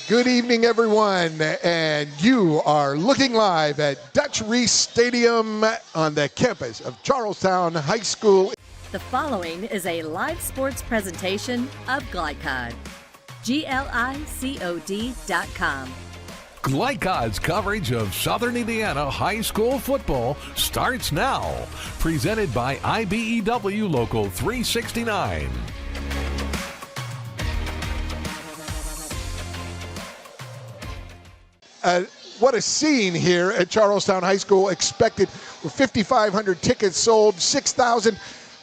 Good evening, everyone, and you are looking live at Dutch Reese Stadium on the campus of Charlestown High School. The following is a live sports presentation of Glycod. GLICOD.com. Glycod's coverage of Southern Indiana high school football starts now. Presented by IBEW Local 369. What a scene here at Charlestown High School. Expected with 5,500 tickets sold, 6,000.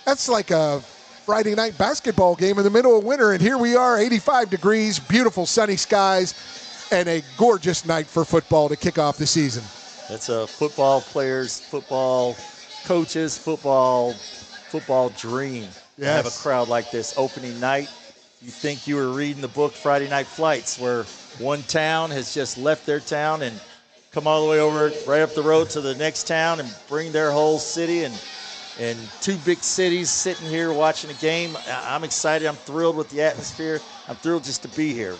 That's like a Friday night basketball game in the middle of winter. And here we are, 85 degrees, beautiful sunny skies, and a gorgeous night for football to kick off the season. It's a football players, football coaches, football dream to have a crowd like this opening night. You think you were reading the book Friday Night Flights, where one town has just left their town and come all the way over right up the road to the next town and bring their whole city, and two big cities sitting here watching a game. I'm excited. I'm thrilled with the atmosphere. I'm thrilled just to be here.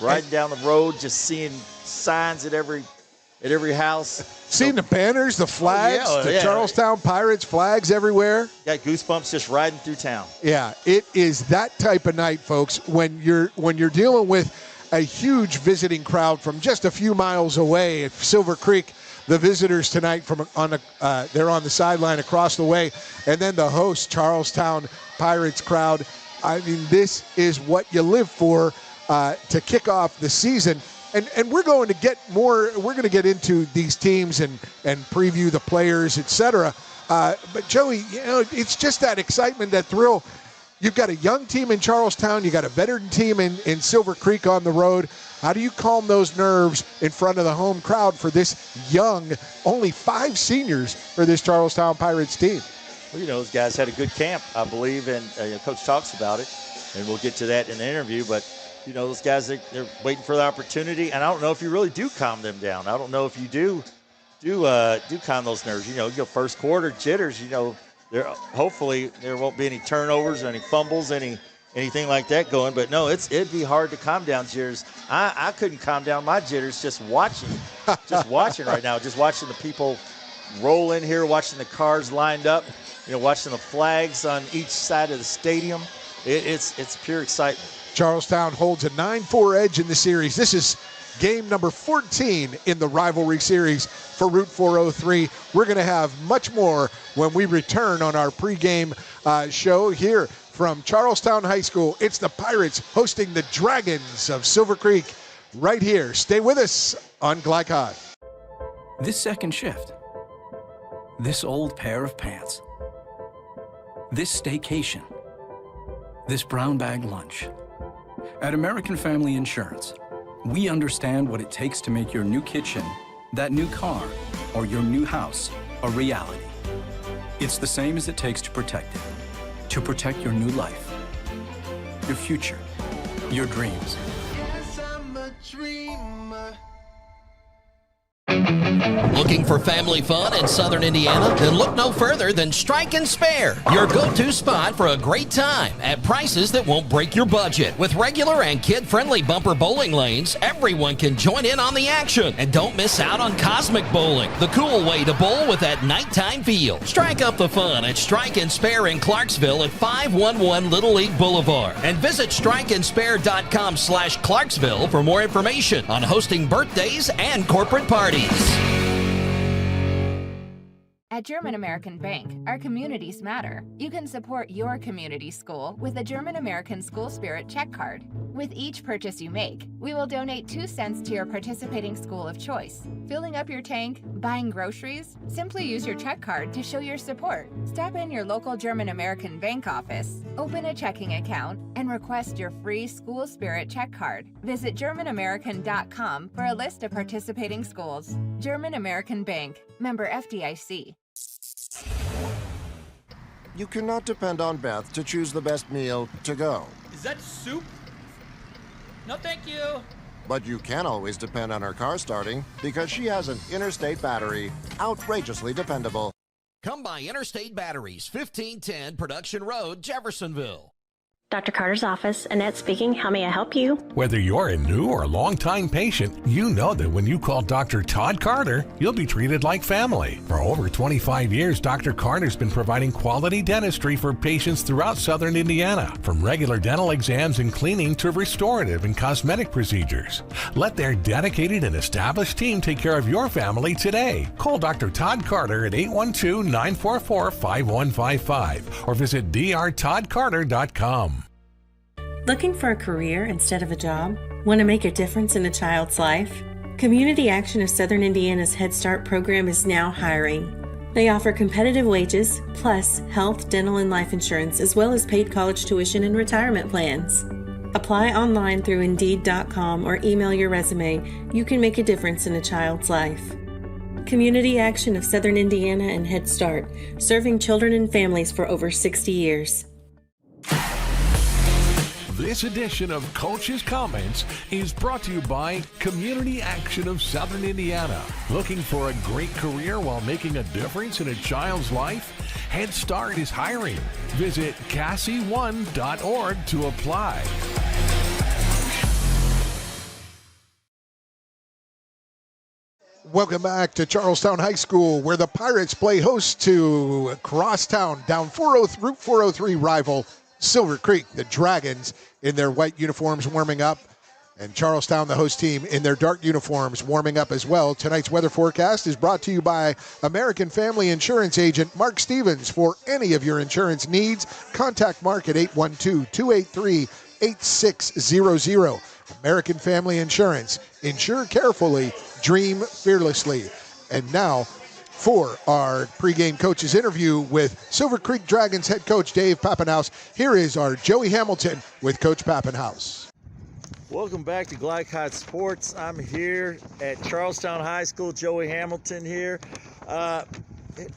Riding down the road, just seeing signs at every house. Seeing the banners, the flags, the Charlestown Pirates flags everywhere. Got goosebumps just riding through town. Yeah, it is that type of night, folks, when you're dealing with a huge visiting crowd from just a few miles away at Silver Creek. The visitors tonight they're on the sideline across the way, and then the host Charlestown Pirates crowd. I mean, this is what you live for to kick off the season. And we're going to get more. We're going to get into these teams and preview the players, etc. But Joey, it's just that excitement, that thrill. You've got a young team in Charlestown. You got a veteran team in Silver Creek on the road. How do you calm those nerves in front of the home crowd for this young, only 5 seniors for this Charlestown Pirates team? Well, those guys had a good camp, I believe, and Coach talks about it, and we'll get to that in the interview. But those guys, they're waiting for the opportunity, and I don't know if you really do calm them down. I don't know if you do calm those nerves. First quarter jitters. Hopefully there won't be any turnovers or any fumbles, anything like that going. But no, it'd be hard to calm down jitters. I couldn't calm down my jitters just watching right now, just watching the people roll in here, watching the cars lined up, watching the flags on each side of the stadium. It's pure excitement. Charlestown holds a 9-4 edge in the series. This is game number 14 in the rivalry series for Route 403. We're going to have much more when we return on our pregame show here from Charlestown High School. It's the Pirates hosting the Dragons of Silver Creek right here. Stay with us on Glycod. This second shift. This old pair of pants. This staycation. This brown bag lunch. At American Family Insurance, we understand what it takes to make your new kitchen, that new car, or your new house a reality. It's the same as it takes to protect it. To protect your new life, your future, your dreams. Yes, I'm a dreamer. Looking for family fun in Southern Indiana? Then look no further than Strike and Spare, your go-to spot for a great time at prices that won't break your budget. With regular and kid-friendly bumper bowling lanes, everyone can join in on the action. And don't miss out on Cosmic Bowling, the cool way to bowl with that nighttime feel. Strike up the fun at Strike and Spare in Clarksville at 511 Little League Boulevard. And visit strikeandspare.com/Clarksville for more information on hosting birthdays and corporate parties. At German American Bank, our communities matter. You can support your community school with a German American School Spirit check card. With each purchase you make, we will donate 2 cents to your participating school of choice. Filling up your tank, buying groceries? Simply use your check card to show your support. Stop in your local German American Bank office, open a checking account, and request your free School Spirit check card. Visit GermanAmerican.com for a list of participating schools. German American Bank, member FDIC. You cannot depend on Beth to choose the best meal to go. Is that soup? No, thank you. But you can always depend on her car starting because she has an Interstate battery, outrageously dependable. Come by Interstate Batteries, 1510 Production Road, Jeffersonville. Dr. Carter's office, Annette speaking. How may I help you? Whether you're a new or long-time patient, you know that when you call Dr. Todd Carter, you'll be treated like family. For over 25 years, Dr. Carter's been providing quality dentistry for patients throughout Southern Indiana, from regular dental exams and cleaning to restorative and cosmetic procedures. Let their dedicated and established team take care of your family today. Call Dr. Todd Carter at 812-944-5155 or visit drtoddcarter.com. Looking for a career instead of a job? Want to make a difference in a child's life? Community Action of Southern Indiana's Head Start program is now hiring. They offer competitive wages, plus health, dental, and life insurance, as well as paid college tuition and retirement plans. Apply online through Indeed.com or email your resume. You can make a difference in a child's life. Community Action of Southern Indiana and Head Start, serving children and families for over 60 years. This edition of Coach's Comments is brought to you by Community Action of Southern Indiana. Looking for a great career while making a difference in a child's life? Head Start is hiring. Visit cassie1.org to apply. Welcome back to Charlestown High School, where the Pirates play host to Crosstown, down Route 403 rival Silver Creek. The Dragons in their white uniforms warming up, and Charlestown, the host team, in their dark uniforms warming up as well. Tonight's weather forecast is brought to you by American Family Insurance agent Mark Stevens. For any of your insurance needs, contact Mark at 812-283-8600. American Family Insurance. Insure carefully, dream fearlessly. And now, for our pregame coaches interview with Silver Creek Dragons head coach Dave Pappenhouse, here is our Joey Hamilton with Coach Pappenhouse. Welcome back to Glycod Sports. I'm here at Charlestown High School. Joey Hamilton here.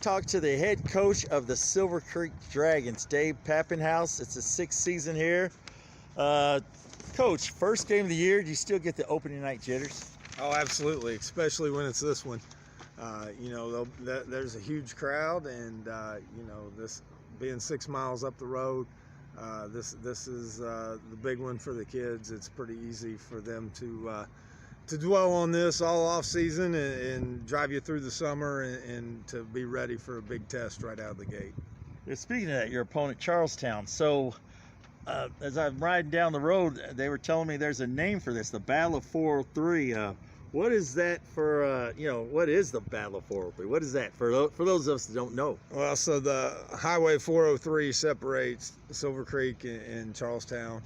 Talk to the head coach of the Silver Creek Dragons, Dave Pappenhouse. It's the 6th season here. Coach, first game of the year, do you still get the opening night jitters? Oh, absolutely, especially when it's this one. There's a huge crowd, and this being 6 miles up the road, this is the big one for the kids. It's pretty easy for them to dwell on this all off season and drive you through the summer and to be ready for a big test right out of the gate. Speaking of that, your opponent Charlestown. So as I'm riding down the road, they were telling me there's a name for this, the Battle of 403. What is that for, what is the Battle of 403? What is that for those of us that don't know? Well, so the Highway 403 separates Silver Creek and Charlestown.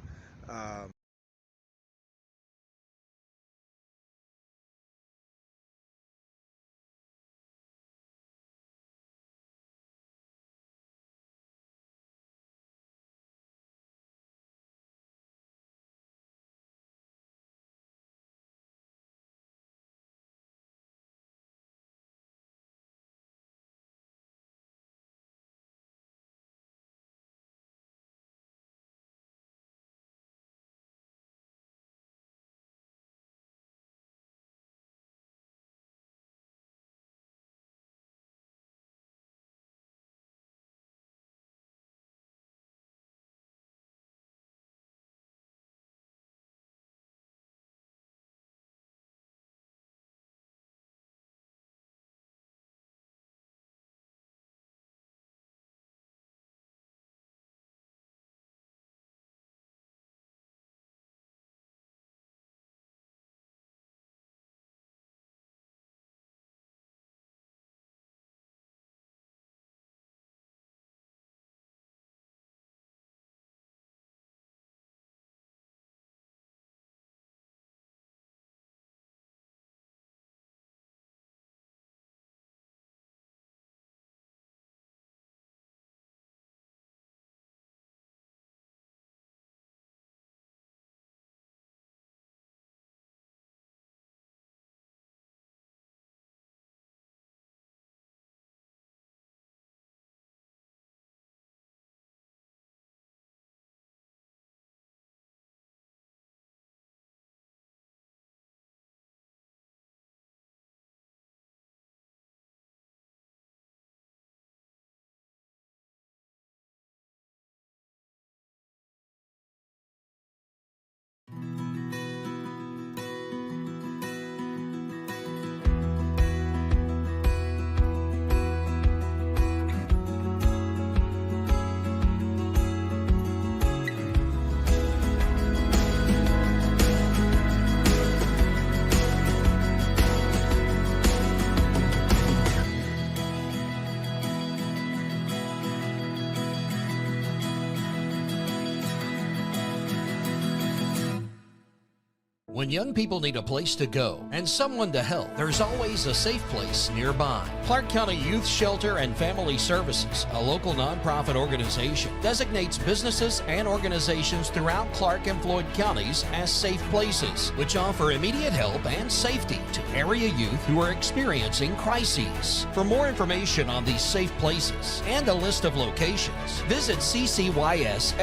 When young people need a place to go and someone to help, there's always a safe place nearby. Clark County Youth Shelter and Family Services, a local nonprofit organization, designates businesses and organizations throughout Clark and Floyd counties as safe places, which offer immediate help and safety to area youth who are experiencing crises. For more information on these safe places and a list of locations, visit ccysfs.org.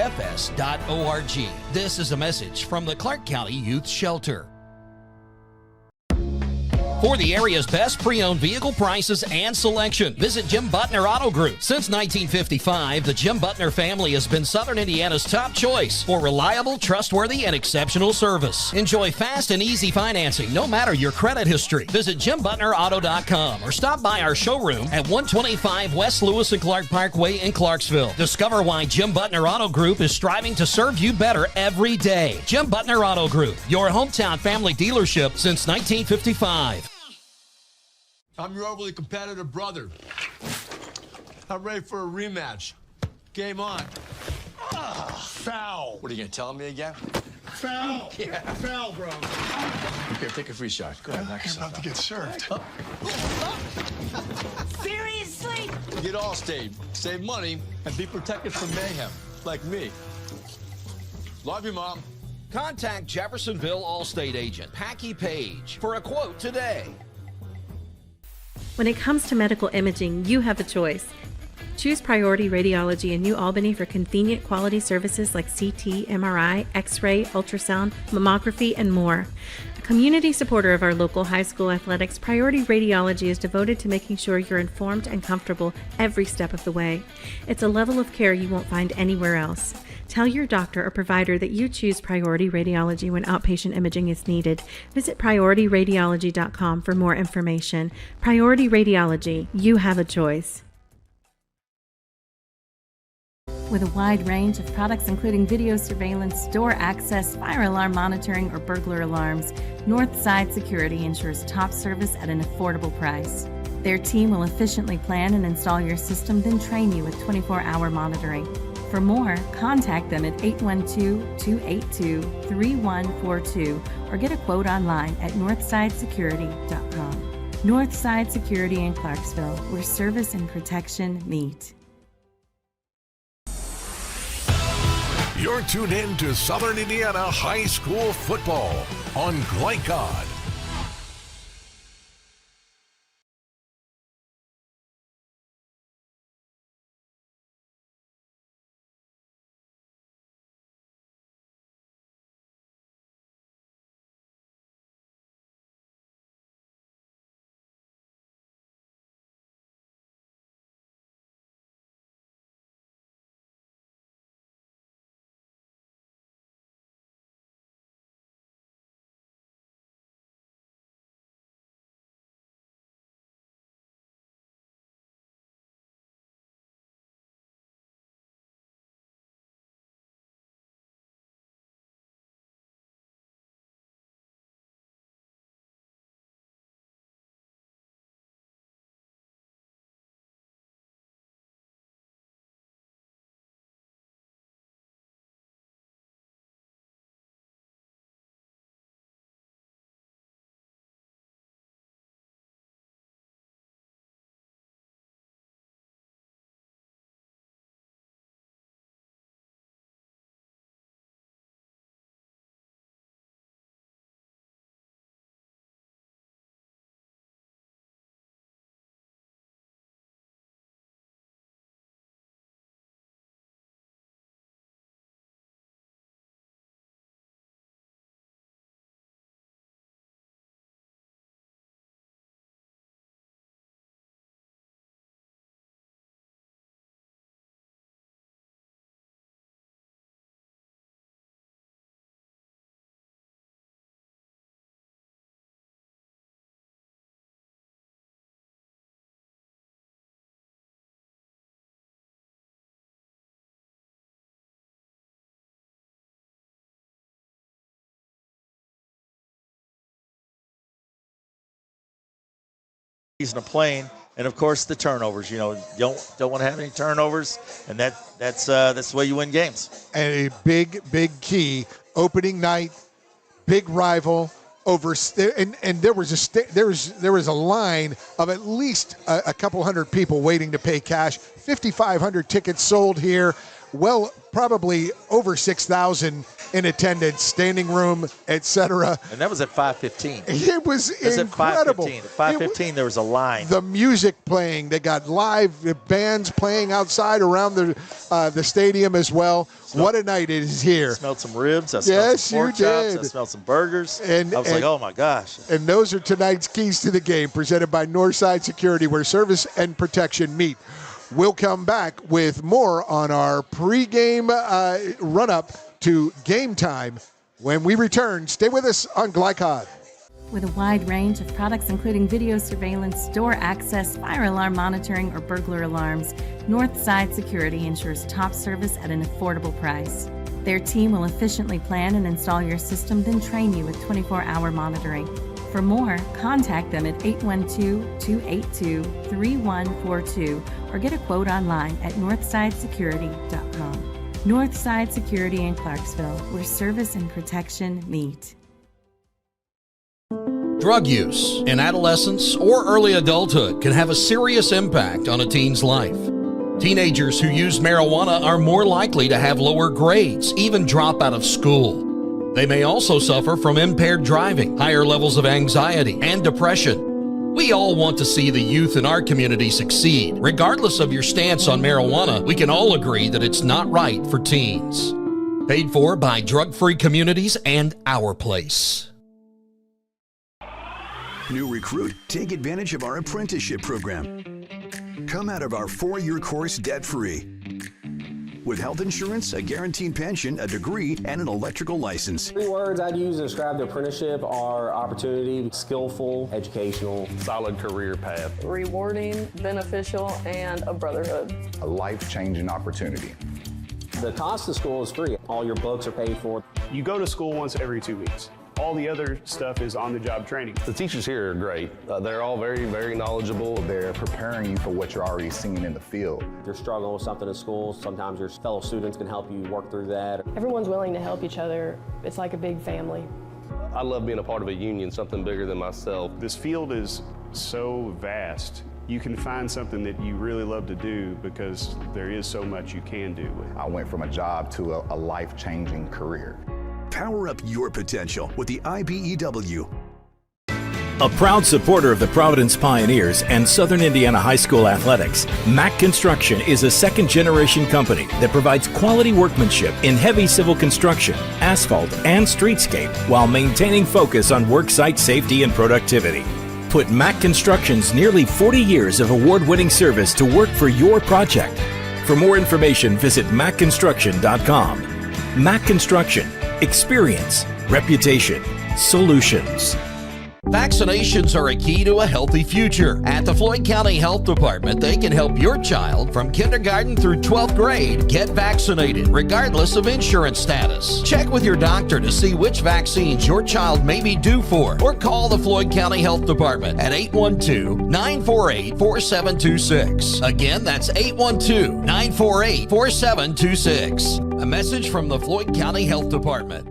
This is a message from the Clark County Youth Shelter. For the area's best pre-owned vehicle prices and selection, visit Jim Butner Auto Group. Since 1955, the Jim Butner family has been Southern Indiana's top choice for reliable, trustworthy, and exceptional service. Enjoy fast and easy financing, no matter your credit history. Visit JimButnerAuto.com or stop by our showroom at 125 West Lewis and Clark Parkway in Clarksville. Discover why Jim Butner Auto Group is striving to serve you better every day. Jim Butner Auto Group, your hometown family dealership since 1955. I'm your overly competitive brother. I'm ready for a rematch. Game on. Foul. What are you going to tell me again? Foul. Yeah. Foul, bro. Here, take a free shot. Go ahead, knock yourself out. Get served. Seriously? Get Allstate. Save money and be protected from mayhem. Like me. Love you, Mom. Contact Jeffersonville Allstate agent Packy Page for a quote today. When it comes to medical imaging, you have a choice. Choose Priority Radiology in New Albany for convenient quality services like CT, MRI, X-ray, ultrasound, mammography, and more. A community supporter of our local high school athletics, Priority Radiology is devoted to making sure you're informed and comfortable every step of the way. It's a level of care you won't find anywhere else. Tell your doctor or provider that you choose Priority Radiology when outpatient imaging is needed. Visit PriorityRadiology.com for more information. Priority Radiology, you have a choice. With a wide range of products including video surveillance, door access, fire alarm monitoring, or burglar alarms, Northside Security ensures top service at an affordable price. Their team will efficiently plan and install your system, then train you with 24-hour monitoring. For more, contact them at 812-282-3142 or get a quote online at northsidesecurity.com. Northside Security in Clarksville, where service and protection meet. You're tuned in to Southern Indiana High School football on Glycod. In a plane, and of course the turnovers. You know, don't want to have any turnovers, and that's the way you win games. And a big key opening night big rival over, and there was a line of at least a couple hundred people waiting to pay cash. 5,500 tickets sold here. Well, probably over 6,000 in attendance, standing room, etc. And that was at 5:15. It was incredible. At 5:15, there was a line. The music playing. They got live bands playing outside around the stadium as well. What a night it is here. I smelled some ribs. I smelled some pork chops. I smelled some burgers. And I was like, oh, my gosh. And those are tonight's keys to the game, presented by Northside Security, where service and protection meet. We'll come back with more on our pregame run-up to game time when we return. Stay with us on Glycod. With a wide range of products including video surveillance, door access, fire alarm monitoring, or burglar alarms, Northside Security ensures top service at an affordable price. Their team will efficiently plan and install your system, then train you with 24-hour monitoring. For more, contact them at 812-282-3142 or get a quote online at northsidesecurity.com. Northside Security in Clarksville, where service and protection meet. Drug use in adolescence or early adulthood can have a serious impact on a teen's life. Teenagers who use marijuana are more likely to have lower grades, even drop out of school. They may also suffer from impaired driving, higher levels of anxiety, and depression. We all want to see the youth in our community succeed. Regardless of your stance on marijuana, we can all agree that it's not right for teens. Paid for by Drug-Free Communities and Our Place. New recruit, take advantage of our apprenticeship program. Come out of our 4-year course debt-free. With health insurance, a guaranteed pension, a degree, and an electrical license. 3 words I'd use to describe the apprenticeship are opportunity, skillful, educational, solid career path, rewarding, beneficial, and a brotherhood. A life-changing opportunity. The cost of school is free. All your books are paid for. You go to school once every 2 weeks. All the other stuff is on-the-job training. The teachers here are great. They're all very, very knowledgeable. They're preparing you for what you're already seeing in the field. If you're struggling with something in school, sometimes your fellow students can help you work through that. Everyone's willing to help each other. It's like a big family. I love being a part of a union, something bigger than myself. This field is so vast. You can find something that you really love to do because there is so much you can do. I went from a job to a life-changing career. Power up your potential with the IBEW. A proud supporter of the Providence Pioneers and Southern Indiana High School athletics, Mack Construction is a second-generation company that provides quality workmanship in heavy civil construction, asphalt, and streetscape while maintaining focus on worksite safety and productivity. Put Mack Construction's nearly 40 years of award-winning service to work for your project. For more information, visit mackconstruction.com. Mack Construction. Experience, reputation, solutions. Vaccinations are a key to a healthy future. At the Floyd County Health Department, they can help your child from kindergarten through 12th grade get vaccinated, regardless of insurance status. Check with your doctor to see which vaccines your child may be due for, or call the Floyd County Health Department at 812-948-4726. Again, that's 812-948-4726. A message from the Floyd County Health Department.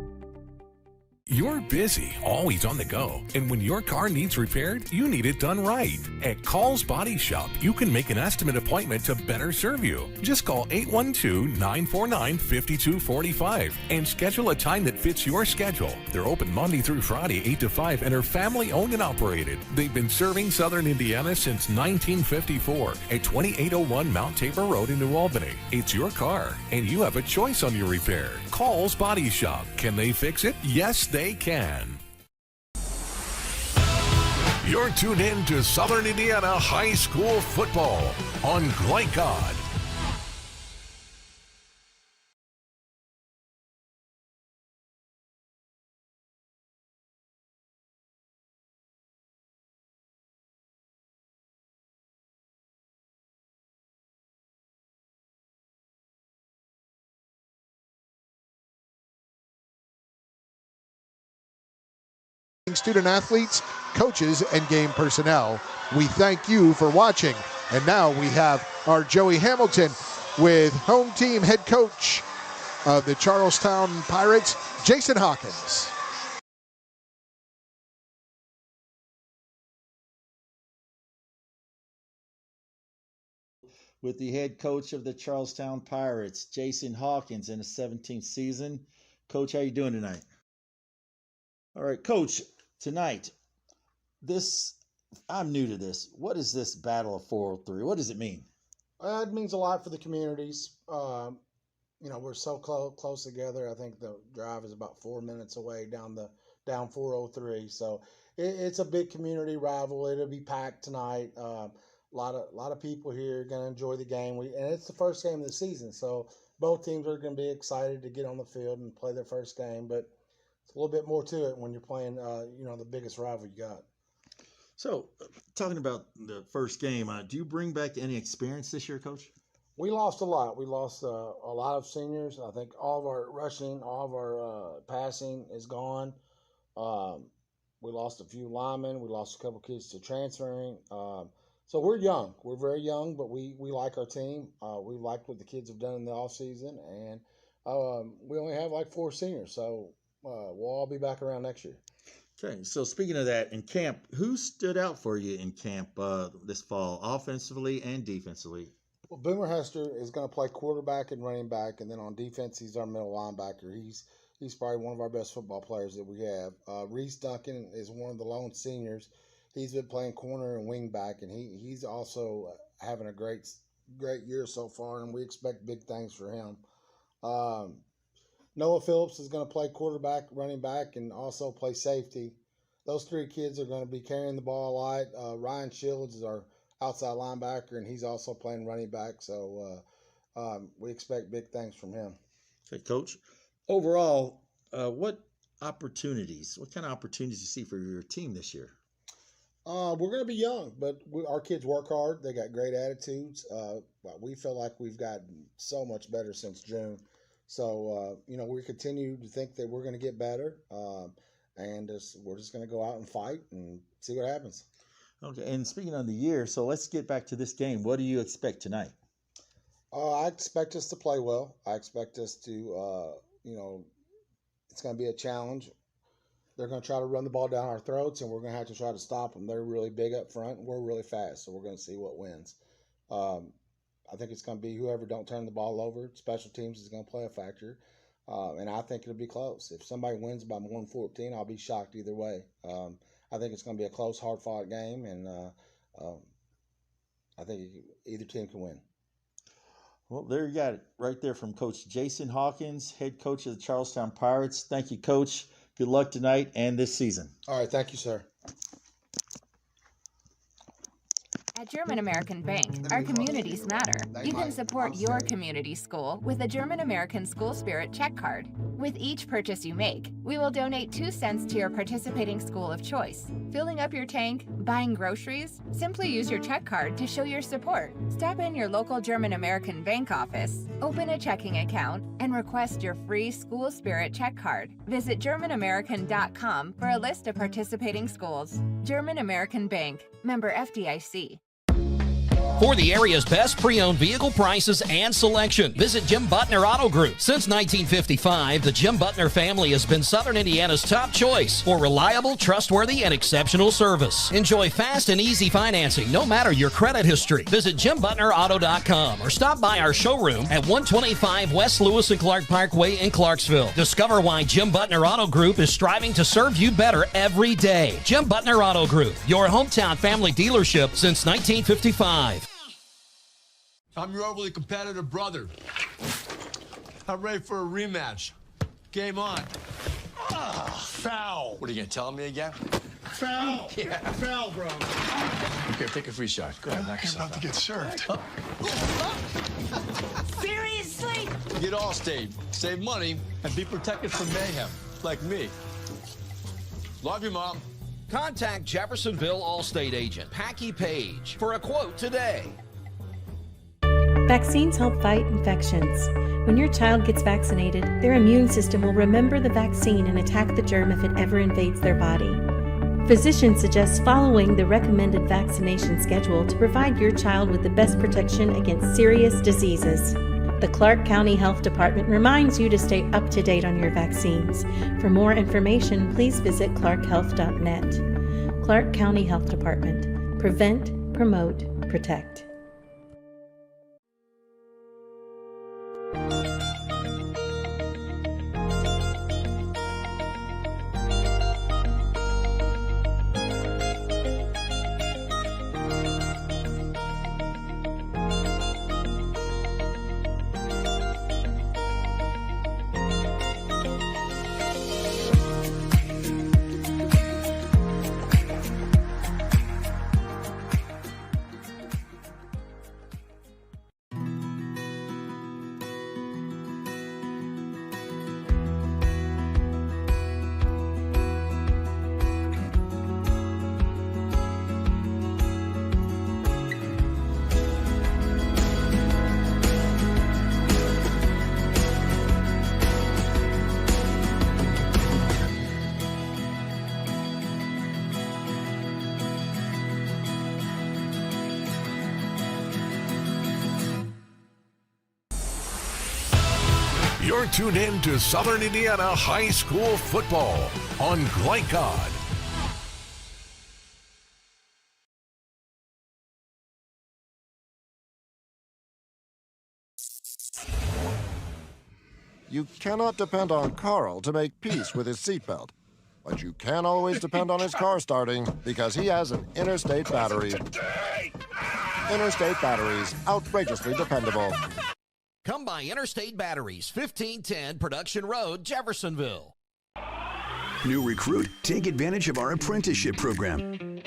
You're busy, always on the go, and when your car needs repaired, you need it done right. At Call's Body Shop, you can make an estimate appointment to better serve you. Just call 812-949-5245 and schedule a time that fits your schedule. They're open Monday through Friday, 8 to 5, and are family-owned and operated. They've been serving Southern Indiana since 1954 at 2801 Mount Tabor Road in New Albany. It's your car, and you have a choice on your repair. Call's Body Shop. Can they fix it? Yes, they can. You're tuned in to Southern Indiana High School football on Glycod. Student athletes, coaches, and game personnel, we thank you for watching. And now we have our Joey Hamilton with home team head coach of the Charlestown Pirates, Jason Hawkins. with the head coach of the Charlestown Pirates, Jason Hawkins, in his 17th season. Coach, how you doing tonight? All right, Coach, tonight, I'm new to this. What is this Battle of 403? What does it mean? It means a lot for the communities. We're so close together. I think the drive is about 4 minutes away down 403. So it's a big community rival. It'll be packed tonight. A lot of people here are going to enjoy the game. And it's the first game of the season, so both teams are going to be excited to get on the field and play their first game. But it's a little bit more to it when you're playing, the biggest rival you got. So, talking about the first game, do you bring back any experience this year, Coach? We lost a lot. We lost a lot of seniors. I think all of our rushing, all of our passing is gone. We lost a few linemen. We lost a couple kids to transferring. So we're young. We're very young, but we like our team. We like what the kids have done in the offseason, and we only have like 4 seniors. So we'll all be back around next year. Okay, so speaking of that, in camp, who stood out for you in camp this fall, offensively and defensively? Well, Boomer Hester is going to play quarterback and running back, and then on defense, he's our middle linebacker. He's probably one of our best football players that we have. Reese Duncan is one of the lone seniors. He's been playing corner and wing back, and he's also having a great year so far, and we expect big things for him. Noah Phillips is going to play quarterback, running back, and also play safety. Those 3 kids are going to be carrying the ball a lot. Ryan Shields is our outside linebacker, and he's also playing running back. So we expect big things from him. Okay, Coach. Overall, what kind of opportunities you see for your team this year? We're going to be young, but our kids work hard. They got great attitudes. We feel like we've gotten so much better since June. So, we continue to think that we're going to get better, and we're just going to go out and fight and see what happens. Okay, and speaking of the year, so let's get back to this game. What do you expect tonight? I expect us to play well. I expect us to, it's going to be a challenge. They're going to try to run the ball down our throats, and we're going to have to try to stop them. They're really big up front, and we're really fast, so we're going to see what wins. I think it's going to be whoever don't turn the ball over. Special teams is going to play a factor, and I think it'll be close. If somebody wins by more than 14, I'll be shocked either way. I think it's going to be a close, hard-fought game, and I think either team can win. Well, there you got it right there from Coach Jason Hawkins, head coach of the Charlestown Pirates. Thank you, Coach. Good luck tonight and this season. All right, thank you, sir. At German American Bank, our communities matter. You can support your community school with a German American School Spirit check card. With each purchase you make, we will donate 2 cents to your participating school of choice. Filling up your tank, buying groceries? Simply use your check card to show your support. Stop in your local German American Bank office, open a checking account, and request your free School Spirit check card. Visit GermanAmerican.com for a list of participating schools. German American Bank, member FDIC. For the area's best pre-owned vehicle prices and selection, visit Jim Butner Auto Group. Since 1955, the Jim Butner family has been Southern Indiana's top choice for reliable, trustworthy, and exceptional service. Enjoy fast and easy financing, no matter your credit history. Visit JimButnerAuto.com or stop by our showroom at 125 West Lewis and Clark Parkway in Clarksville. Discover why Jim Butner Auto Group is striving to serve you better every day. Jim Butner Auto Group, your hometown family dealership since 1955. I'm your overly competitive brother. I'm ready for a rematch. Game on. Foul. What are you going to tell me again? Foul. Yeah. Foul, bro. Okay, take a free shot. Go ahead, knock yourself out. get served. Seriously? Get Allstate. Save money and be protected from mayhem, like me. Love you, Mom. Contact Jeffersonville Allstate agent Packy Page for a quote today. Vaccines help fight infections. When your child gets vaccinated, their immune system will remember the vaccine and attack the germ if it ever invades their body. Physicians suggest following the recommended vaccination schedule to provide your child with the best protection against serious diseases. The Clark County Health Department reminds you to stay up to date on your vaccines. For more information, please visit clarkhealth.net. Clark County Health Department. Prevent, promote, protect. You're tuned in to Southern Indiana High School football on Glycod. You cannot depend on Carl to make peace with his seatbelt, but you can always depend on his car starting because he has an Interstate battery. Interstate batteries, outrageously dependable. Come by Interstate Batteries, 1510 Production Road, Jeffersonville. New recruit, take advantage of our apprenticeship program.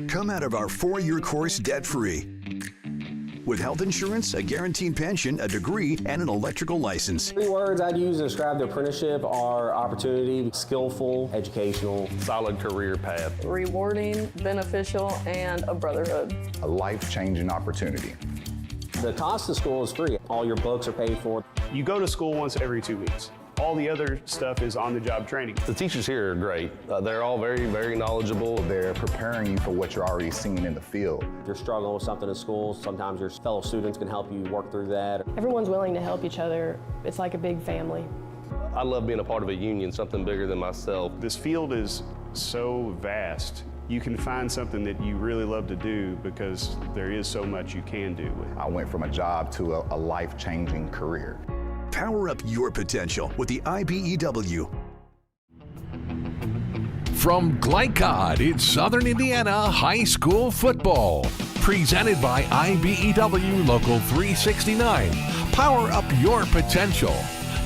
Come out of our 4-year course debt-free. With health insurance, a guaranteed pension, a degree, and an electrical license. 3 words I'd use to describe the apprenticeship are opportunity, skillful, educational, solid career path, rewarding, beneficial, and a brotherhood. A life-changing opportunity. The cost of school is free. All your books are paid for. You go to school once every 2 weeks. All the other stuff is on-the-job training. The teachers here are great. They're all very, very knowledgeable. They're preparing you for what you're already seeing in the field. If you're struggling with something in school, sometimes your fellow students can help you work through that. Everyone's willing to help each other. It's like a big family. I love being a part of a union, something bigger than myself. This field is so vast. You can find something that you really love to do because there is so much you can do with it. I went from a job to a life-changing career. Power up your potential with the IBEW. From Glycod, it's Southern Indiana High School football. Presented by IBEW Local 369. Power up your potential.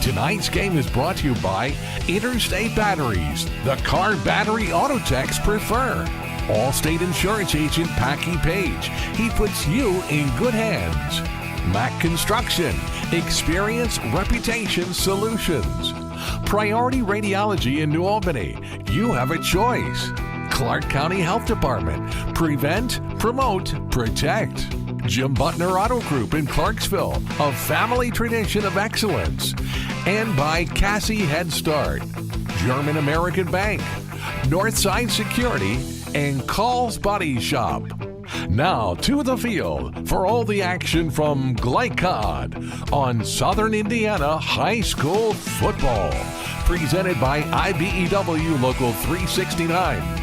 Tonight's game is brought to you by Interstate Batteries, the car battery auto techs prefer. Allstate Insurance Agent Packy Page. He puts you in good hands. Mac Construction. Experience, reputation, solutions. Priority Radiology in New Albany. You have a choice. Clark County Health Department. Prevent, promote, protect. Jim Butner Auto Group in Clarksville. A family tradition of excellence. And by Cassie Head Start. German American Bank. Northside Security. And Call's Body Shop. Now to the field for all the action from Glycod on Southern Indiana High School football. Presented by IBEW Local 369.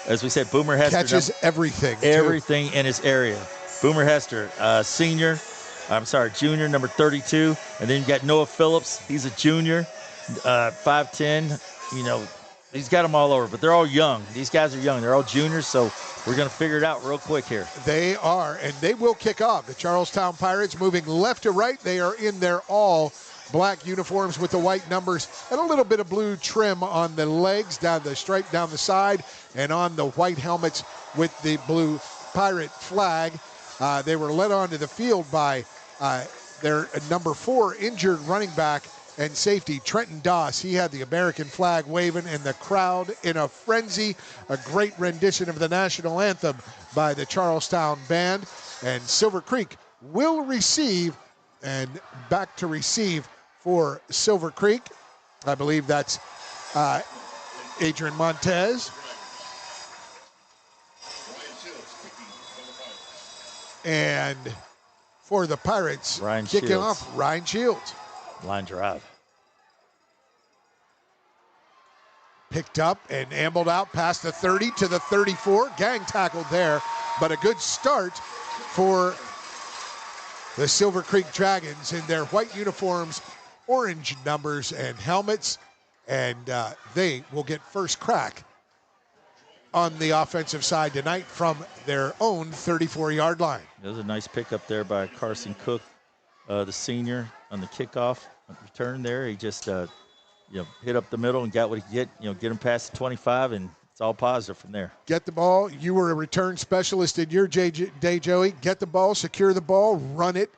As we said, Boomer Hester catches everything. Everything in his area. Boomer Hester, junior, number 32. And then you got Noah Phillips. He's a junior, 5'10". You know, he's got them all over, but they're all young. These guys are young. They're all juniors, so we're going to figure it out real quick here. They are, and they will kick off. The Charlestown Pirates moving left to right. They are in their all black uniforms with the white numbers and a little bit of blue trim on the legs, down the stripe down the side, and on the white helmets with the blue Pirate flag. They were led onto the field by their number 4 injured running back, and safety Trenton Doss. He had the American flag waving and the crowd in a frenzy. A great rendition of the national anthem by the Charlestown band. And Silver Creek will receive, and back to receive for Silver Creek. I believe that's Adrian Montez. And for the Pirates, kicking off, Ryan Shields. Line drive. Picked up and ambled out past the 30 to the 34. Gang tackled there, but a good start for the Silver Creek Dragons in their white uniforms, orange numbers and helmets, and they will get first crack on the offensive side tonight from their own 34-yard line. That was a nice pickup there by Carson Cook, the senior, on the kickoff return there. He just hit up the middle and got what he get him past the 25, and it's all positive from there. Get the ball. You were a return specialist in your day, Joey. Get the ball, secure the ball, run it.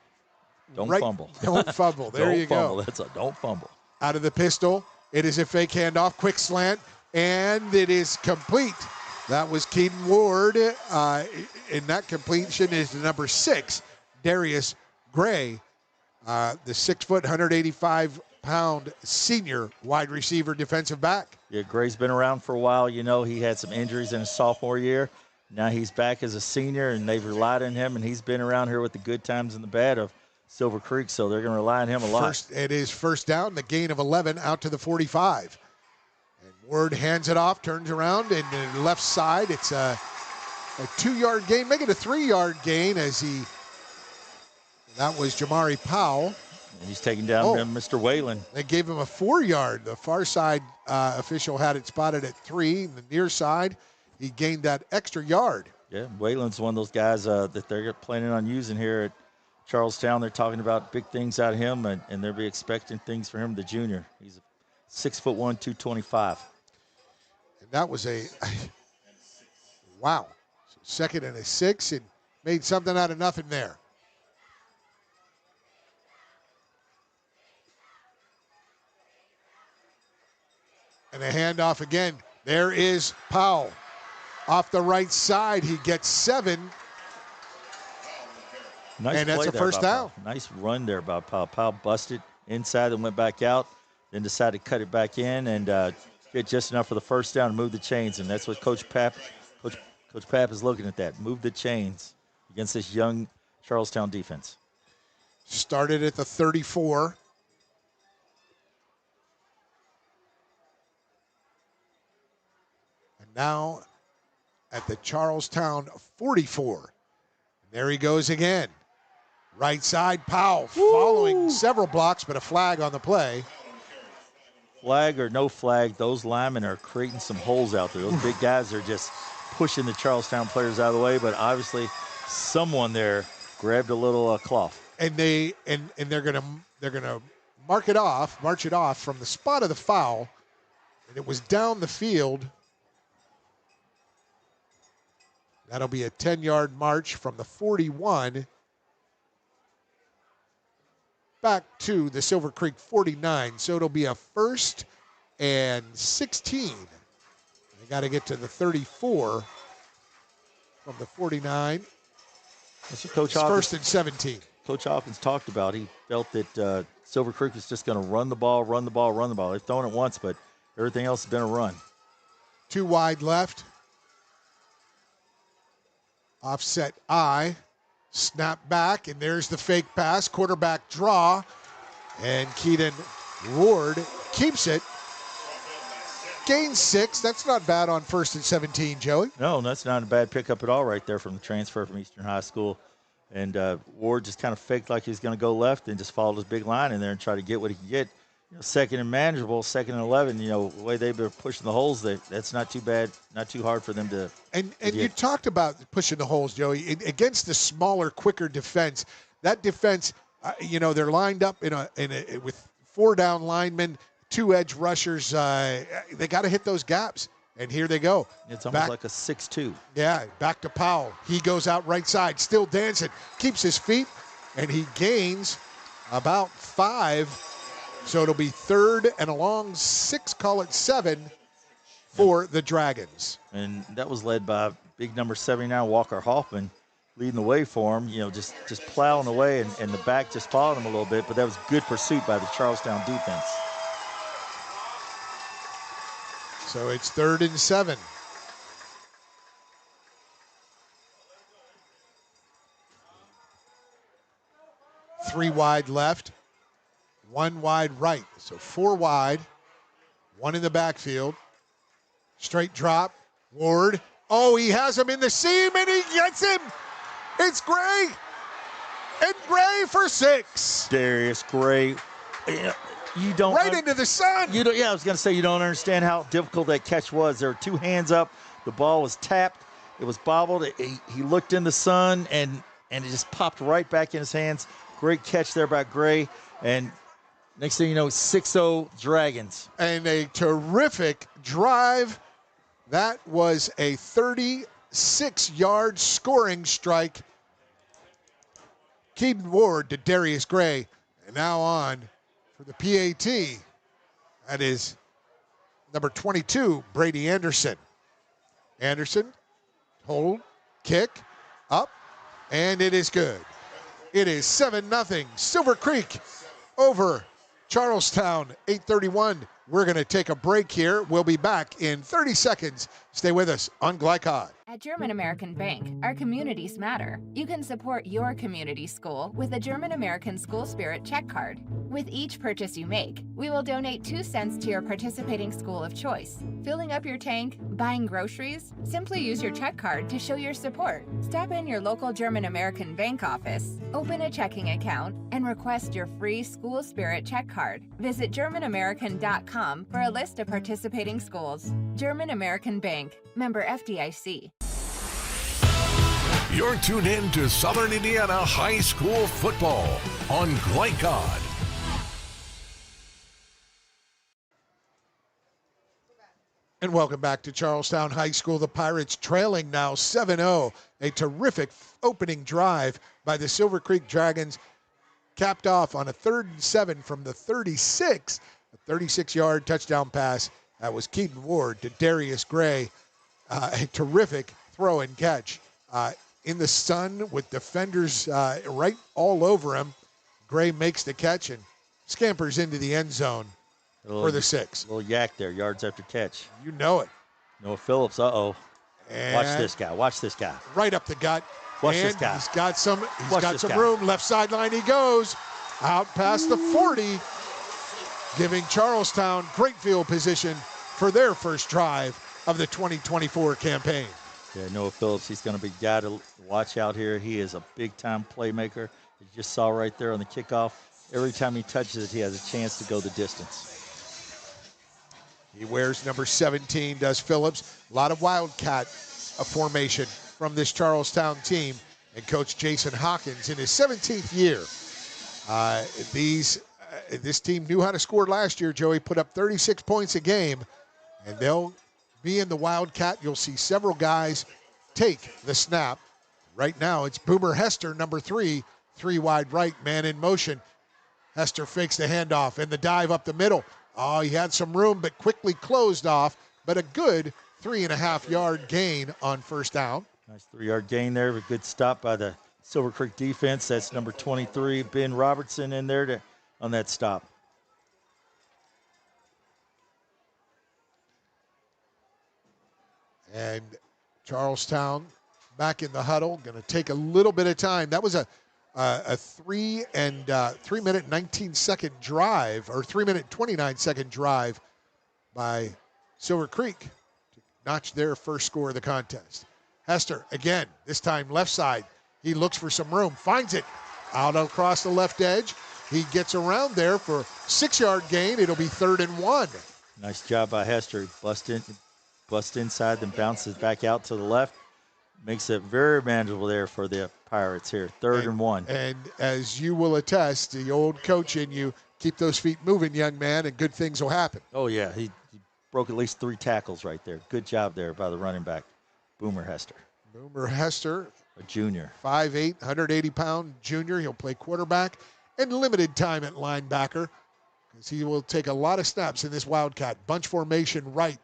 Don't fumble. Don't fumble. There you go. That's a don't fumble. Out of the pistol. It is a fake handoff, quick slant, and it is complete. That was Keaton Ward, and that completion is the number 6, Darius Gray, the 6-foot, 185-pound senior wide receiver defensive back. Yeah, Gray's been around for a while. He had some injuries in his sophomore year. Now he's back as a senior, and they've relied on him, and he's been around here with the good times and the bad of Silver Creek, so they're going to rely on him a lot. It is first down, the gain of 11 out to the 45. Ward hands it off, turns around, and the left side, it's a 2-yard gain, make it a 3-yard gain that was Jamari Powell. And he's taking down Mr. Whalen. They gave him a 4-yard. The far side official had it spotted at 3. The near side, he gained that extra yard. Yeah, Whalen's one of those guys that they're planning on using here at Charlestown. They're talking about big things out of him, and they'll be expecting things for him, the junior. He's a 6'1", 225. That was wow. So 2nd and 6, and made something out of nothing there. And a handoff again. There is Powell. Off the right side, he gets 7. Nice and that's play a first down. Powell. Nice run there by Powell. Powell busted inside and went back out, then decided to cut it back in and get just enough for the first down and move the chains. And that's what Coach Papp is looking at that. Move the chains against this young Charlestown defense. Started at the 34. And now at the Charlestown 44. And there he goes again. Right side, Powell following several blocks, but a flag on the play. Flag or no flag, those linemen are creating some holes out there. Those big guys are just pushing the Charlestown players out of the way, but obviously someone there grabbed a little cloth. And they're gonna march it off from the spot of the foul, and it was down the field. That'll be a 10-yard march from the 41 back to the Silver Creek 49. So it'll be a 1st and 16. They got to get to the 34 from the 49. That's what Coach Hawkins, 1st and 17. Coach Hawkins talked about. He felt that Silver Creek was just going to run the ball. They've thrown it once, but everything else has been a run. 2 wide left. Offset I. Snap back, and there's the fake pass. Quarterback draw, and Keaton Ward keeps it. Gains 6. That's not bad on 1st and 17, Joey. No, that's not a bad pickup at all right there from the transfer from Eastern High School. And Ward just kind of faked like he was going to go left and just followed his big line in there and tried to get what he could get. 2nd and manageable, 2nd and 11. The way they've been pushing the holes, that's not too bad, not too hard for them to. And you talked about pushing the holes, Joey, against the smaller, quicker defense. That defense, they're lined up with 4 down linemen, 2 edge rushers. They got to hit those gaps, and here they go. It's almost like a 6-2. Yeah, back to Powell. He goes out right side, still dancing, keeps his feet, and he gains about 5. So it'll be 3rd and along 6, call it 7 for the Dragons. And that was led by big number 79, Walker Hoffman, leading the way for him, just plowing away, and the back just followed him a little bit, but that was good pursuit by the Charlestown defense. So it's 3rd and 7. Three wide left, 1 wide right. So 4 wide, 1 in the backfield. Straight drop, Ward. Oh, he has him in the seam, and he gets him. It's Gray. And Gray for 6. Darius Gray. You don't right into the sun. I was going to say, you don't understand how difficult that catch was. There were 2 hands up. The ball was tapped. It was bobbled. He looked in the sun, and it just popped right back in his hands. Great catch there by Gray. And next thing you know, 6-0 Dragons. And a terrific drive. That was a 36-yard scoring strike. Keaton Ward to Darius Gray. And now on for the PAT. That is number 22, Brady Anderson. Anderson, hold, kick, up, and it is good. It is 7-0, Silver Creek over Charlestown, 8:31. We're going to take a break here. We'll be back in 30 seconds. Stay with us on Glycod. At German American Bank, our communities matter. You can support your community school with a German American School Spirit check card. With each purchase you make, we will donate 2 cents to your participating school of choice. Filling up your tank, buying groceries? Simply use your check card to show your support. Stop in your local German American Bank office, open a checking account, and request your free School Spirit check card. Visit GermanAmerican.com for a list of participating schools. German American Bank, member FDIC. You're tuned in to Southern Indiana High School football on Glycod. And welcome back to Charlestown High School. The Pirates trailing now 7-0. A terrific opening drive by the Silver Creek Dragons, capped off on a 3rd and 7 from the 36. A 36-yard touchdown pass. That was Keaton Ward to Darius Gray. A terrific throw and catch. In the sun with defenders right all over him. Gray makes the catch and scampers into the end zone for the 6. Little yak there, yards after catch. You know it. Noah Phillips, uh-oh. And watch this guy, watch this guy. Right up the gut. Watch and this guy. He's got some room. Left sideline he goes. Out past the 40. Giving Charlestown great field position for their first drive of the 2024 campaign. Yeah, Noah Phillips, he's going to be a guy to watch out here. He is a big-time playmaker. You just saw right there on the kickoff. Every time he touches it, he has a chance to go the distance. He wears number 17, does Phillips. A lot of Wildcat formation from this Charlestown team. And Coach Jason Hawkins in his 17th year. This team knew how to score last year, Joey. Put up 36 points a game. And they'll be in the Wildcat. You'll see several guys take the snap. Right now, it's Boomer Hester, number 3, 3 wide right, man in motion. Hester fakes the handoff and the dive up the middle. Oh, he had some room, but quickly closed off. But a good 3.5-yard gain on first down. Nice 3-yard gain there. A good stop by the Silver Creek defense. That's number 23, Ben Robertson, in there on that stop. And Charlestown back in the huddle, going to take a little bit of time. That was a 3-minute 19-second drive, or 3-minute 29-second drive by Silver Creek to notch their first score of the contest. Hester again, this time left side. He looks for some room, finds it out across the left edge. He gets around there for 6-yard gain. It'll be 3rd and 1. Nice job by Hester. Bust inside, then bounces back out to the left. Makes it very manageable there for the Pirates here. 3rd and 1. And as you will attest, the old coach in you, keep those feet moving, young man, and good things will happen. Oh, yeah. He broke at least 3 tackles right there. Good job there by the running back, Boomer Hester. Boomer Hester. A junior. 5'8", 180-pound junior. He'll play quarterback and limited time at linebacker. because he will take a lot of snaps in this Wildcat. Bunch formation right.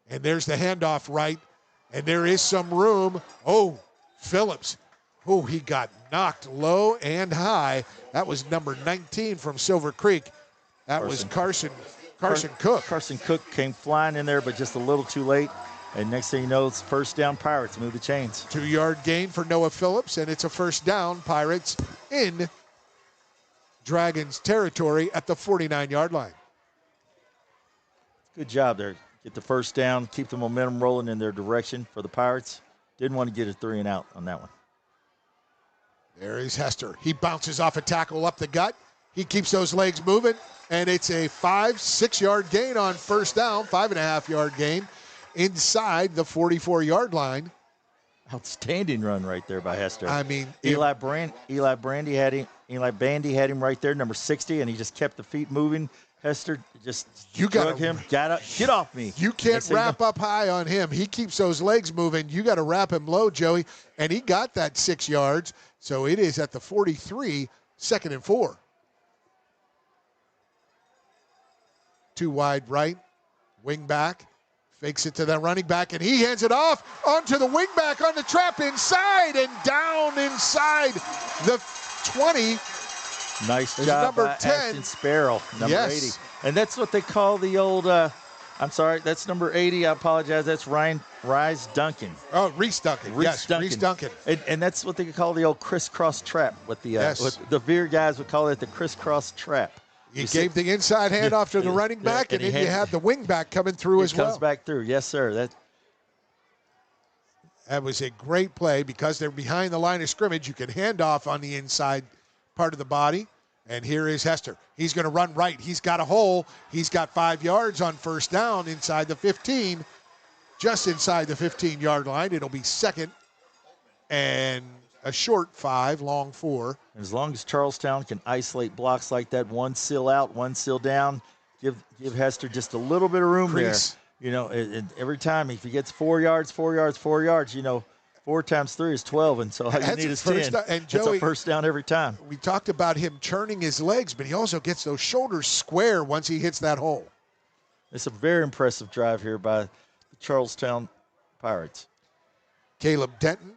And there's the handoff right. And there is some room. Oh, Phillips. Oh, he got knocked low and high. That was number 19 from Silver Creek. That was Carson Cook. Carson Cook came flying in there, but just a little too late. And next thing you know, it's first down Pirates. Move the chains. 2-yard gain for Noah Phillips, and it's a first down Pirates in Dragons territory at the 49-yard line. Good job there. Get the first down, keep the momentum rolling in their direction for the Pirates. Didn't want to get a 3 and out on that one. There is Hester. He bounces off a tackle up the gut. He keeps those legs moving, and it's a 5-6-yard gain on first down, 5.5-yard gain inside the 44-yard line. Outstanding run right there by Hester. I mean, Eli Bandy had him right there, number 60, and he just kept the feet moving. Hester just drug him. Get off me. You can't wrap up high on him. He keeps those legs moving. You got to wrap him low, Joey. And he got that 6 yards. So it is at the 43, 2nd and 4. 2 wide right, wing back, fakes it to the running back, and he hands it off onto the wing back on the trap inside and down inside the 20. Nice job number by 10. Ashton Sparrow, number Yes. 80. And that's what they call the old, I'm sorry, that's number 80. I apologize. That's Reese Duncan. Oh, Reese Duncan. Reese Duncan. And that's what they call the old crisscross trap. With the Veer guys would call it the crisscross trap. You gave the inside handoff to the running back, and then you had the wing back coming through as well. Comes back through. Yes, sir. That was a great play because they're behind the line of scrimmage. You can hand off on the inside part of the body. And here is Hester. He's going to run right. He's got a hole. He's got 5 yards on first down inside the 15, just inside the 15-yard line. It'll be 2nd and a short 5, long 4. As long as Charlestown can isolate blocks like that, one seal out, one seal down, give Hester just a little bit of room there. You know, every time if he gets 4 yards, 4 yards, 4 yards, you know, 4 times 3 is 12, and so all you need is 10. And Joey, it's a first down every time. We talked about him churning his legs, but he also gets those shoulders square once he hits that hole. It's a very impressive drive here by the Charlestown Pirates. Caleb Denton,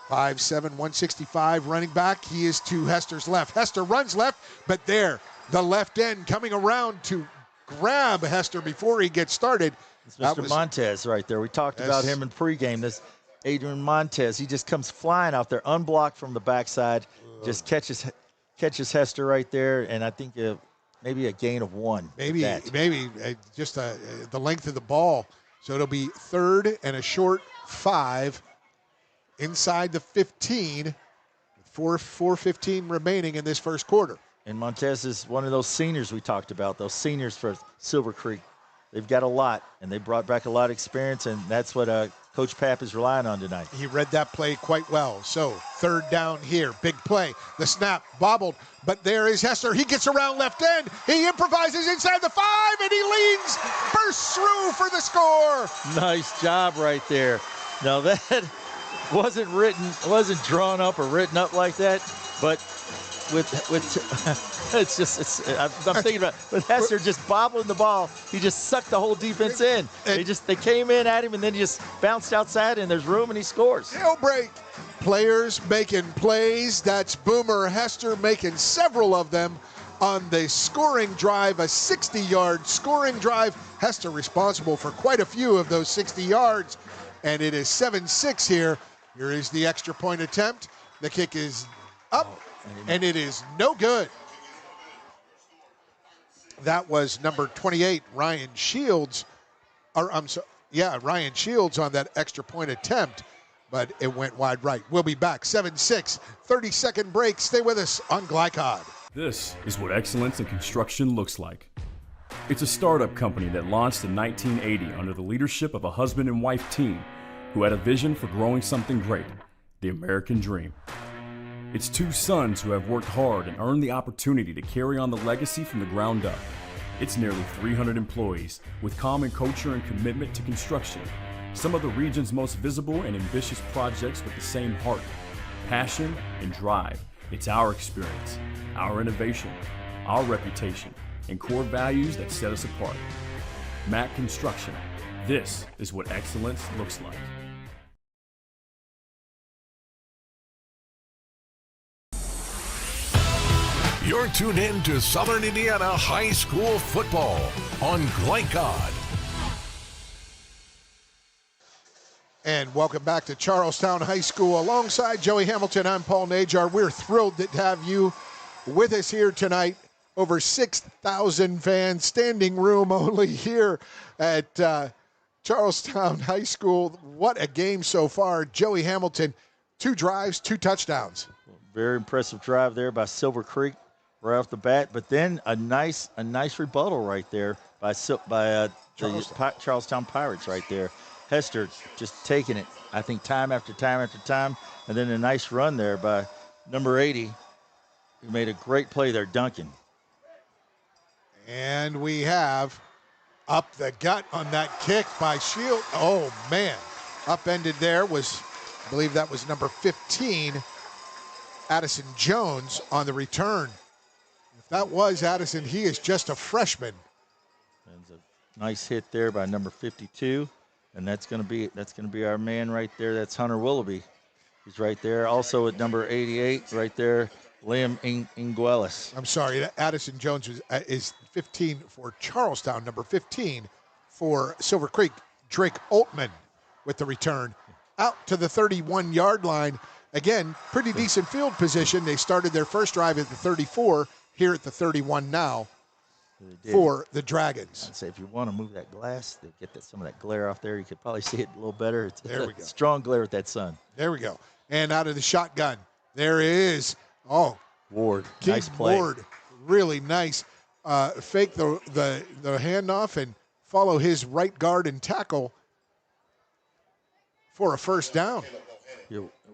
5'7", 165, running back. He is to Hester's left. Hester runs left, but there, the left end coming around to grab Hester before he gets started. It's Mr. Montez right there. We talked about him in pregame. This Adrian Montez, he just comes flying out there, unblocked from the backside, just catches Hester right there, and I think maybe a gain of 1. Maybe just the length of the ball. So it'll be 3rd and a short 5 inside the 15, 4:15 remaining in this first quarter. And Montez is one of those seniors we talked about, those seniors for Silver Creek. They've got a lot, and they brought back a lot of experience, and that's what Coach Papp is relying on tonight. He read that play quite well. So 3rd down here, big play. The snap bobbled, but there is Hester. He gets around left end. He improvises inside the 5, and he leans, bursts through for the score. Nice job right there. Now that wasn't drawn up or written up like that, but with I'm thinking about with Hester just bobbling the ball, he just sucked the whole defense in. They came in at him and then he just bounced outside and there's room and he scores. Jailbreak. Players making plays. That's Boomer Hester making several of them on the scoring drive, a 60-yard scoring drive. Hester responsible for quite a few of those 60 yards. And it is 7-6 here. Here is the extra point attempt. The kick is up, and it is no good. That was number 28, Ryan Shields. Ryan Shields on that extra point attempt, but it went wide right. We'll be back. 7-6, 30-second break. Stay with us on Glycod. This is what excellence in construction looks like. It's a startup company that launched in 1980 under the leadership of a husband and wife team who had a vision for growing something great, the American dream. It's 2 sons who have worked hard and earned the opportunity to carry on the legacy from the ground up. It's nearly 300 employees with common culture and commitment to construction. Some of the region's most visible and ambitious projects with the same heart, passion, and drive. It's our experience, our innovation, our reputation, and core values that set us apart. Mack Construction. This is what excellence looks like. You're tuned in to Southern Indiana High School football on Glycod. And welcome back to Charlestown High School. Alongside Joey Hamilton, I'm Paul Najar. We're thrilled to have you with us here tonight. Over 6,000 fans, standing room only here at Charlestown High School. What a game so far. Joey Hamilton, 2 drives, 2 touchdowns. Very impressive drive there by Silver Creek right off the bat, but then a nice rebuttal right there by the Charlestown Pirates right there. Hester just taking it, I think, time after time after time, and then a nice run there by number 80, who made a great play there, Duncan. And we have up the gut on that kick by Shield. Oh, man. Upended there was, I believe that was number 15, Addison Jones on the return. If that was Addison, he is just a freshman. There's a nice hit there by number 52, and that's going to be our man right there. That's Hunter Willoughby. He's right there. Also at number 88, right there, Liam Inguelis. I'm sorry, Addison Jones is 15 for Charlestown, number 15 for Silver Creek. Drake Altman with the return out to the 31-yard line. Again, pretty decent field position. They started their first drive at the 34, here at the 31 now for the Dragons. I'd say if you want to move that glass, to get some of that glare off there, you could probably see it a little better. There we go. Strong glare with that sun. There we go. And out of the shotgun, there is, Ward. Nice play. Ward, really nice. Fake the handoff and follow his right guard and tackle for a first down.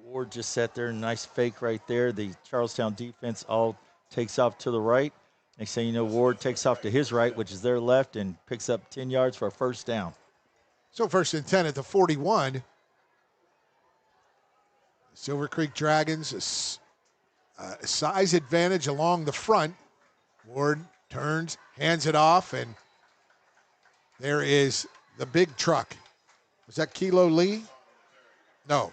Ward just sat there, nice fake right there. The Charlestown defense all takes off to the right. Next thing you know, Ward takes off to his right, which is their left, and picks up 10 yards for a first down. So 1st and 10 at the 41. Silver Creek Dragons, a size advantage along the front. Ward turns, hands it off, and there is the big truck. Was that Kilo Lee? No.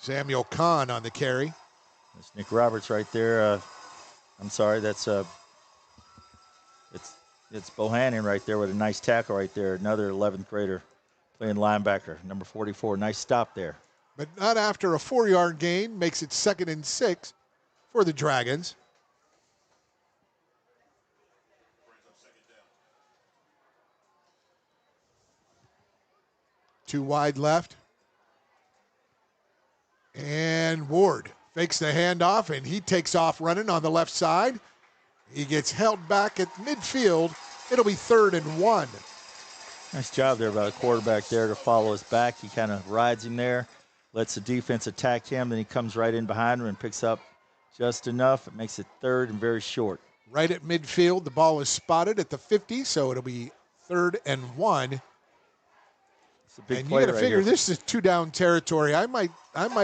Samuel Kahn on the carry. That's Nick Roberts right there. I'm sorry, that's it's Bohannon right there with a nice tackle right there. Another 11th grader playing linebacker, number 44. Nice stop there. But not after a 4-yard gain. Makes it 2nd and 6 for the Dragons. Too wide left. And Ward fakes the handoff, and he takes off running on the left side. He gets held back at midfield. It'll be 3rd and 1. Nice job there by the quarterback there to follow his back. He kind of rides him there, lets the defense attack him, then he comes right in behind him and picks up just enough. It makes it 3rd and very short. Right at midfield, the ball is spotted at the 50, so it'll be 3rd and 1. And you got to figure this is 2-down territory. I might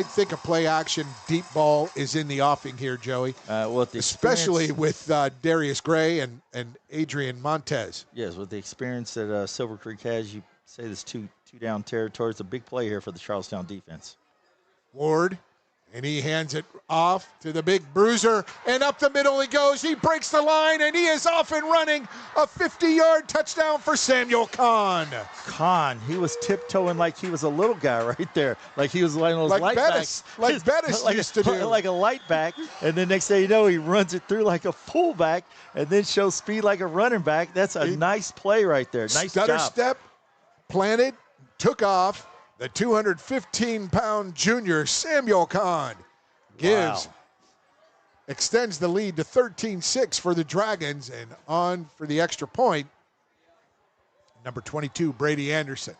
think a play action deep ball is in the offing here, Joey. Especially with Darius Gray and Adrian Montez. Yes, with the experience that Silver Creek has, you say this 2-down territory. It's a big play here for the Charlestown defense. Ward, and he hands it off to the big bruiser, and up the middle he goes. He breaks the line, and he is off and running. A 50-yard touchdown for Samuel Kahn. Kahn, he was tiptoeing like he was a little guy right there, like he was one of those light backs. Like Bettis used to do. Like a light back, and then next thing you know, he runs it through like a fullback, and then shows speed like a running back. That's a nice play right there. Nice stutter job. Step, planted, took off. The 215-pound junior Samuel Kahn extends the lead to 13-6 for the Dragons, and on for the extra point, number 22, Brady Anderson.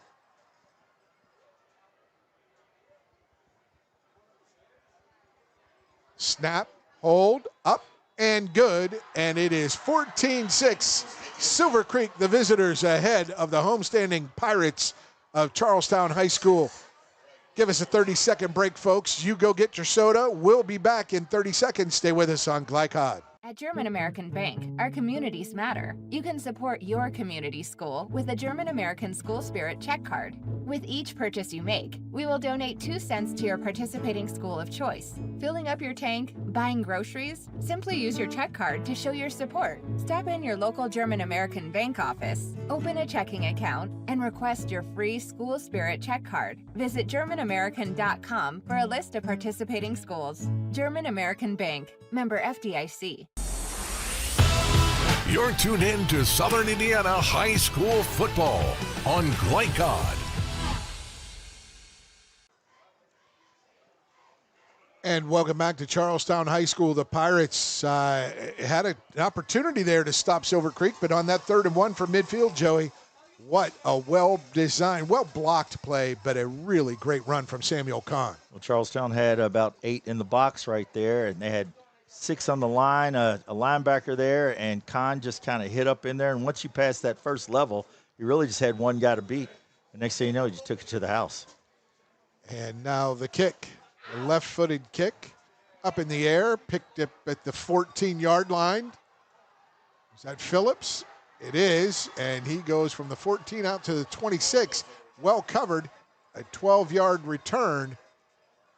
Snap, hold, up, and good, and it is 14-6. Silver Creek, the visitors, ahead of the homestanding Pirates of Charlestown High School. Give us a 30-second break, folks. You go get your soda. We'll be back in 30 seconds. Stay with us on Glycod. At German American Bank, our communities matter. You can support your community school with a German American School Spirit check card. With each purchase you make, we will donate 2 cents to your participating school of choice. Filling up your tank, buying groceries? Simply use your check card to show your support. Stop in your local German American Bank office, open a checking account, and request your free School Spirit check card. Visit GermanAmerican.com for a list of participating schools. German American Bank, member FDIC. You're tuned in to Southern Indiana High School football on Glycod. And welcome back to Charlestown High School. The Pirates had an opportunity there to stop Silver Creek, but on that 3rd and 1 from midfield, Joey, what a well-designed, well-blocked play, but a really great run from Samuel Kahn. Well, Charlestown had about 8 in the box right there, and they had 6 on the line, a linebacker there, and Kahn just kind of hit up in there. And once you pass that first level, you really just had one guy to beat. The next thing you know, you just took it to the house. And now the kick, the left-footed kick up in the air, picked up at the 14-yard line. Is that Phillips? It is, and he goes from the 14 out to the 26. Well covered, a 12-yard return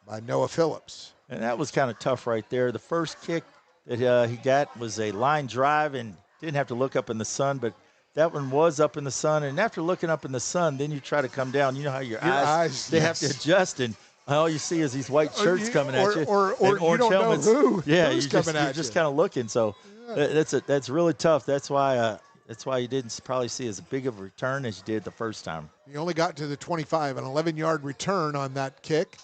by Noah Phillips. And that was kind of tough right there. The first kick that he got was a line drive and didn't have to look up in the sun, but that one was up in the sun. And after looking up in the sun, then you try to come down. You know how your eyes they have to adjust, and all you see is these white shirts coming at you. Or and you don't helmets. know who's coming at you. You're just kind of looking. So that's really tough. That's why you didn't probably see as big of a return as you did the first time. He only got to the 25, an 11-yard return on that kick.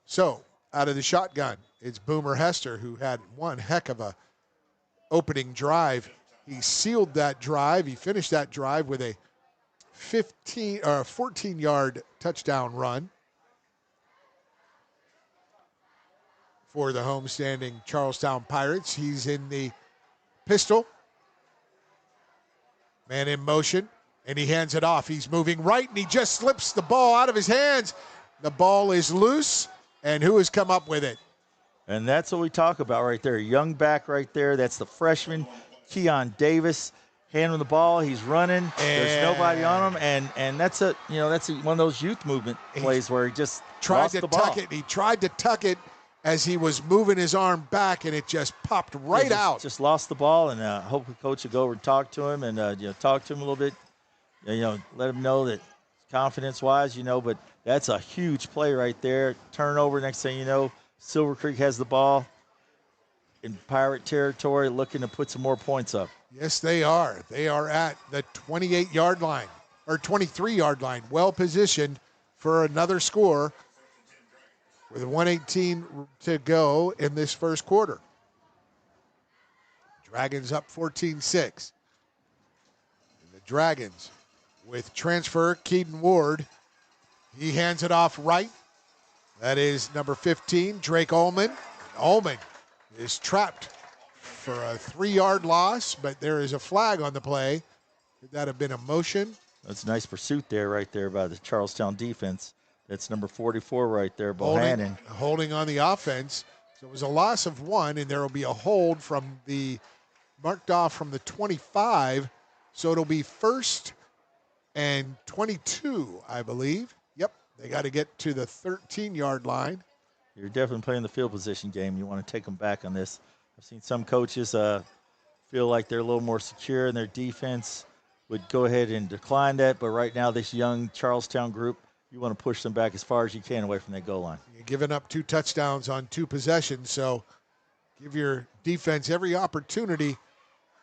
So out of the shotgun, it's Boomer Hester, who had one heck of a opening drive. He sealed that drive. He finished that drive with a 14-yard touchdown run for the homestanding Charlestown Pirates. He's in the pistol. Man in motion, and he hands it off. He's moving right, and he just slips the ball out of his hands. The ball is loose, and who has come up with it? And that's what we talk about right there. Young back right there. That's the freshman, Keon Davis, handling the ball. He's running. There's nobody on him, and that's one of those youth movement plays where he just tried to tuck it. He tried to tuck it as he was moving his arm back, and it just popped right out. Just lost the ball, and hopefully coach will go over and talk to him, and talk to him a little bit. Let him know that confidence-wise, but that's a huge play right there. Turnover. Next thing you know, Silver Creek has the ball in Pirate territory, looking to put some more points up. Yes, they are. They are at the 28-yard line or 23-yard line, well positioned for another score, with 1:18 to go in this first quarter. Dragons up 14-6. The Dragons with transfer Keaton Ward. He hands it off right. That is number 15, Drake Ullman. Ullman is trapped for a 3-yard loss, but there is a flag on the play. Could that have been a motion? That's a nice pursuit there, right there by the Charlestown defense. That's number 44 right there, Bohannon. Holding on the offense. So it was a loss of 1, and there will be a hold marked off from the 25. So it'll be 1st and 22, I believe. Yep, they got to get to the 13-yard line. You're definitely playing the field position game. You want to take them back on this. I've seen some coaches feel like they're a little more secure in their defense, would go ahead and decline that. But right now, this young Charlestown group, you want to push them back as far as you can away from that goal line. You're giving up 2 touchdowns on 2 possessions, so give your defense every opportunity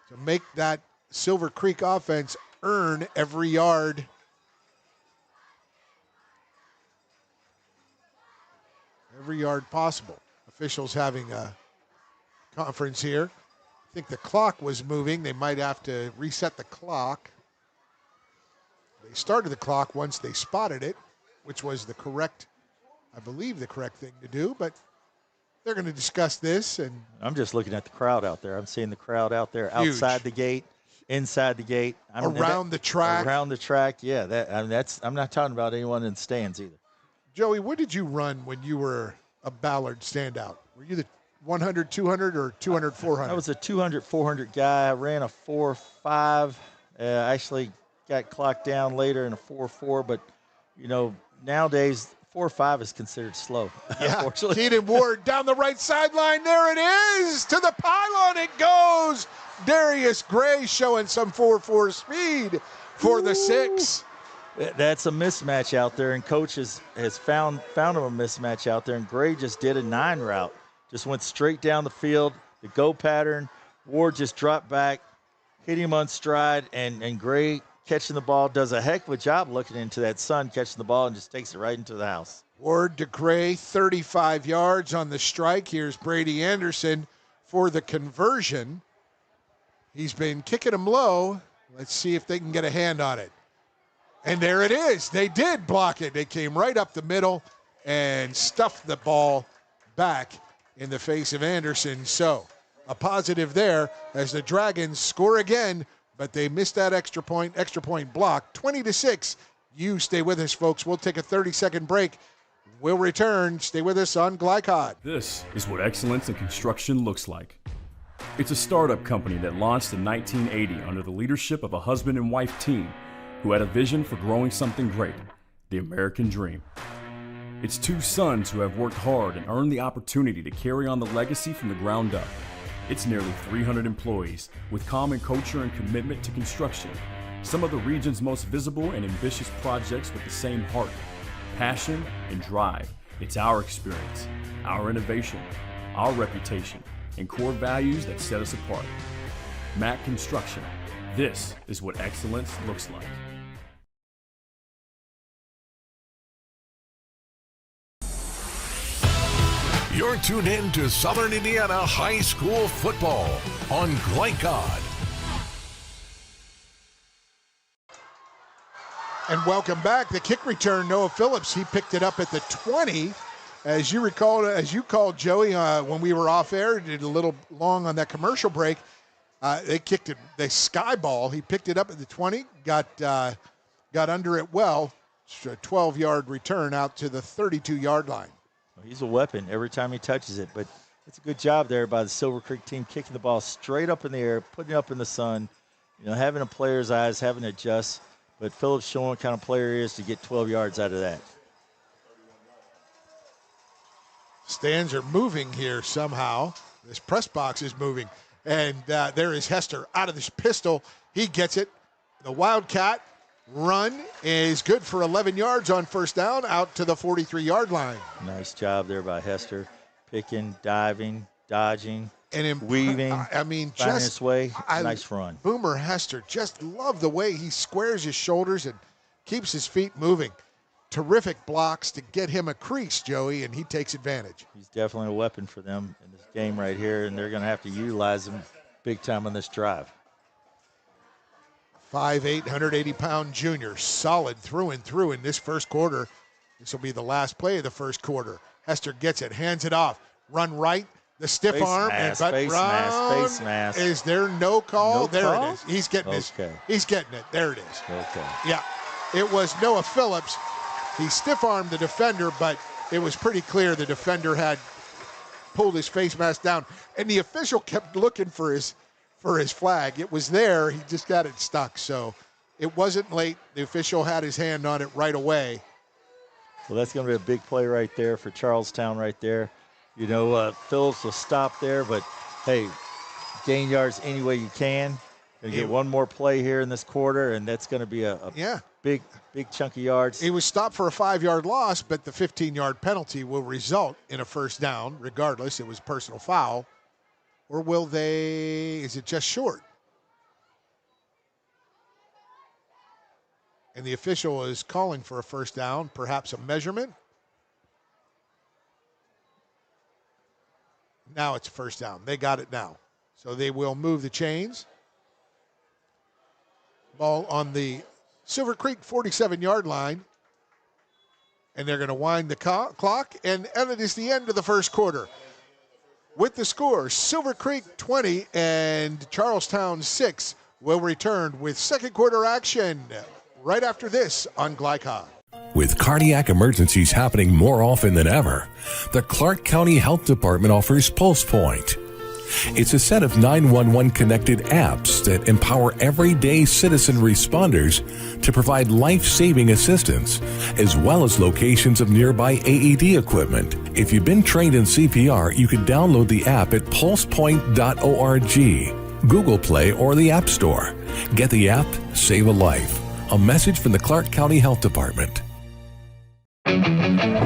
to make that Silver Creek offense earn every yard. Every yard possible. Officials having a conference here. I think the clock was moving. They might have to reset the clock. They started the clock once they spotted it, which was the correct thing to do, but they're going to discuss this. And I'm just looking at the crowd out there. I'm seeing the crowd out there huge. Outside the gate, inside the gate. Around the track. Around the track, yeah. I'm not talking about anyone in the stands either. Joey, what did you run when you were a Ballard standout? Were you the 100, 200, or 200, 400? I was a 200, 400 guy. I ran a 4.5. Actually got clocked down later in a 4.4, but, nowadays 4.5 is considered slow. Yeah, Keenan Ward down the right sideline. There it is. To the pylon it goes. Darius Gray showing some 4.4 speed for the 6. That's a mismatch out there, and Coach has found him a mismatch out there, and Gray just did a 9 route. Just went straight down the field, the go pattern. Ward just dropped back, hit him on stride, and Gray catching the ball, does a heck of a job looking into that sun, catching the ball, and just takes it right into the house. Ward to Gray, 35 yards on the strike. Here's Brady Anderson for the conversion. He's been kicking them low. Let's see if they can get a hand on it. And there it is. They did block it. They came right up the middle and stuffed the ball back in the face of Anderson. So a positive there as the Dragons score again, but they missed that extra point block. 20-6. You stay with us, folks. We'll take a 30-second break. We'll return. Stay with us on Glycod. This is what excellence in construction looks like. It's a startup company that launched in 1980 under the leadership of a husband and wife team who had a vision for growing something great, the American dream. It's 2 sons who have worked hard and earned the opportunity to carry on the legacy from the ground up. It's nearly 300 employees with common culture and commitment to construction. Some of the region's most visible and ambitious projects with the same heart, passion, and drive. It's our experience, our innovation, our reputation, and core values that set us apart. Mack Construction. This is what excellence looks like. You're tuned in to Southern Indiana High School football on Glycod. And welcome back. The kick return, Noah Phillips, he picked it up at the 20. As you recall, as you called, Joey, when we were off air, did a little long on that commercial break. They kicked it, the sky ball. He picked it up at the 20, got under it well. It's a 12-yard return out to the 32-yard line. He's a weapon every time he touches it, but it's a good job there by the Silver Creek team, kicking the ball straight up in the air, putting it up in the sun, having a player's eyes, having to adjust. But Phillips showing what kind of player he is to get 12 yards out of that. Stands are moving here somehow. This press box is moving. And there is Hester out of this pistol. He gets it. The Wildcat run is good for 11 yards on first down, out to the 43-yard line. Nice job there by Hester. Picking, diving, dodging, and weaving. I mean, finding just his way. Nice run. Boomer Hester, just love the way he squares his shoulders and keeps his feet moving. Terrific blocks to get him a crease, Joey, and he takes advantage. He's definitely a weapon for them in this game right here, and they're going to have to utilize him big time on this drive. 5'8", 180-pound junior, solid through and through in this first quarter. This will be the last play of the first quarter. Hester gets it, hands it off, run right, the stiff face arm, mask, and face mask. Is there no call? No there call? it is. He's getting he's getting it. There it is. Okay. Yeah, it was Noah Phillips. He stiff-armed the defender, but it was pretty clear the defender had pulled his face mask down, and the official kept looking for his flag. It was there. He just got it stuck. So it wasn't late. The official had his hand on it right away. Well, that's going to be a big play right there for Charlestown right there. Phillips will stop there, but, hey, gain yards any way you can. Going to get one more play here in this quarter, and that's going to be a big chunk of yards. He was stopped for a 5-yard loss, but the 15-yard penalty will result in a first down regardless. It was personal foul. Or is it just short? And the official is calling for a first down, perhaps a measurement. Now it's a first down. They got it now. So they will move the chains. Ball on the Silver Creek 47-yard line. And they're going to wind the clock. And it is the end of the first quarter. With the score, Silver Creek 20 and Charlestown 6 will return with second quarter action right after this on Glycod. With cardiac emergencies happening more often than ever, the Clark County Health Department offers PulsePoint. It's a set of 911 connected apps that empower everyday citizen responders to provide life-saving assistance, as well as locations of nearby AED equipment. If you've been trained in CPR, you can download the app at pulsepoint.org, Google Play, or the App Store. Get the app, save a life. A message from the Clark County Health Department.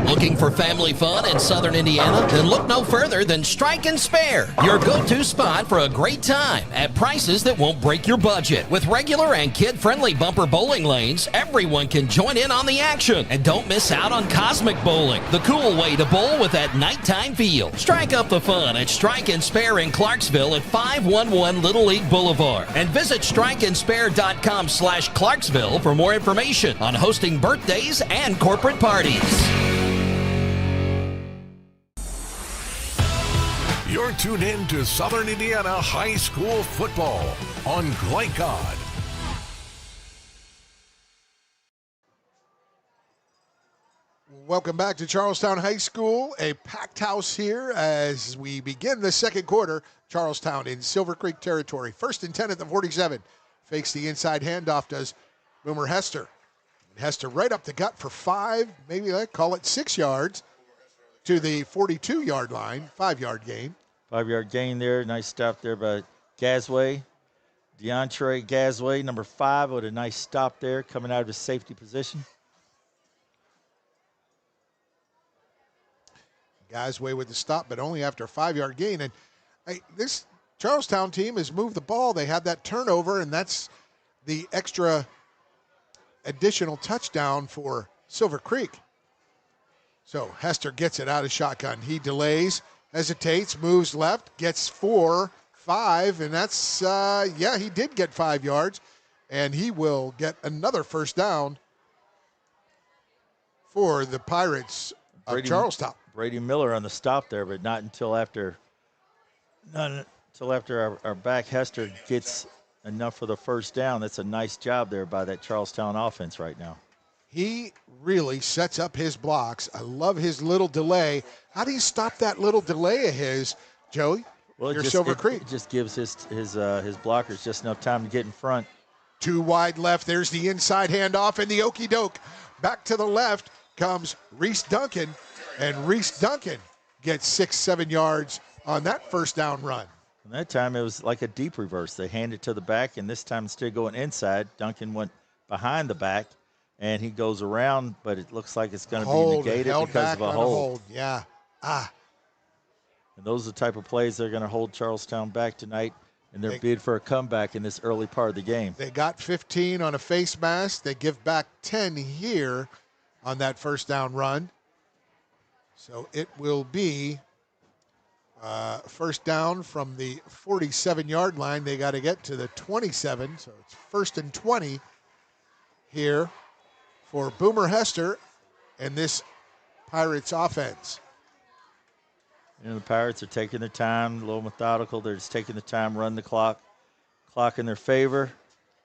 Looking for family fun in Southern Indiana? Then look no further than Strike and Spare, your go-to spot for a great time at prices that won't break your budget. With regular and kid-friendly bumper bowling lanes, everyone can join in on the action. And don't miss out on Cosmic Bowling, the cool way to bowl with that nighttime feel. Strike up the fun at Strike and Spare in Clarksville at 511 Little League Boulevard. And visit strikeandspare.com/Clarksville for more information on hosting birthdays and corporate parties. You're tuned in to Southern Indiana High School football on Glycod. Welcome back to Charlestown High School. A packed house here as we begin the second quarter. Charlestown in Silver Creek territory. 1st and 10 at the 47. Fakes the inside handoff, does Boomer Hester. Hester right up the gut for 5, maybe call it 6 yards to the 42-yard line. 5-yard gain. 5-yard gain there. Nice stop there by Gasway. DeAndre Gasway, number 5, with a nice stop there coming out of his safety position. Gasway with the stop, but only after a 5-yard gain. And this Charlestown team has moved the ball. They had that turnover, and that's the extra additional touchdown for Silver Creek. So Hester gets it out of shotgun. He delays, hesitates, moves left, gets 4, 5, and that's, he did get 5 yards, and he will get another first down for the Pirates of Charlestown. Brady Miller on the stop there, but not until after our back Hester gets enough for the first down. That's a nice job there by that Charlestown offense right now. He really sets up his blocks. I love his little delay. How do you stop that little delay of his, Joey? Well, Silver Creek. It just gives his blockers just enough time to get in front. 2 wide left. There's the inside handoff and the okey doke. Back to the left comes Reese Duncan, and Reese Duncan gets 6-7 yards on that first down run. And that time it was like a deep reverse. They hand it to the back, and this time instead of going inside, Duncan went behind the back, and he goes around, but it looks like it's going to be negated because of a hold. Yeah. And those are the type of plays that are going to hold Charlestown back tonight in their bid for a comeback in this early part of the game. They got 15 on a face mask. They give back 10 here on that first down run. So it will be first down from the 47-yard line. They got to get to the 27, so it's 1st and 20 here for Boomer Hester and this Pirates offense. The Pirates are taking their time, a little methodical. They're just taking the time, run the clock in their favor,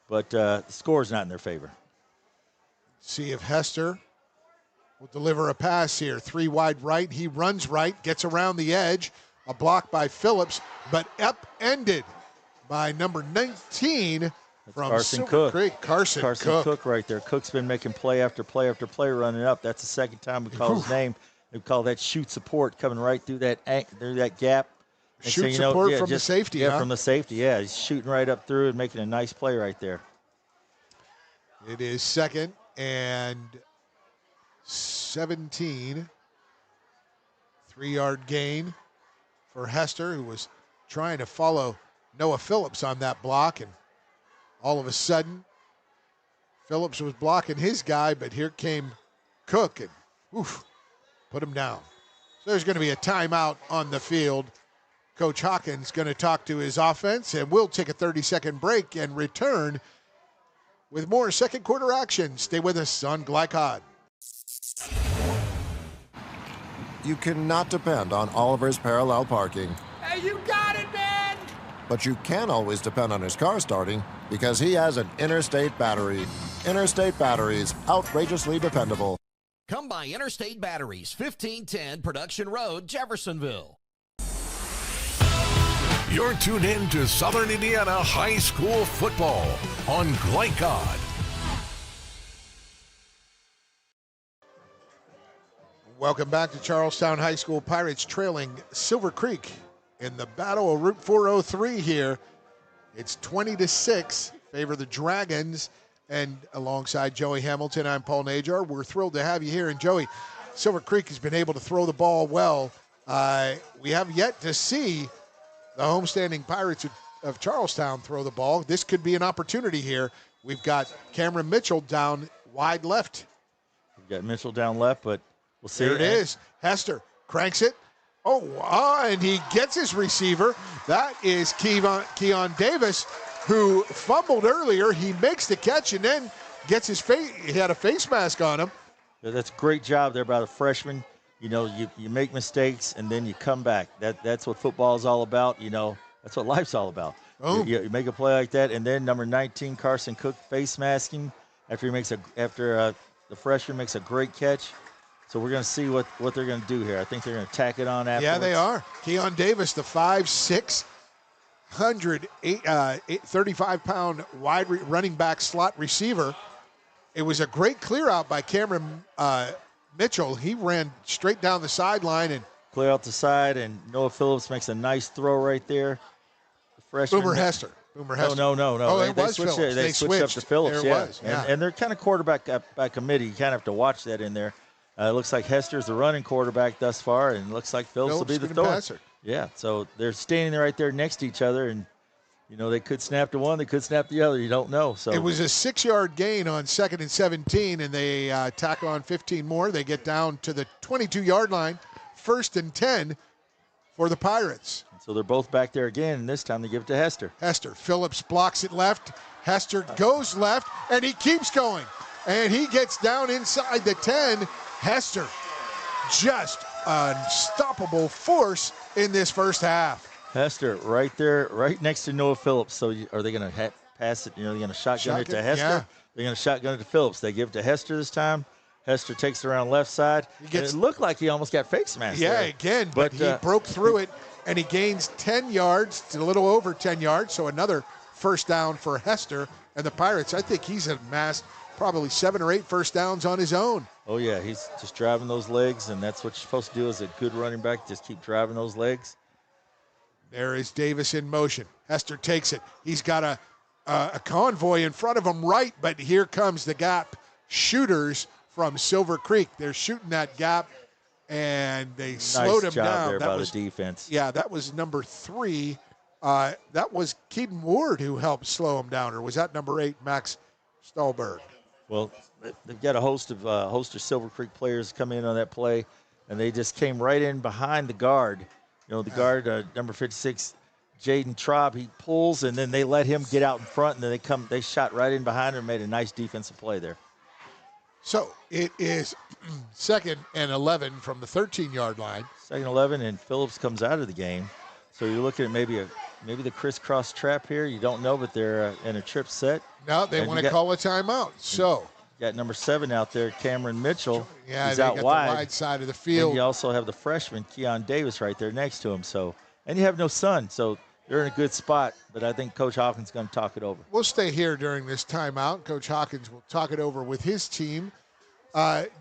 but the score's not in their favor. See if Hester will deliver a pass here. 3 wide right. He runs right, gets around the edge. A block by Phillips, but upended by number 19 from Carson Silver Cook. Creek. Carson Cook right there. Cook's been making play after play after play running up. That's the second time we call his name. We call that shoot support coming right through that gap. Shoot support from the safety, Yeah, from the safety, yeah. He's shooting right up through and making a nice play right there. It is 2nd and 17. 3-yard gain for Hester, who was trying to follow Noah Phillips on that block, and all of a sudden, Phillips was blocking his guy, but here came Cook and put him down. So there's going to be a timeout on the field. Coach Hawkins going to talk to his offense, and we'll take a 30-second break and return with more second quarter action. Stay with us on Glycod. You cannot depend on Oliver's parallel parking. Hey, you got it, man! But you can always depend on his car starting because he has an Interstate battery. Interstate batteries, outrageously dependable. Come by Interstate Batteries, 1510 Production Road, Jeffersonville. You're tuned in to Southern Indiana High School football on Glycod. Welcome back to Charlestown High School. Pirates trailing Silver Creek in the battle of Route 403 here. It's 20-6, favor the Dragons. And alongside Joey Hamilton, I'm Paul Najar. We're thrilled to have you here. And Joey, Silver Creek has been able to throw the ball well. We have yet to see the homestanding Pirates of Charlestown throw the ball. This could be an opportunity here. We've got Cameron Mitchell down wide left. We've got Mitchell down left, but we'll see. There it is. Hester cranks it. And he gets his receiver. That is Keon Davis, who fumbled earlier. He makes the catch and then gets his face. He had a face mask on him. Yeah, that's a great job there by the freshman. You know, you make mistakes and then you come back. That's what football is all about. You know, that's what life's all about. Oh. You make a play like that, and then number 19, Carson Cook, face masking after the freshman makes a great catch. So we're going to see what they're going to do here. I think they're going to tack it on afterwards. Yeah, they are. Keon Davis, the 5'6", 35-pound wide running back slot receiver. It was a great clear out by Cameron Mitchell. He ran straight down the sideline and clear out the side, and Noah Phillips makes a nice throw right there. The freshman. Boomer Hester. No. Oh, it was switched Phillips. They switched up to Phillips. There it was. Yeah. And they're kind of quarterback by committee. You kind of have to watch that in there. It looks like Hester's the running quarterback thus far, and it looks like Phillips will be the thrower. Yeah, so they're standing right there next to each other, and you know they could snap to one, they could snap the other. You don't know. So it was a 6-yard gain on 2nd and 17, and they tack on 15 more. They get down to the 22-yard line, 1st and 10 for the Pirates. So they're both back there again, and this time they give it to Hester. Phillips blocks it left. Hester goes left, and he keeps going. And he gets down inside the 10. Hester, just unstoppable force in this first half. Hester right there, right next to Noah Phillips. So are they going to pass it? You know, they're going to shotgun it to Hester. Yeah. They're going to shotgun it to Phillips. They give it to Hester this time. Hester takes it around left side. It looked like he almost got face masked. Yeah, there. again, but he broke through it, and he gains 10 yards to a little over 10 yards. So another first down for Hester. And the Pirates, I think he's amassed probably 7 or 8 first downs on his own. Oh, yeah, he's just driving those legs, and that's what you're supposed to do as a good running back, just keep driving those legs. There is Davis in motion. Hester takes it. He's got a convoy in front of him right, but here comes the gap shooters from Silver Creek. They're shooting that gap, and they slowed him down. Nice job there by the defense. Yeah, that was number 3. That was Keaton Ward who helped slow him down, or was that number 8, Max Stahlberg? Well, they've got a host of Silver Creek players come in on that play, and they just came right in behind the guard. You know, the guard, number 56, Jaden Traub, he pulls, and then they let him get out in front, and then they shot right in behind him and made a nice defensive play there. So it is 2nd and 11 from the 13-yard line. 2nd and 11, and Phillips comes out of the game. So you're looking at maybe the crisscross trap here. You don't know, but they're in a trip set. No, they want to call a timeout. So got number 7 out there, Cameron Mitchell. Yeah, he's they out got wide. the wide side of the field. And you also have the freshman, Keon Davis, right there next to him. So, and you have no son, so they're in a good spot. But I think Coach Hawkins is going to talk it over. We'll stay here during this timeout. Coach Hawkins will talk it over with his team.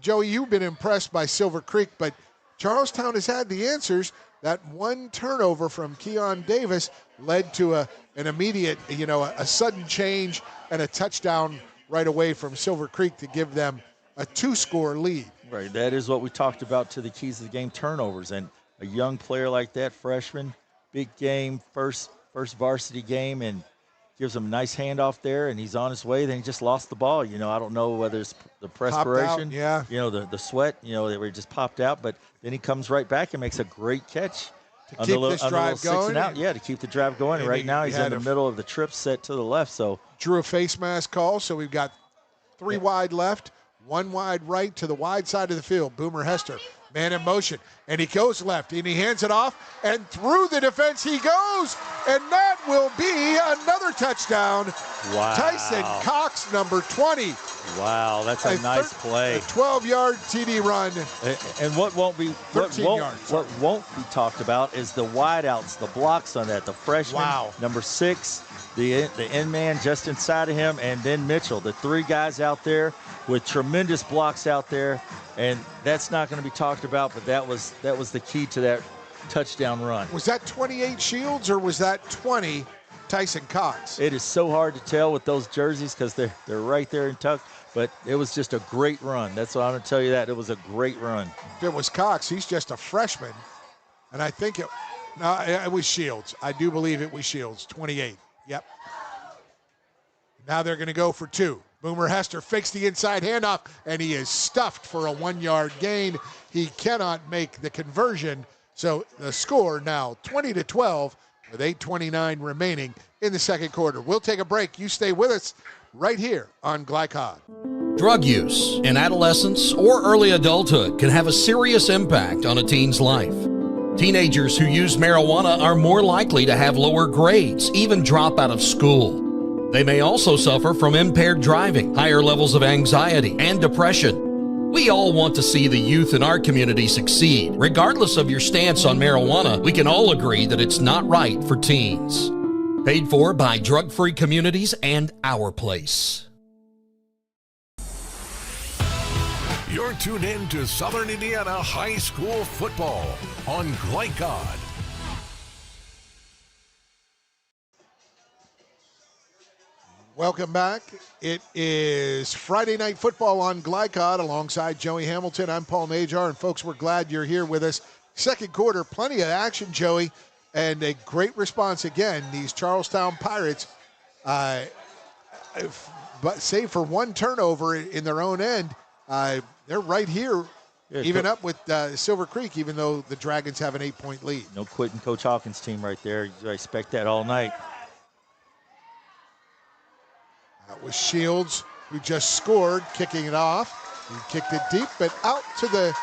Joey, you've been impressed by Silver Creek, but Charlestown has had the answers. That one turnover from Keon Davis led to an immediate, a sudden change and a touchdown right away from Silver Creek to give them a 2-score lead. Right, that is what we talked about to the keys of the game, turnovers. And a young player like that, freshman, big game, first varsity game, and gives him a nice handoff there, and he's on his way. Then he just lost the ball. I don't know whether it's the perspiration, the sweat, they were just popped out. But then he comes right back and makes a great catch. To keep this drive going? Yeah, to keep the drive going. And right now he's in the middle of the trip set to the left. So drew a face mask call, so we've got 3 wide left, 1 wide right to the wide side of the field. Boomer Hester, man in motion, and he goes left, and he hands it off, and through the defense he goes, and that will be another touchdown. Wow. Tyson Cox, number 20, Wow, that's a nice play. A 12-yard TD run. And what won't be talked about is the wideouts, the blocks on that. The freshman, number 6, the end man just inside of him, and then Mitchell. The 3 guys out there with tremendous blocks out there, and that's not going to be talked about. But that was the key to that touchdown run. Was that 28 Shields or was that 20 Tyson Cox? It is so hard to tell with those jerseys because they're right there in tuck. But it was just a great run. That's what I'm going to tell you. That it was a great run. If it was Cox, he's just a freshman, and I think it was Shields. I do believe it was Shields. 28. Yep. Now they're going to go for 2. Boomer Hester fakes the inside handoff, and he is stuffed for a 1-yard gain. He cannot make the conversion. So the score now 20-12 with 8:29 remaining in the second quarter. We'll take a break. You stay with us right here on Glycod. Drug use in adolescence or early adulthood can have a serious impact on a teen's life. Teenagers who use marijuana are more likely to have lower grades, even drop out of school. They may also suffer from impaired driving, higher levels of anxiety, and depression. We all want to see the youth in our community succeed. Regardless of your stance on marijuana, we can all agree that it's not right for teens. Paid for by Drug Free Communities and Our Place. You're tuned in to Southern Indiana High School football on Glycod. Welcome back. It is Friday Night Football on Glycod alongside Joey Hamilton. I'm Paul Najar, and folks, we're glad you're here with us. Second quarter, plenty of action, Joey, and a great response again. These Charlestown Pirates, but save for one turnover in their own end, they're right here, even up with Silver Creek, even though the Dragons have an 8-point lead. No quitting Coach Hawkins' team right there. I expect that all night. That was Shields, who just scored, kicking it off. He kicked it deep, but out to the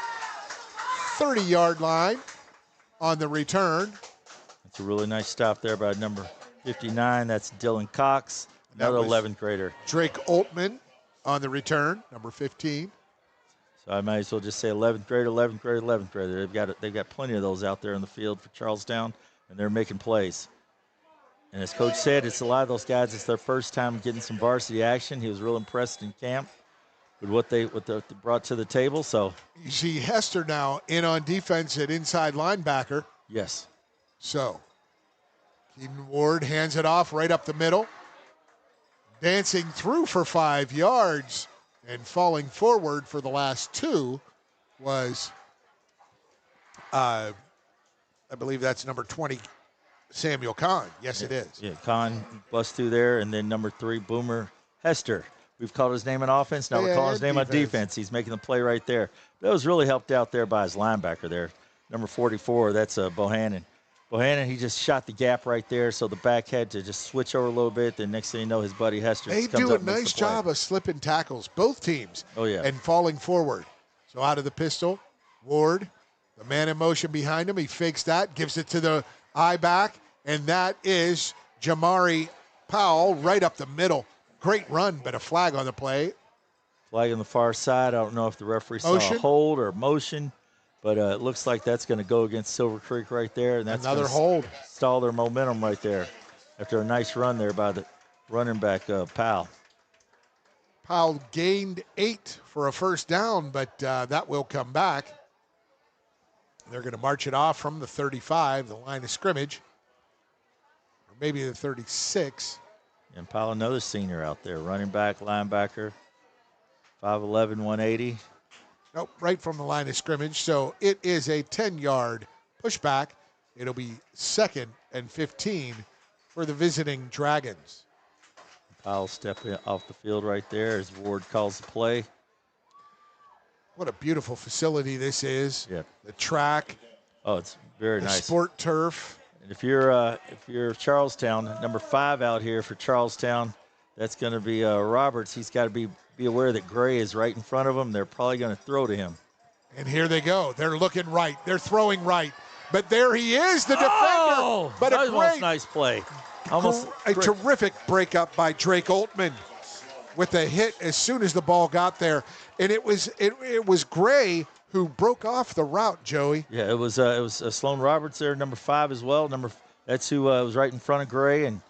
30-yard line on the return. That's a really nice stop there by number 59. That's Dylan Cox, another 11th grader. Drake Altman on the return, number 15. So I might as well just say 11th grader, 11th grader, 11th grader. They've got plenty of those out there in the field for Charlestown, and they're making plays. And as Coach said, it's a lot of those guys, it's their first time getting some varsity action. He was real impressed in camp with what they brought to the table. So you see Hester now in on defense at inside linebacker. Yes. So Keaton Ward hands it off right up the middle. Dancing through for 5 yards and falling forward for the last 2 was, I believe that's number 20, Samuel Kahn. Yes, it is. Yeah, Kahn busts through there, and then number 3, Boomer Hester. We've called his name on offense. Now we're calling his name on defense. He's making the play right there. That was really helped out there by his linebacker there. Number 44, that's Bohannon. Bohannon, he just shot the gap right there, so the back had to just switch over a little bit. Then next thing you know, his buddy Hester They comes do up a and makes nice the play. job of slipping tackles, both teams. Oh, yeah. And falling forward. So out of the pistol, Ward, the man in motion behind him. He fakes that, gives it to the I-back, and that is Jamari Powell right up the middle. Great run, but a flag on the play. Flag on the far side. I don't know if the referee saw a hold or motion, but it looks like that's going to go against Silver Creek right there. And that's another hold. Stall their momentum right there after a nice run there by the running back, Powell. Powell gained 8 for a first down, but that will come back. They're going to march it off from the 35, the line of scrimmage, or maybe the 36. And Powell, another senior out there, running back, linebacker, 5'11", 180. Nope, right from the line of scrimmage. So it is a 10-yard pushback. It'll be 2nd and 15 for the visiting Dragons. Powell stepping off the field right there as Ward calls the play. What a beautiful facility this is. Yeah. The track. Oh, it's very the nice. Sport turf. And if you're Charlestown, number 5 out here for Charlestown, that's going to be Roberts. He's got to be aware that Gray is right in front of him. They're probably going to throw to him. And here they go. They're looking right. They're throwing right. But there he is, the defender. Oh, but that was a nice play. Almost a terrific breakup by Drake Altman. with a hit as soon as the ball got there. And it was Gray who broke off the route, Joey. Yeah, it was Sloan Roberts there, number 5 as well. That's who was right in front of Gray. And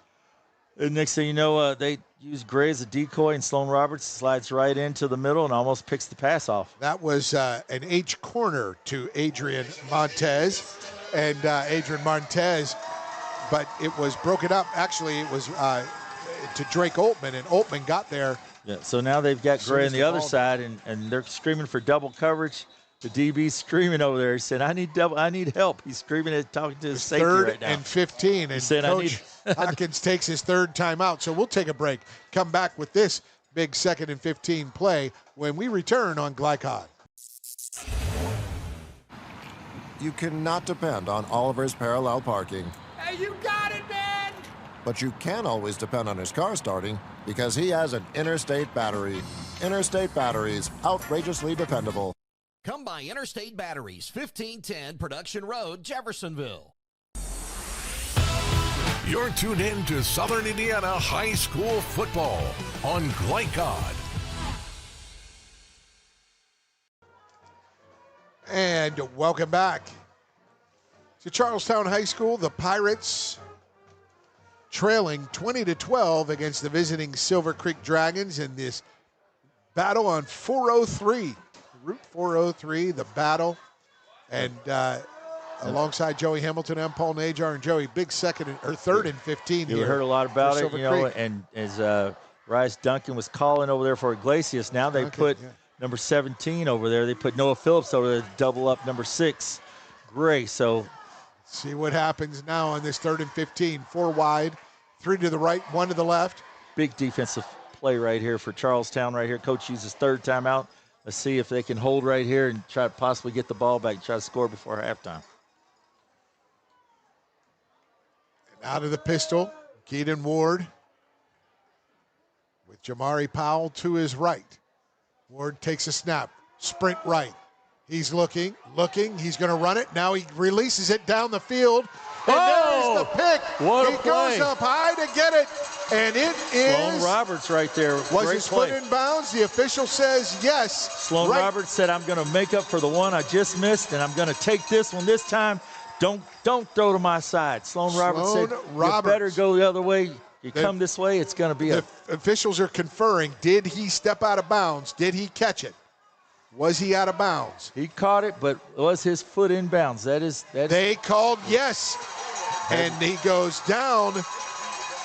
next thing you know, they used Gray as a decoy, and Sloan Roberts slides right into the middle and almost picks the pass off. That was an H corner to Adrian Montez. And Adrian Montez, but it was broken up. Actually, it was to Drake Oltman, and Oltman got there. Yeah, so now they've got Gray on the other side, and they're screaming for double coverage. The DB's screaming over there. He said, I need help. He's screaming and talking to his safety right now. 3rd and 15, and Coach Hawkins takes his 3rd timeout. So we'll take a break. Come back with this big 2nd and 15 play when we return on Glycod. You cannot depend on Oliver's parallel parking. Hey, you got it, man! But you can always depend on his car starting because he has an Interstate battery. Interstate batteries, outrageously dependable. Come by Interstate Batteries, 1510 Production Road, Jeffersonville. You're tuned in to Southern Indiana High School football on Glycod. And welcome back to Charlestown High School. The Pirates trailing 20-12 against the visiting Silver Creek Dragons in this battle on 403. Route 403, the battle. And alongside Joey Hamilton and Paul Najar. And Joey, big 3rd and 15 here. You heard a lot about it, Creek. and as Rice Duncan was calling over there for Iglesias, now they put number 17 over there. They put Noah Phillips over there to double up number 6, Gray. So see what happens now on this 3rd and 15. 4 wide, 3 to the right, 1 to the left. Big defensive play right here for Charlestown right here. Coach uses 3rd timeout. Let's see if they can hold right here and try to possibly get the ball back and try to score before halftime. And out of the pistol, Keaton Ward with Jamari Powell to his right. Ward takes a snap, sprint right. He's looking, he's going to run it. Now he releases it down the field. And there's the pick. What a he play. Goes up high to get it. And it is. Sloan Roberts right there. Was Great his play. foot in bounds? The official says yes. Sloan Roberts said, I'm going to make up for the one I just missed, and I'm going to take this one this time. Don't throw to my side. Sloan Roberts said, you better go the other way. You come this way, it's going to be the officials are conferring. Did he step out of bounds? Did he catch it? Was he out of bounds? He caught it, but was his foot in bounds? They called yes. And he goes down.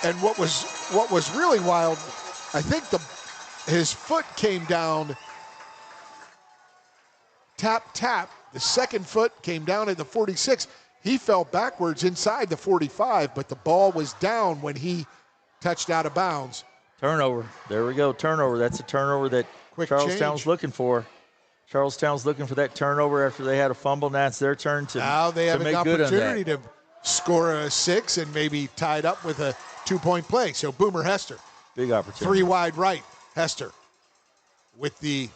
And what was really wild, I think his foot came down, tap. The second foot came down at the 46. He fell backwards inside the 45, but the ball was down when he touched out of bounds. Turnover. There we go. Turnover. That's a turnover that Charlestown's looking for. Charlestown's looking for that turnover after they had a fumble. Now it's their turn to Now they have make an good on opportunity that. to score a 6 and maybe tie it up with a 2-point play. So Boomer Hester. Big opportunity. 3 wide right. Hester with the,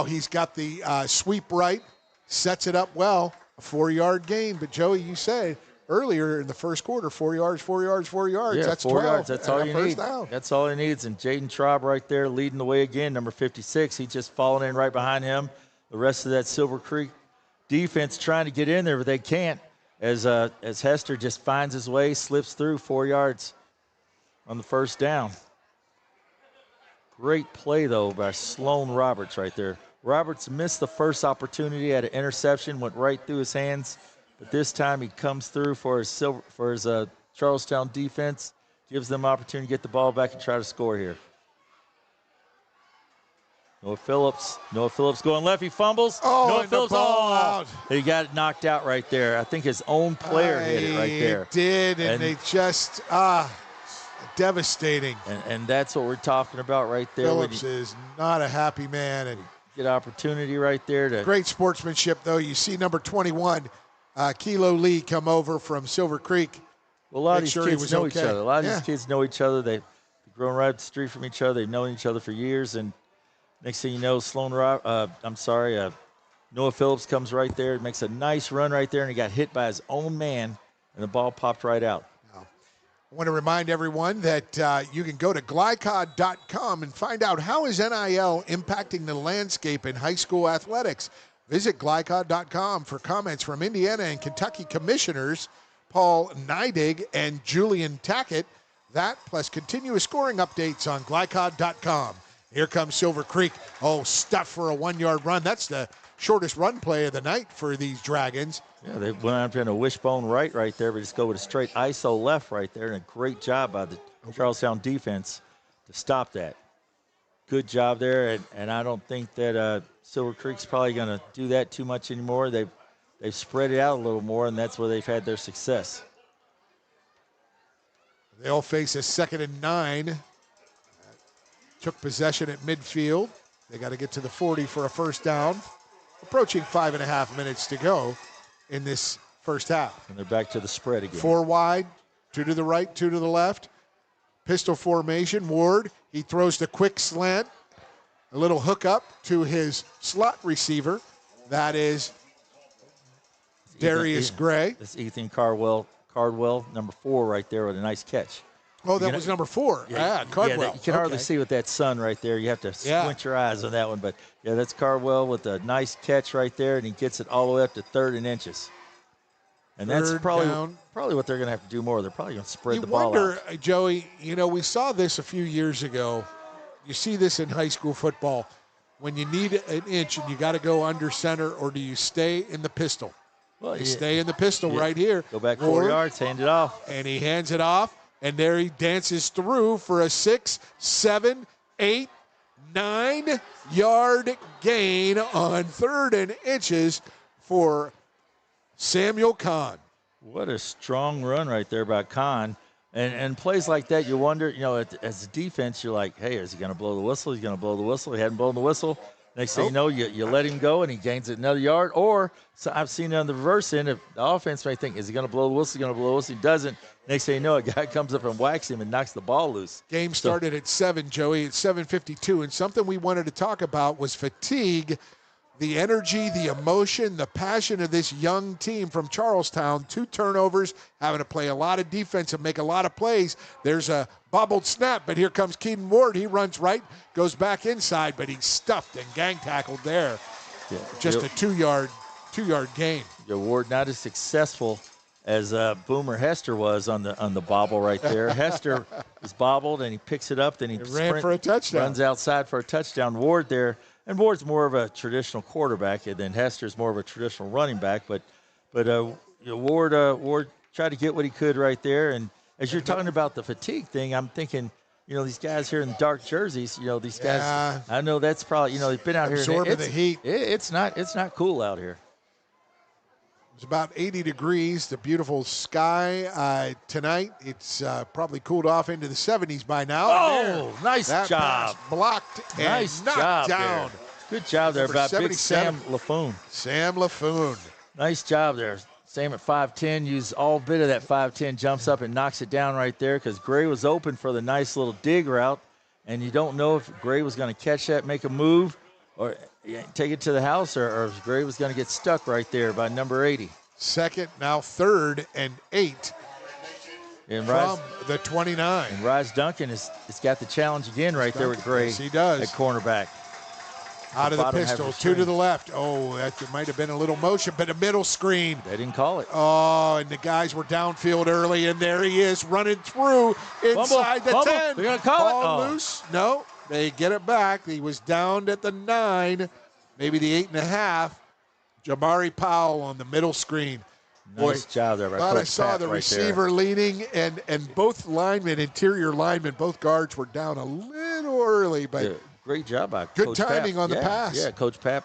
he's got the sweep right. Sets it up well. A 4-yard gain. But Joey, you said earlier in the first quarter, 4 yards. Yeah, that's 4 12. yards. That's all you need. Down. That's all he needs. And Jaden Traub right there leading the way again, number 56. He's just falling in right behind him. The rest of that Silver Creek defense trying to get in there, but they can't. As Hester just finds his way, slips through 4 yards on the first down. Great play, though, by Sloan Roberts right there. Roberts missed the first opportunity at an interception, went right through his hands. But this time he comes through for his Charlestown defense, gives them opportunity to get the ball back and try to score here. Noah Phillips going left. He fumbles. Noah Phillips, out. He got it knocked out right there. I think his own player hit it right there. It did, and they just, devastating. And that's what we're talking about right there. Phillips is not a happy man. And get opportunity right there. Great sportsmanship, though. You see number 21, Kilo Lee, come over from Silver Creek. Well, a lot of these kids know each other. A lot of these kids know each other. They've grown right up the street from each other. They've known each other for years. And next thing you know, Noah Phillips comes right there, makes a nice run right there, and he got hit by his own man, and the ball popped right out. I want to remind everyone that you can go to glycod.com and find out how is NIL impacting the landscape in high school athletics. Visit glycod.com for comments from Indiana and Kentucky commissioners Paul Neidig and Julian Tackett. That plus continuous scoring updates on glycod.com. Here comes Silver Creek. Oh, stuff for a 1-yard run. That's the shortest run play of the night for these Dragons. Yeah, they went up in a wishbone right there, but just go with a straight ISO left right there, and a great job by the Charlestown defense to stop that. Good job there, and I don't think that Silver Creek's probably going to do that too much anymore. They've spread it out a little more, and that's where they've had their success. They'll face a 2nd and 9. Took possession at midfield. They got to get to the 40 for a first down. Approaching 5.5 minutes to go in this first half. And they're back to the spread again. 4 wide, 2 to the right, 2 to the left. Pistol formation. Ward, he throws the quick slant. A little hook up to his slot receiver. That is Darius Gray. That's Ethan Cardwell, number 4 right there with a nice catch. Oh, that was number 4. Yeah, Cardwell. Yeah, you can hardly see with that sun right there. You have to squint your eyes on that one. But, yeah, that's Cardwell with a nice catch right there, and he gets it all the way up to 3rd and inches. And that's probably what they're going to have to do more. They're probably going to spread the ball out. You wonder, Joey, we saw this a few years ago. You see this in high school football. When you need an inch and you got to go under center, or do you stay in the pistol? Well, you stay in the pistol right here. Go back 4 yards, hand it off. And he hands it off. And there he dances through for a 6, 7, 8, 9-yard gain on 3rd and inches for Samuel Kahn. What a strong run right there by Kahn. And plays like that, you wonder, as a defense, you're like, hey, is he going to blow the whistle? He's going to blow the whistle. He hadn't blown the whistle. Next thing you know, you let him go, and he gains it another yard. Or so I've seen it on the reverse end. If the offense may think, is he going to blow the whistle? He's going to blow the whistle. He doesn't. Next thing you know, a guy comes up and whacks him and knocks the ball loose. Game started at 7, Joey. It's 7:52, and something we wanted to talk about was fatigue, the energy, the emotion, the passion of this young team from Charlestown. 2 turnovers, having to play a lot of defense and make a lot of plays. There's a bobbled snap, but here comes Keaton Ward. He runs right, goes back inside, but he's stuffed and gang tackled there. Yeah, just a 2-yard gain. Yeah, Ward not as successful as Boomer Hester was on the bobble right there. Hester is bobbled, and he picks it up. Then he ran for a touchdown. Runs outside for a touchdown. Ward there, and Ward's more of a traditional quarterback, and then Hester's more of a traditional running back. But Ward tried to get what he could right there. And as you're talking about the fatigue thing, I'm thinking, these guys here in dark jerseys, these guys. I know that's probably, they've been out absorbing here. The heat. It's not cool out here. It's about 80 degrees, the beautiful sky tonight. It's probably cooled off into the 70s by now. Oh, nice job. Blocked and nice knocked job down. There. Good job there by big Sam LaFoon. Sam LaFoon. Nice job there. Sam at 5'10", used all bit of that 5'10", jumps up and knocks it down right there because Gray was open for the nice little dig route, and you don't know if Gray was going to catch that, make a move, or take it to the house, or if Gray was going to get stuck right there by number 80. 2nd, now 3rd and 8 from the 29. And Rise Duncan has got the challenge again right there with Gray. Yes, he does. At cornerback. Out of the pistol, 2 to the left. Oh, that might have been a little motion, but a middle screen. They didn't call it. Oh, and the guys were downfield early, and there he is running through inside the 10. They're going to call it. Ball loose. No, they get it back. He was down at the 9, maybe the 8.5. Jamari Powell on the middle screen. Nice job there by Coach Pat. I saw the receiver leaning, and both linemen, interior linemen, both guards were down a little early, but. Yeah. Great job by Good Coach timing Papp. on the pass. Yeah, Coach Papp,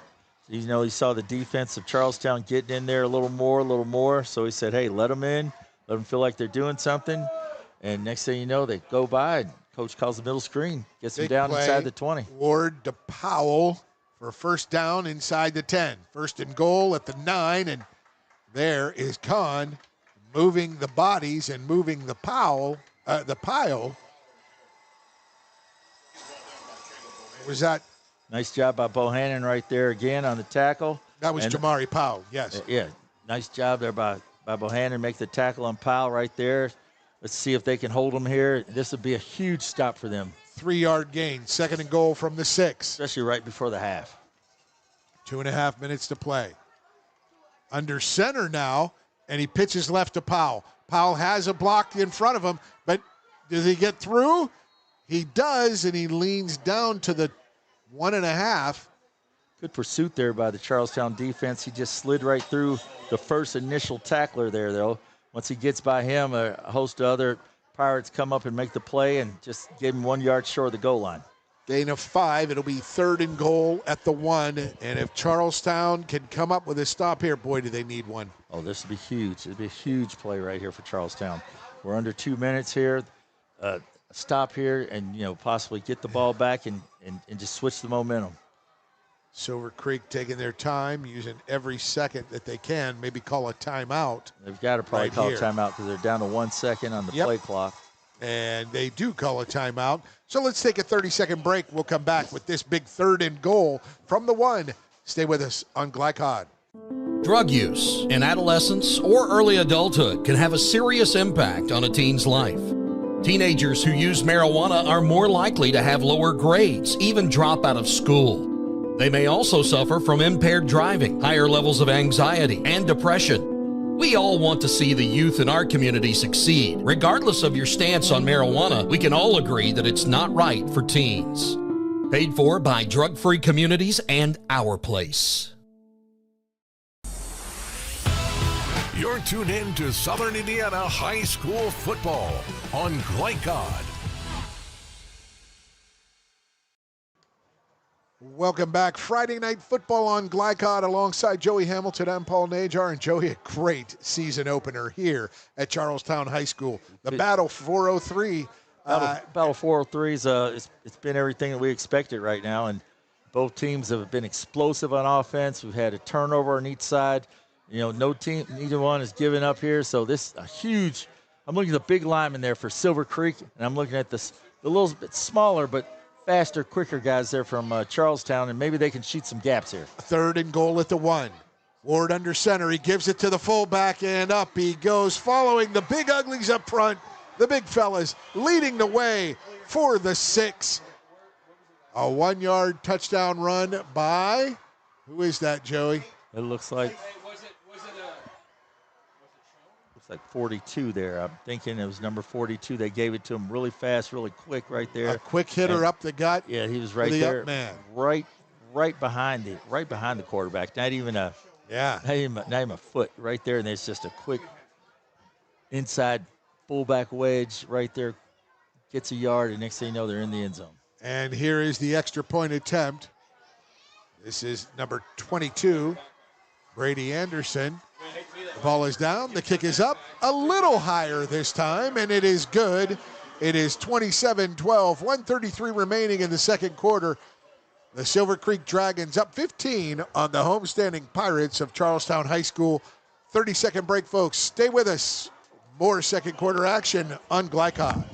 he saw the defense of Charlestown getting in there a little more. So he said, hey, let them in. Let them feel like they're doing something. And next thing you know, they go by, and Coach calls the middle screen, gets them down inside the 20. Ward to Powell for a first down inside the 10. 1st and goal at the 9, and there is Kahn moving the bodies and moving the pile. Was that? Nice job by Bohannon right there again on the tackle. That was Jamari Powell, yes. Yeah, nice job there by Bohannon. Make the tackle on Powell right there. Let's see if they can hold them here. This would be a huge stop for them. 3-yard gain, 2nd and goal from the 6. Especially right before the half. 2.5 minutes to play. Under center now, and he pitches left to Powell. Powell has a block in front of him, but does he get through? He does, and he leans down to the 1.5. Good pursuit there by the Charlestown defense. He just slid right through the first initial tackler there, though. Once he gets by him, a host of other Pirates come up and make the play and just give him 1 yard short of the goal line. Gain of 5. It'll be 3rd and goal at the 1. And if Charlestown can come up with a stop here, boy, do they need one. Oh, this would be huge. It'd be a huge play right here for Charlestown. We're under 2 minutes here. Stop here and, possibly get the ball back and just switch the momentum. Silver Creek taking their time, using every second that they can, maybe call a timeout. They've got to probably call a timeout because they're down to 1 second on the play clock. And they do call a timeout. So let's take a 30-second break. We'll come back with this big 3rd and goal from the 1. Stay with us on Glycod. Drug use in adolescence or early adulthood can have a serious impact on a teen's life. Teenagers who use marijuana are more likely to have lower grades, even drop out of school. They may also suffer from impaired driving, higher levels of anxiety, and depression. We all want to see the youth in our community succeed. Regardless of your stance on marijuana, we can all agree that it's not right for teens. Paid for by Drug Free Communities and Our Place. You're tuned in to Southern Indiana High School football on Glycod. Welcome back. Friday Night Football on Glycod alongside Joey Hamilton. I'm Paul Najar. And Joey, a great season opener here at Charlestown High School. The Battle 403. Battle 403 it's been everything that we expected right now, and both teams have been explosive on offense. We've had a turnover on each side. No team, neither one has given up here. So this a huge. I'm looking at the big lineman there for Silver Creek, and I'm looking at the little bit smaller but faster, quicker guys there from Charlestown, and maybe they can shoot some gaps here. 3rd and goal at the 1. Ward under center. He gives it to the fullback, and up he goes, following the big uglies up front. The big fellas leading the way for the 6. A 1-yard touchdown run by, who is that, Joey? It looks like 42 there. I'm thinking it was number 42. They gave it to him really fast, really quick right there. A quick hitter up the gut. Yeah, he was right there, right behind the quarterback. Not even a foot right there, and it's just a quick inside fullback wedge right there. Gets a yard, and next thing you know, they're in the end zone. And here is the extra point attempt. This is number 22, Brady Anderson. The ball is down. The kick is up a little higher this time, and it is good. It is 27-12, 1:33 remaining in the second quarter. The Silver Creek Dragons up 15 on the homestanding Pirates of Charlestown High School. 30-second break, folks. Stay with us. More second quarter action on Glycod.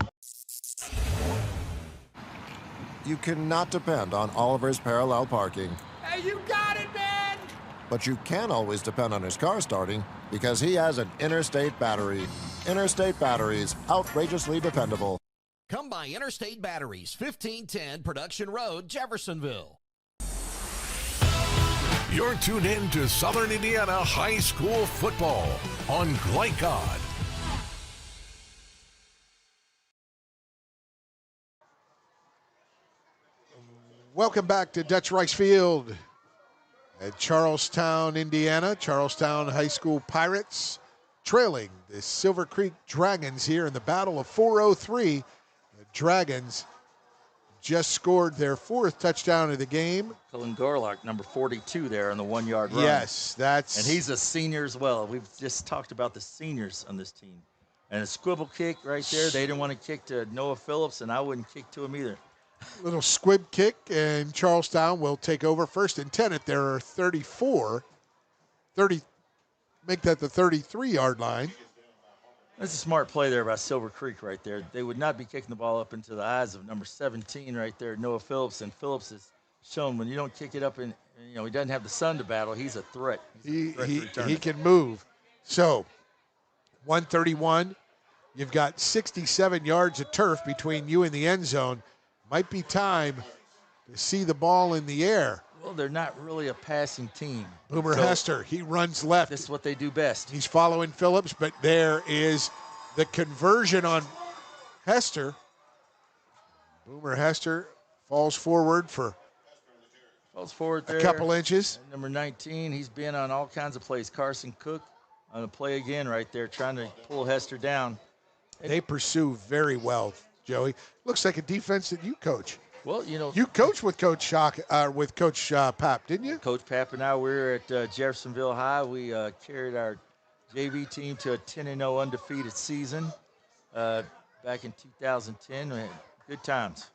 You cannot depend on Oliver's parallel parking. Hey, you got it, man! But you can always depend on his car starting because he has an Interstate battery. Interstate batteries, outrageously dependable. Come by Interstate Batteries, 1510 Production Road, Jeffersonville. You're tuned in to Southern Indiana High School football on Glycod. Welcome back to Dutch Rice Field at Charlestown, Indiana. Charlestown High School Pirates trailing the Silver Creek Dragons here in the Battle of 403. The Dragons just scored their 4th touchdown of the game. Cullen Gorlock, number 42 there on the 1-yard run. Yes, and he's a senior as well. We've just talked about the seniors on this team. And a squibble kick right there. They didn't want to kick to Noah Phillips, and I wouldn't kick to him either. Little squib kick, and Charlestown will take over 1st and 10 at their 34. 30, make that the 33-yard line. That's a smart play there by Silver Creek right there. They would not be kicking the ball up into the eyes of number 17 right there, Noah Phillips. And Phillips has shown when you don't kick it up and he doesn't have the sun to battle, he's a threat. He can move. So 1:31 You've got 67 yards of turf between you and the end zone. Might be time to see the ball in the air. Well, they're not really a passing team. Boomer Hester, he runs left. This is what they do best. He's following Phillips, but there is the conversion on Hester. Boomer Hester falls forward there. A couple inches. And number 19, he's been on all kinds of plays. Carson Cook on a play again right there, trying to pull Hester down. They pursue very well, Joey. Looks like a defense that you coach. Well, you know, you coached with Coach Pap, didn't you? Coach Pap and I, we were at Jeffersonville High. We carried our JV team to a 10-0 undefeated season back in 2010. We had good times.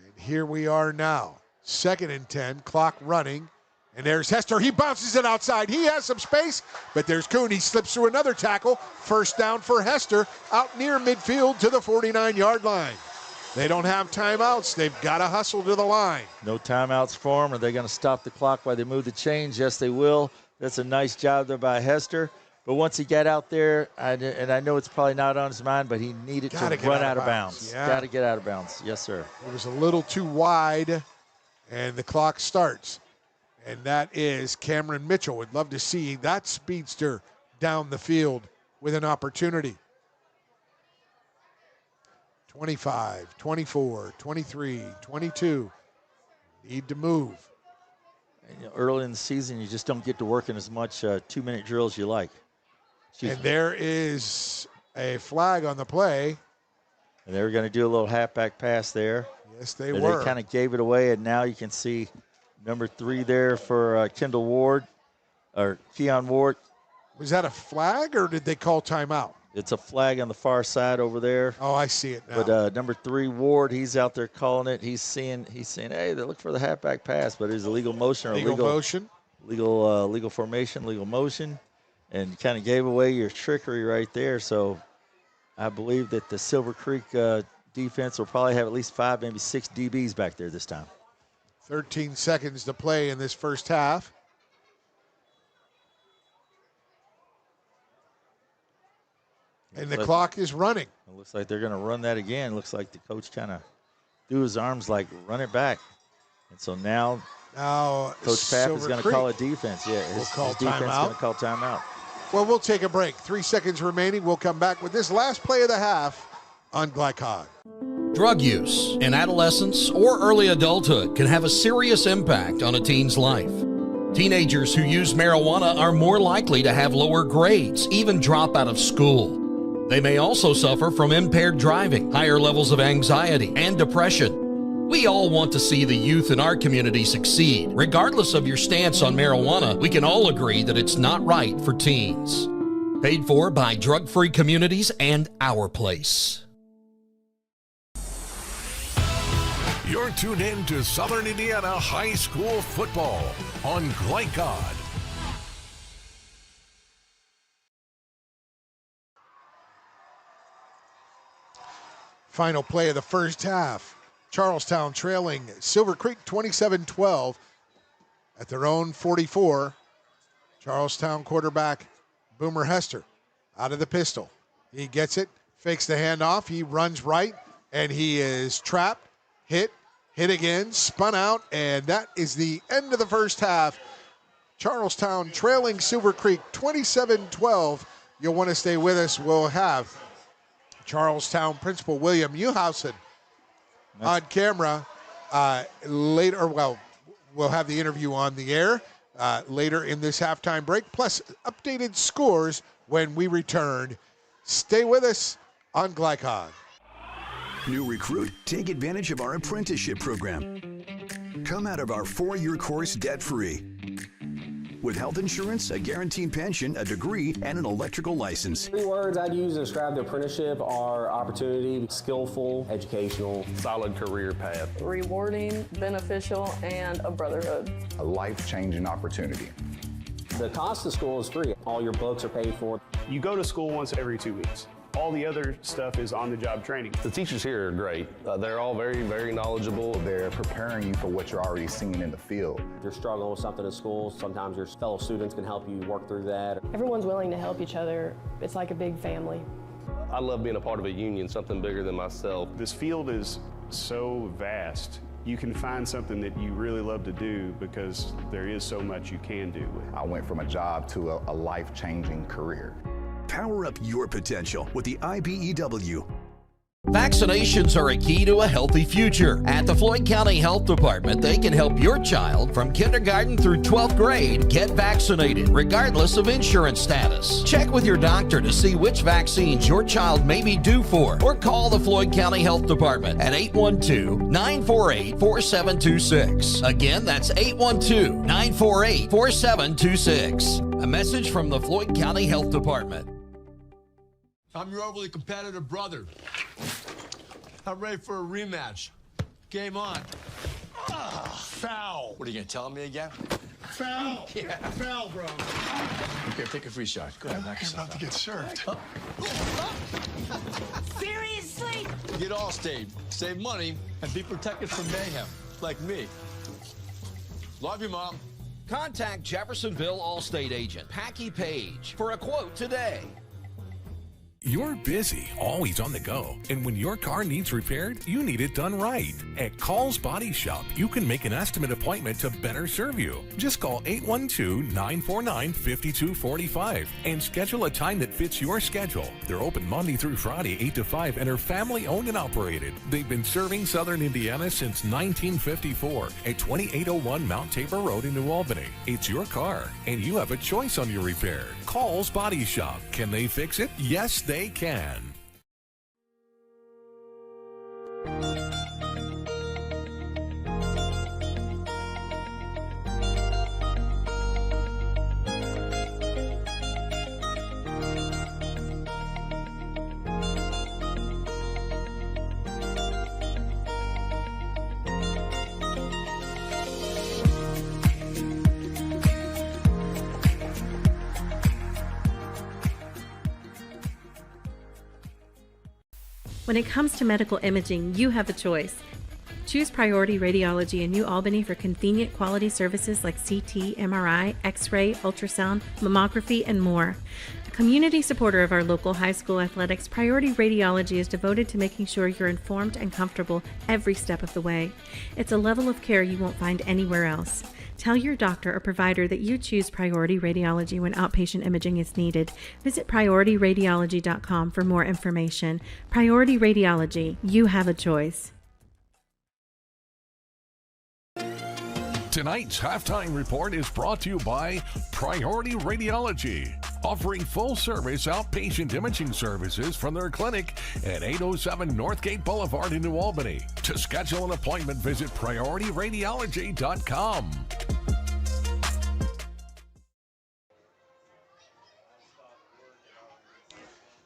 And here we are now. 2nd and 10, clock running. And there's Hester. He bounces it outside. He has some space, but there's Kuhn. He slips through another tackle. First down for Hester out near midfield to the 49-yard line. They don't have timeouts. They've got to hustle to the line. No timeouts for them. Are they going to stop the clock while they move the chains? Yes, they will. That's a nice job there by Hester. But once he got out there, and I know it's probably not on his mind, but he needed to run out of bounds. Yeah. Got to get out of bounds. Yes, sir. It was a little too wide, and the clock starts. And that is Cameron Mitchell. Would love to see that speedster down the field with an opportunity. 25, 24, 23, 22. Need to move. And, you know, early in the season, you just don't get to work in as much 2-minute drills you like. And there is a flag on the play. And they were going to do a little halfback pass there. Yes, they were. They kind of gave it away, and now you can see number 3 there for Kendall Ward, or Keon Ward. Was that a flag, or did they call timeout? It's a flag on the far side over there. Oh, I see it now. But number 3, Ward, he's out there calling it. He's saying, hey, they look for the halfback pass, but it's a legal motion or legal motion, legal formation, legal motion, and kind of gave away your trickery right there. So I believe that the Silver Creek defense will probably have at least 5, maybe 6 DBs back there this time. 13 seconds to play in this first half. And the clock is running. It looks like they're going to run that again. Looks like the coach kind of threw his arms like, run it back. And so now Coach Pap is going to call a defense. Yeah, his defense is going to call timeout. Well, we'll take a break. 3 seconds remaining. We'll come back with this last play of the half on Glycod. Drug use in adolescence or early adulthood can have a serious impact on a teen's life. Teenagers who use marijuana are more likely to have lower grades, even drop out of school. They may also suffer from impaired driving, higher levels of anxiety, and depression. We all want to see the youth in our community succeed. Regardless of your stance on marijuana, we can all agree that it's not right for teens. Paid for by Drug Free Communities and Our Place. You're tuned in to Southern Indiana High School football on Glycod. Final play of the first half. Charlestown trailing Silver Creek 27-12 at their own 44. Charlestown quarterback Boomer Hester out of the pistol. He gets it, fakes the handoff, he runs right, and he is trapped, hit again, spun out, and that is the end of the first half. Charlestown trailing Silver Creek 27-12. You'll want to stay with us. We'll have Charlestown Principal William Uhausen on camera later. Well, we'll have the interview on the air later in this halftime break, plus updated scores when we return. Stay with us on Glycod. New recruit, take advantage of our apprenticeship program. Come out of our 4-year course debt-free. With health insurance, a guaranteed pension, a degree, and an electrical license. 3 words I'd use to describe the apprenticeship are opportunity, skillful, educational, solid career path, rewarding, beneficial, and a brotherhood. A life-changing opportunity. The cost of school is free. All your books are paid for. You go to school once every 2 weeks. All the other stuff is on-the-job training. The teachers here are great. They're all very, very knowledgeable. They're preparing you for what you're already seeing in the field. If you're struggling with something at school, sometimes your fellow students can help you work through that. Everyone's willing to help each other. It's like a big family. I love being a part of a union, something bigger than myself. This field is so vast. You can find something that you really love to do because there is so much you can do. I went from a job to a life-changing career. Power up your potential with the IBEW. Vaccinations are a key to a healthy future. At the Floyd County Health Department, they can help your child from kindergarten through 12th grade get vaccinated, regardless of insurance status. Check with your doctor to see which vaccines your child may be due for, or call the Floyd County Health Department at 812-948-4726. Again, that's 812-948-4726. A message from the Floyd County Health Department. I'm your overly competitive brother. I'm ready for a rematch. Game on. Foul. What are you going to tell me again? Foul. Yeah. Foul, bro. Okay, take a free shot. Go ahead, knock yourself out. Get served. Seriously? Get Allstate. Save money and be protected from mayhem, like me. Love you, Mom. Contact Jeffersonville Allstate agent Packy Page for a quote today. You're busy, always on the go, and when your car needs repaired, you need it done right. At Call's Body Shop, you can make an estimate appointment to better serve you. Just call 812-949-5245 and schedule a time that fits your schedule. They're open Monday through Friday, 8 to 5, and are family-owned and operated. They've been serving Southern Indiana since 1954 at 2801 Mount Tabor Road in New Albany. It's your car, and you have a choice on your repair. Call's Body Shop. Can they fix it? Yes, they can. When it comes to medical imaging, you have a choice. Choose Priority Radiology in New Albany for convenient quality services like CT, MRI, X-ray, ultrasound, mammography, and more. A community supporter of our local high school athletics, Priority Radiology is devoted to making sure you're informed and comfortable every step of the way. It's a level of care you won't find anywhere else. Tell your doctor or provider that you choose Priority Radiology when outpatient imaging is needed. Visit PriorityRadiology.com for more information. Priority Radiology, you have a choice. Tonight's halftime report is brought to you by Priority Radiology, offering full-service outpatient imaging services from their clinic at 807 Northgate Boulevard in New Albany. To schedule an appointment, visit PriorityRadiology.com.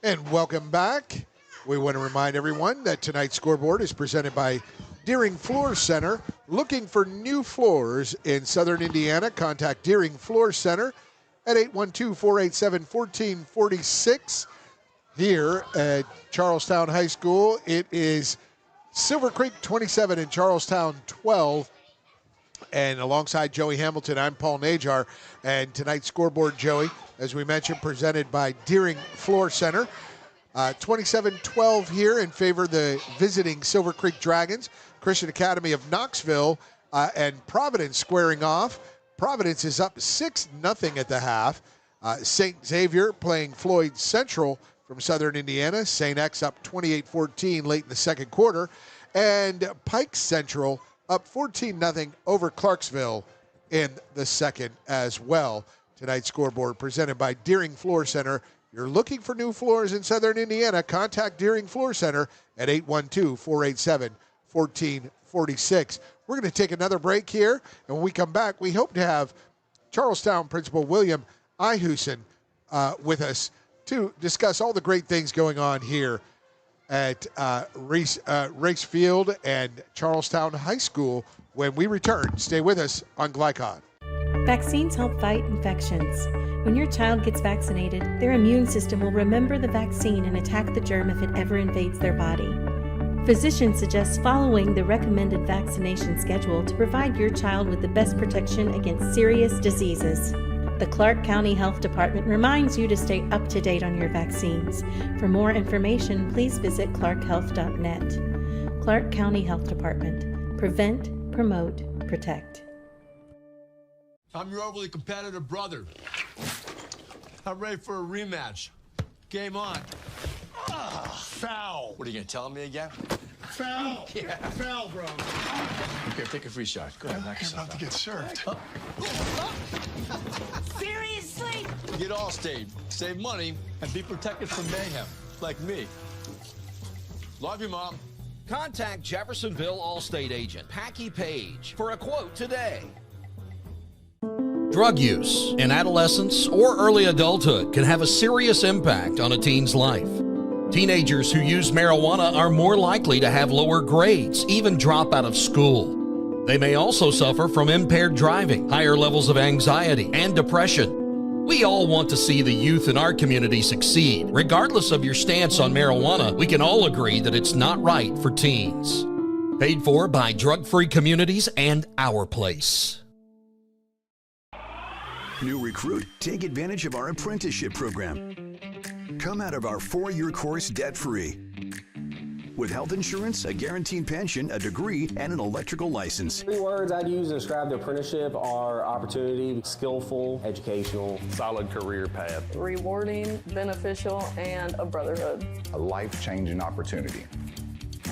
And welcome back. We want to remind everyone that tonight's scoreboard is presented by Deering Floor Center. Looking for new floors in Southern Indiana? Contact Deering Floor Center at 812-487-1446. Here at Charlestown High School, it is Silver Creek 27 and Charlestown 12. And alongside Joey Hamilton, I'm Paul Najar. And tonight's scoreboard, Joey, as we mentioned, presented by Deering Floor Center. 27-12 here in favor of the visiting Silver Creek Dragons. Christian Academy of Knoxville and Providence squaring off. Providence is up 6-0 at the half. St. Xavier playing Floyd Central from Southern Indiana. St. X up 28-14 late in the second quarter. And Pike Central up 14-0 over Clarksville in the second as well. Tonight's scoreboard presented by Deering Floor Center. You're looking for new floors in Southern Indiana, contact Deering Floor Center at 812-487-1446. We're going to take another break here, and when we come back, we hope to have Charlestown Principal William Ihusen with us to discuss all the great things going on here at Race Field and Charlestown High School when we return. Stay with us on Glycon. Vaccines help fight infections. When your child gets vaccinated, their immune system will remember the vaccine and attack the germ if it ever invades their body. Physicians suggest following the recommended vaccination schedule to provide your child with the best protection against serious diseases. The Clark County Health Department reminds you to stay up to date on your vaccines. For more information, please visit clarkhealth.net. Clark County Health Department. Prevent, promote, protect. I'm your overly competitive brother. I'm ready for a rematch. Game on. Foul. What are you going to tell me again? Foul. Yeah. Foul, bro. Okay, take a free shot. Go ahead, knock You're yourself about to get served. Seriously? Get Allstate. Save money and be protected from mayhem. Like me. Love you, Mom. Contact Jeffersonville Allstate agent Packy Page for a quote today. Drug use in adolescence or early adulthood can have a serious impact on a teen's life. Teenagers who use marijuana are more likely to have lower grades, even drop out of school. They may also suffer from impaired driving, higher levels of anxiety, and depression. We all want to see the youth in our community succeed. Regardless of your stance on marijuana, we can all agree that it's not right for teens. Paid for by Drug Free Communities and Our Place. New recruit, take advantage of our apprenticeship program. Come out of our 4-year course debt-free. With health insurance, a guaranteed pension, a degree, and an electrical license. 3 words I'd use to describe the apprenticeship are opportunity, skillful, educational, solid career path, Rewarding, beneficial, and a brotherhood. A life-changing opportunity.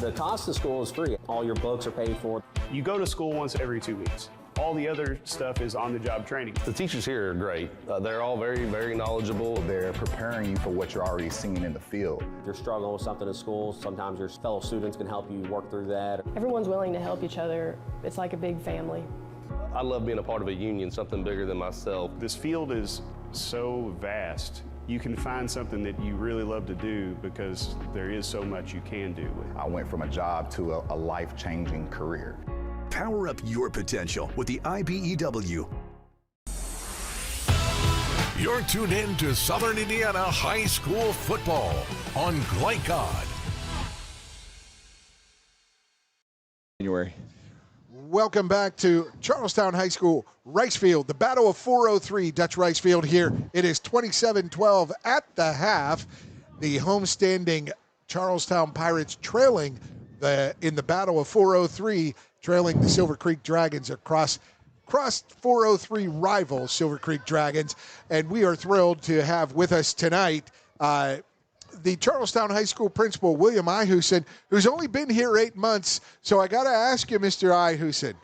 The cost of school is free. All your books are paid for. You go to school once every 2 weeks. All the other stuff is on-the-job training. The teachers here are great. They're all very, very knowledgeable. They're preparing you for what you're already seeing in the field. If you're struggling with something at school, sometimes your fellow students can help you work through that. Everyone's willing to help each other. It's like a big family. I love being a part of a union, something bigger than myself. This field is so vast. You can find something that you really love to do because there is so much you can do with it. I went from a job to a life-changing career. Power up your potential with the IBEW. You're tuned in to Southern Indiana High School football on Glycod. January. Welcome back to Charlestown High School, Ricefield, the Battle of 403, Dutch Ricefield here. It is 27-12 at the half. The homestanding Charlestown Pirates trailing in the Battle of 403, trailing the Silver Creek Dragons across 403 rival Silver Creek Dragons. And we are thrilled to have with us tonight the Charlestown High School principal, William Ihusen, who's only been here 8 months. So I got to ask you, Mr. Ihusen,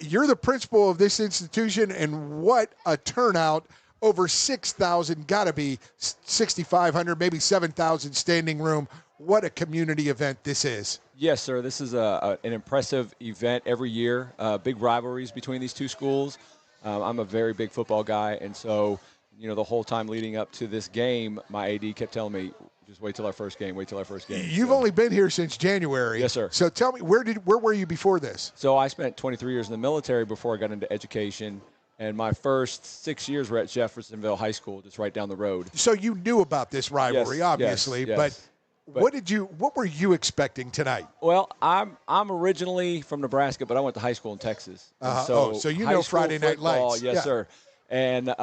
you're the principal of this institution, and what a turnout. Over 6,000, got to be 6,500, maybe 7,000 standing room. What a community event this is. Yes, sir. This is an impressive event every year. Big rivalries between these two schools. I'm a very big football guy, and so, the whole time leading up to this game, my AD kept telling me, just wait till our first game, wait till our first game. You've only been here since January. Yes, sir. So tell me, where were you before this? So I spent 23 years in the military before I got into education. And my first 6 years were at Jeffersonville High School, just right down the road. So you knew about this rivalry, yes, obviously, yes. But what were you expecting tonight? Well, I'm originally from Nebraska, but I went to high school in Texas. So you know Friday Night Lights. Yes, sir. And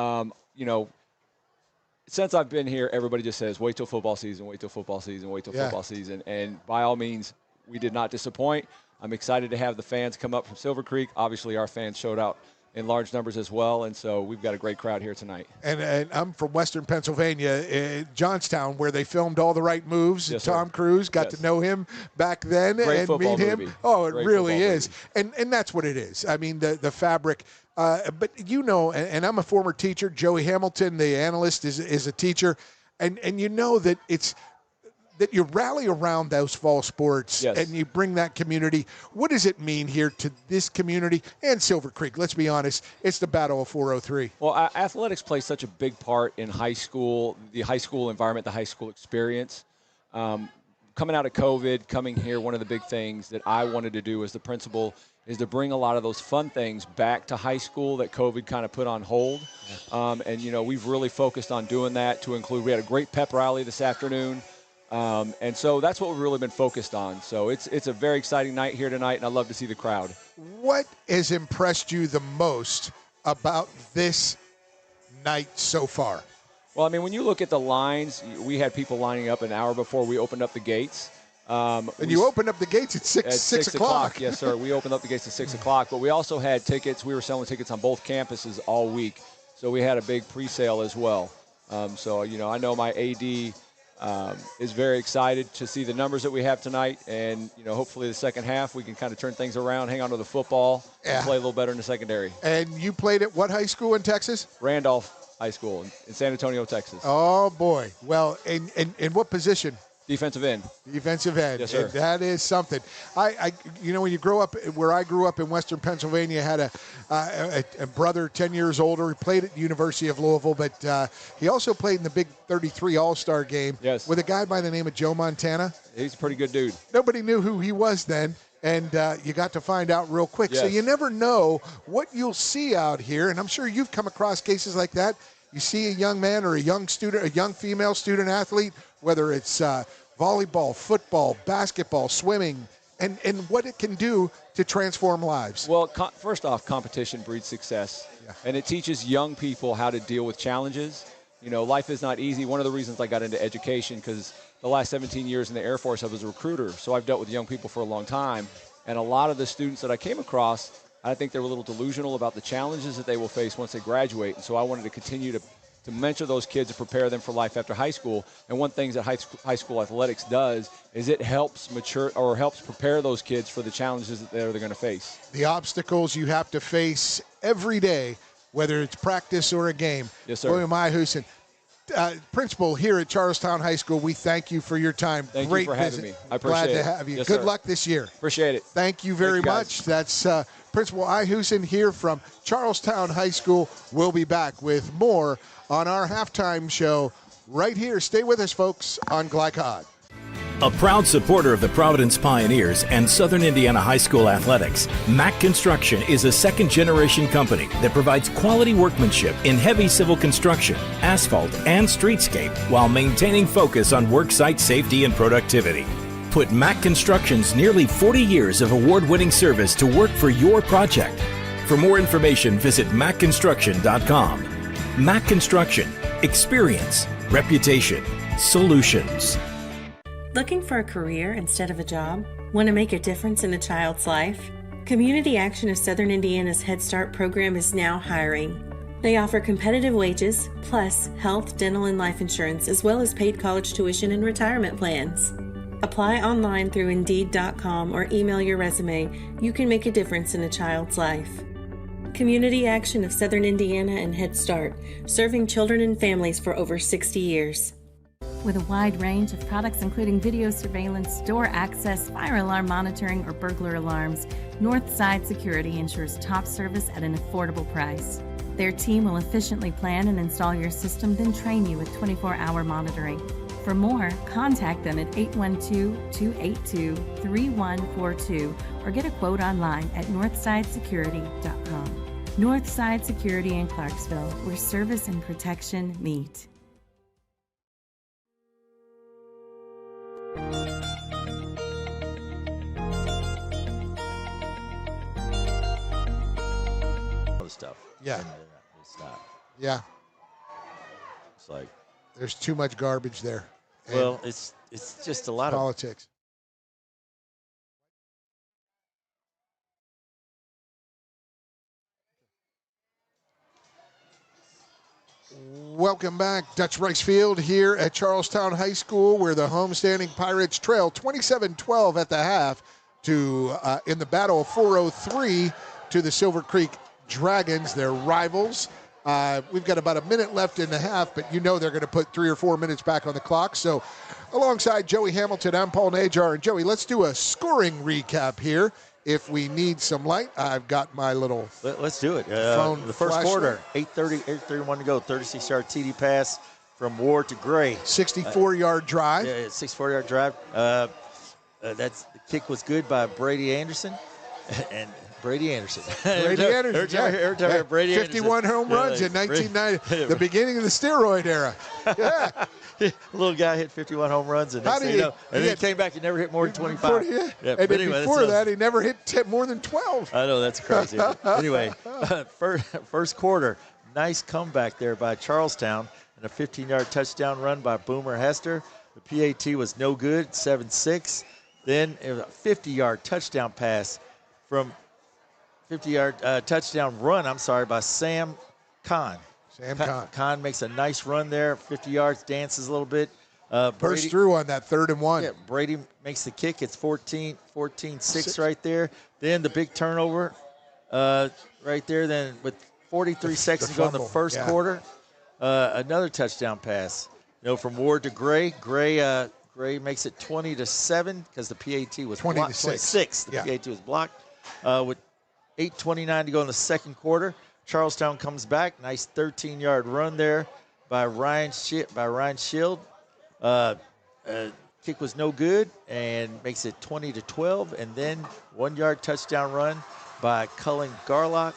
since I've been here, everybody just says, wait till football season, wait till football season, wait till football season. And by all means, we did not disappoint. I'm excited to have the fans come up from Silver Creek. Obviously, our fans showed out in large numbers as well, and so we've got a great crowd here tonight. And I'm from Western Pennsylvania, Johnstown, where they filmed All the Right Moves. Yes, Tom Cruise, got to know him back then great and meet him. Movie. Oh, it great really is. Movie. And that's what it is. I mean, the fabric. But and I'm a former teacher. Joey Hamilton, the analyst, is a teacher. And you know that it's that you rally around those fall sports and you bring that community. What does it mean here to this community and Silver Creek? Let's be honest. It's the Battle of 403. Well, athletics plays such a big part in high school, the high school environment, the high school experience. coming out of COVID, coming here, one of the big things that I wanted to do as the principal is to bring a lot of those fun things back to high school that COVID kind of put on hold. And, you know, we've really focused on doing that to include, we had a great pep rally this afternoon. And so that's what we've really been focused on. So it's a very exciting night here tonight, and I love to see the crowd. What has impressed you the most about this night so far? Well, I mean, when you look at the lines, we had people lining up an hour before we opened up the gates. And you opened up the gates at 6 o'clock. Yes, sir. We opened up the gates at 6 o'clock, but we also had tickets. We were selling tickets on both campuses all week, so we had a big pre-sale as well. So, you know, I know my AD is very excited to see the numbers that we have tonight, and, you know, hopefully the second half we can kind of turn things around, hang on to the football, and play a little better in the secondary. And you played at what high school in Texas? Randolph High School in San Antonio, Texas. Oh, boy. Well, in what position? Defensive end. Defensive end. Yes, sir. And that is something. You know, when you grow up where I grew up in Western Pennsylvania, had a brother 10 years older. He played at the University of Louisville, but he also played in the Big 33 All-Star game with a guy by the name of Joe Montana. He's a pretty good dude. Nobody knew who he was then, and you got to find out real quick. Yes. So you never know what you'll see out here, and I'm sure you've come across cases like that. You see a young man or a young student, a young female student athlete, whether it's volleyball, football, basketball, swimming, and what it can do to transform lives. Well, first off, competition breeds success, and it teaches young people how to deal with challenges. You know, life is not easy. One of the reasons I got into education, because the last 17 years in the Air Force, I was a recruiter, so I've dealt with young people for a long time, and a lot of the students that I came across, I think they're a little delusional about the challenges that they will face once they graduate, and so I wanted to continue to mentor those kids and prepare them for life after high school. And one thing that high school athletics does is it helps prepare those kids for the challenges that they're going to face. The obstacles you have to face every day, whether it's practice or a game. Yes, sir. William I. Huson, principal here at Charlestown High School, we thank you for your time. Thank Great you for having visit. me. I appreciate it. Glad to have you. Yes, Good sir. luck this year. Appreciate it. Thank you very much. That's Principal I. Huson here from Charlestown High School. We'll be back with more on our halftime show right here. Stay with us, folks, on Glycod. A proud supporter of the Providence Pioneers and Southern Indiana High School athletics, Mack Construction is a second-generation company that provides quality workmanship in heavy civil construction, asphalt, and streetscape while maintaining focus on worksite safety and productivity. Put Mack Construction's nearly 40 years of award-winning service to work for your project. For more information, visit mackconstruction.com. Mack Construction. Experience. Reputation. Solutions. Looking for a career instead of a job? Want to make a difference in a child's life? Community Action of Southern Indiana's Head Start program is now hiring. They offer competitive wages, plus health, dental, and life insurance, as well as paid college tuition and retirement plans. Apply online through Indeed.com or email your resume. You can make a difference in a child's life. Community Action of Southern Indiana and Head Start, serving children and families for over 60 years. With a wide range of products including video surveillance, door access, fire alarm monitoring, or burglar alarms, Northside Security ensures top service at an affordable price. Their team will efficiently plan and install your system, then train you with 24-hour monitoring. For more, contact them at 812-282-3142 or get a quote online at northsidesecurity.com. Northside Security in Clarksville, where service and protection meet. Stuff. Yeah. And it's not. Yeah. It's like there's too much garbage there. Well, it's just a lot of politics. Welcome back. Dutch Rice Field here at Charlestown High School, where the homestanding Pirates trail 27-12 at the half to in the battle of 403 to the Silver Creek Dragons, their rivals. We've got about a minute left in the half, but you know they're going to put 3 or 4 minutes back on the clock. So alongside Joey Hamilton, I'm Paul Najar. And Joey, let's do a scoring recap here. If we need some light, I've got my little Let's do it. phone The first flashlight. quarter, 8:31 to go, 36-yard TD pass from Ward to Gray. 64-yard drive. Yeah, 64-yard drive. The kick was good by Brady Anderson. And Brady Anderson. Brady Anderson. Every time I hear Brady 51 home runs in 1990, the beginning of the steroid era. Yeah. Little guy hit 51 home runs, and then he came back and never hit more than 25. And then before that, he never hit more than 12. I know, that's crazy. Anyway, first quarter, nice comeback there by Charlestown, and a 15-yard touchdown run by Boomer Hester. The PAT was no good, 7-6. Then it was a 50-yard touchdown pass from 50-yard touchdown run, by Sam Kahn. Kahn makes a nice run there, 50 yards, dances a little bit. Burst through on that 3rd and 1. Yeah, Brady makes the kick. It's 14-6 right there. Then the big turnover right there. Then with 43 seconds to go in the first quarter, another touchdown pass. From Ward to Gray. Gray makes it 20-7 because the PAT was 26. The PAT was blocked. With 8:29 to go in the second quarter, Charlestown comes back. Nice 13-yard run there by Ryan Shield. Kick was no good and makes it 20-12. And then 1-yard touchdown run by Cullen Garlock,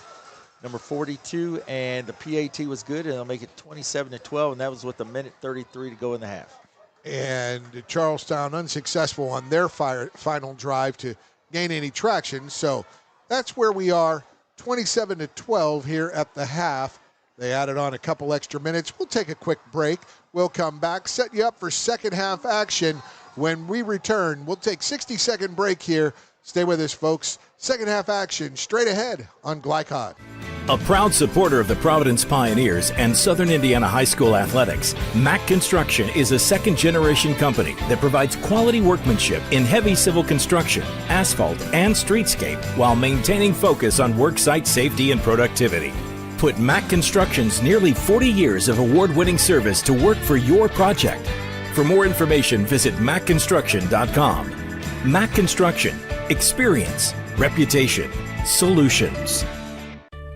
number 42. And the PAT was good, and they'll make it 27-12. And that was with 1:33 to go in the half. And Charlestown unsuccessful on their final drive to gain any traction. So that's where we are. 27-12 here at the half. They added on a couple extra minutes. We'll take a quick break. We'll come back, set you up for second half action. When we return, we'll take 60-second break here. Stay with us, folks. Second half action straight ahead on Glycod. A proud supporter of the Providence Pioneers and Southern Indiana High School athletics, Mack Construction is a second-generation company that provides quality workmanship in heavy civil construction, asphalt, and streetscape while maintaining focus on worksite safety and productivity. Put Mack Construction's nearly 40 years of award-winning service to work for your project. For more information, visit mackconstruction.com. Mack Construction. Experience. Reputation. Solutions.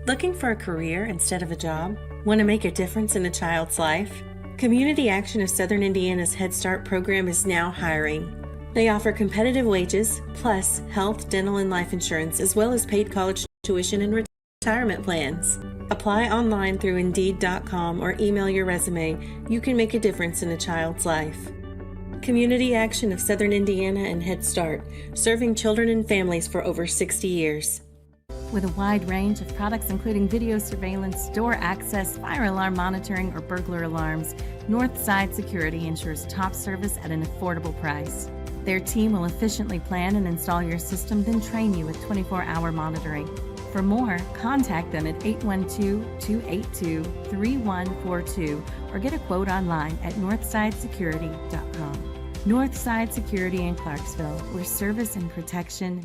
Looking for a career instead of a job? Want to make a difference in a child's life? Community Action of Southern Indiana's Head Start program is now hiring. They offer competitive wages, plus health, dental, and life insurance, as well as paid college tuition and retirement plans. Apply online through Indeed.com or email your resume. You can make a difference in a child's life. Community Action of Southern Indiana and Head Start, serving children and families for over 60 years. With a wide range of products including video surveillance, door access, fire alarm monitoring, or burglar alarms, Northside Security ensures top service at an affordable price. Their team will efficiently plan and install your system, then train you with 24-hour monitoring. For more, contact them at 812-282-3142 or get a quote online at northsidesecurity.com. Northside Security in Clarksville, where service and protection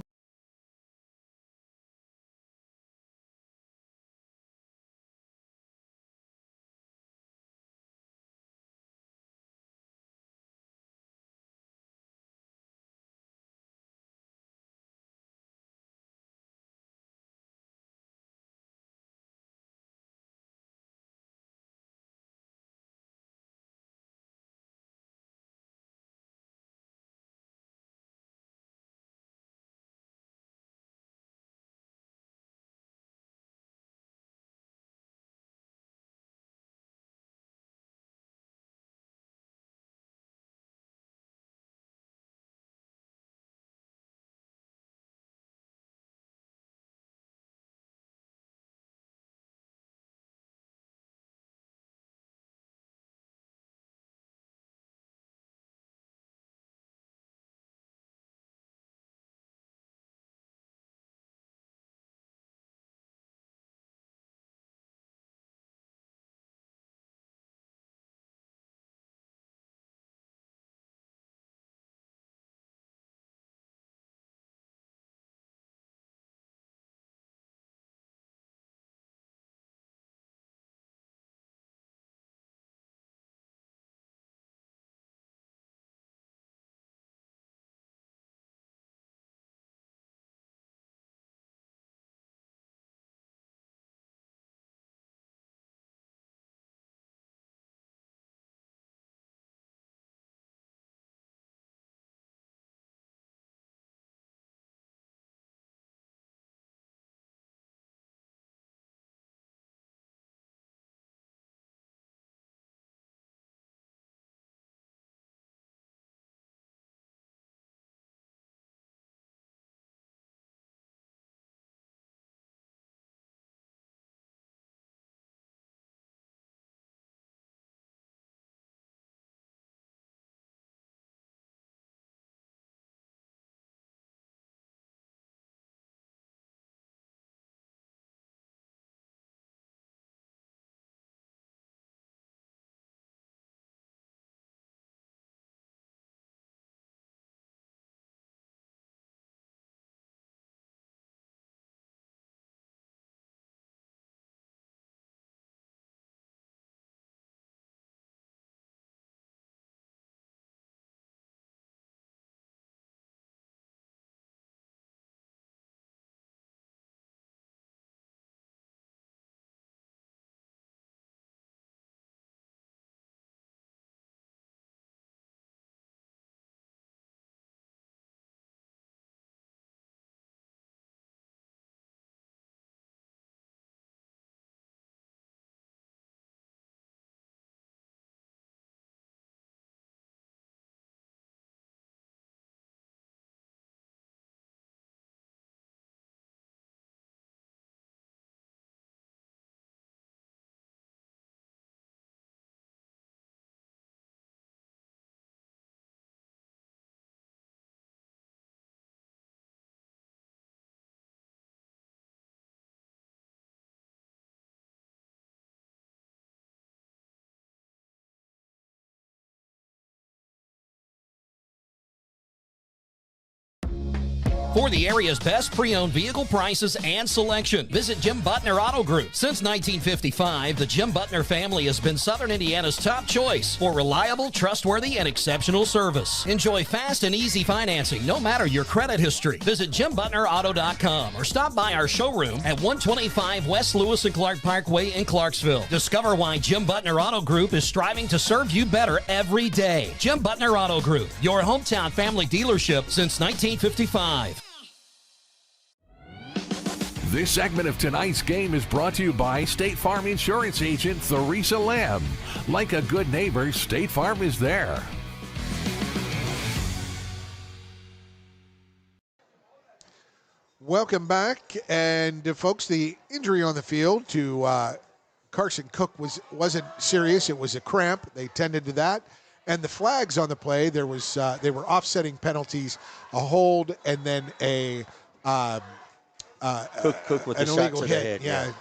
For the area's best pre-owned vehicle prices and selection, visit Jim Butner Auto Group. Since 1955, the Jim Butner family has been Southern Indiana's top choice for reliable, trustworthy, and exceptional service. Enjoy fast and easy financing no matter your credit history. Visit JimButnerAuto.com or stop by our showroom at 125 West Lewis and Clark Parkway in Clarksville. Discover why Jim Butner Auto Group is striving to serve you better every day. Jim Butner Auto Group, your hometown family dealership since 1955. This segment of tonight's game is brought to you by State Farm Insurance Agent Theresa Lamb. Like a good neighbor, State Farm is there. Welcome back. And folks, the injury on the field to Carson Cook wasn't serious. It was a cramp. They tended to that. And the flags on the play, they were offsetting penalties, a hold, and then a Cook with the shot to the head. Yeah.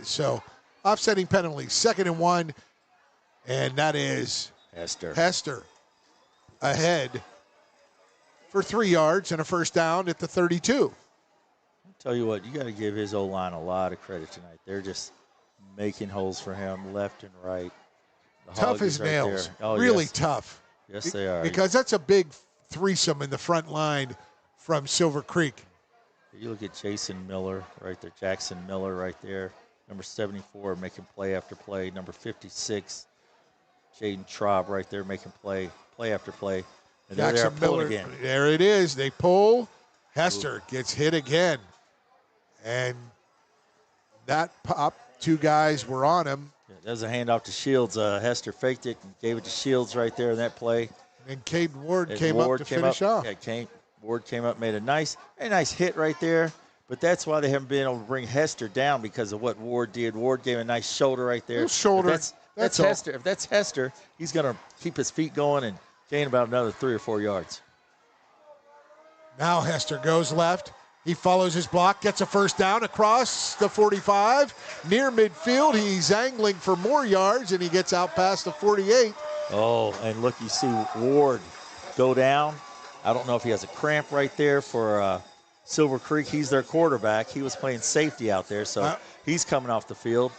So offsetting penalties, 2nd and 1, and that is Hester ahead for 3 yards and a first down at the 32. I'll tell you what, you got to give his O-line a lot of credit tonight. They're just making holes for him left and right. Tough as nails. Oh, really yes. tough. Yes, they are. Because that's a big threesome in the front line from Silver Creek. You look at Jason Miller right there, Jackson Miller right there, number 74 making play after play, number 56, Jaden Traub right there making play after play. And Jackson Miller, again. There it is. They pull. Hester gets hit again. And that pop, 2 guys were on him. Yeah, that was a handoff to Shields. Hester faked it and gave it to Shields right there in that play. And Caden Ward came up to finish off. Yeah, Ward came up, made a nice hit right there. But that's why they haven't been able to bring Hester down, because of what Ward did. Ward gave a nice shoulder right there. Shoulder. That's Hester. If that's Hester, he's going to keep his feet going and gain about another 3 or 4 yards. Now Hester goes left. He follows his block, gets a first down across the 45. Near midfield, he's angling for more yards, and he gets out past the 48. Oh, and look, you see Ward go down. I don't know if he has a cramp right there for Silver Creek. He's their quarterback. He was playing safety out there, so he's coming off the field.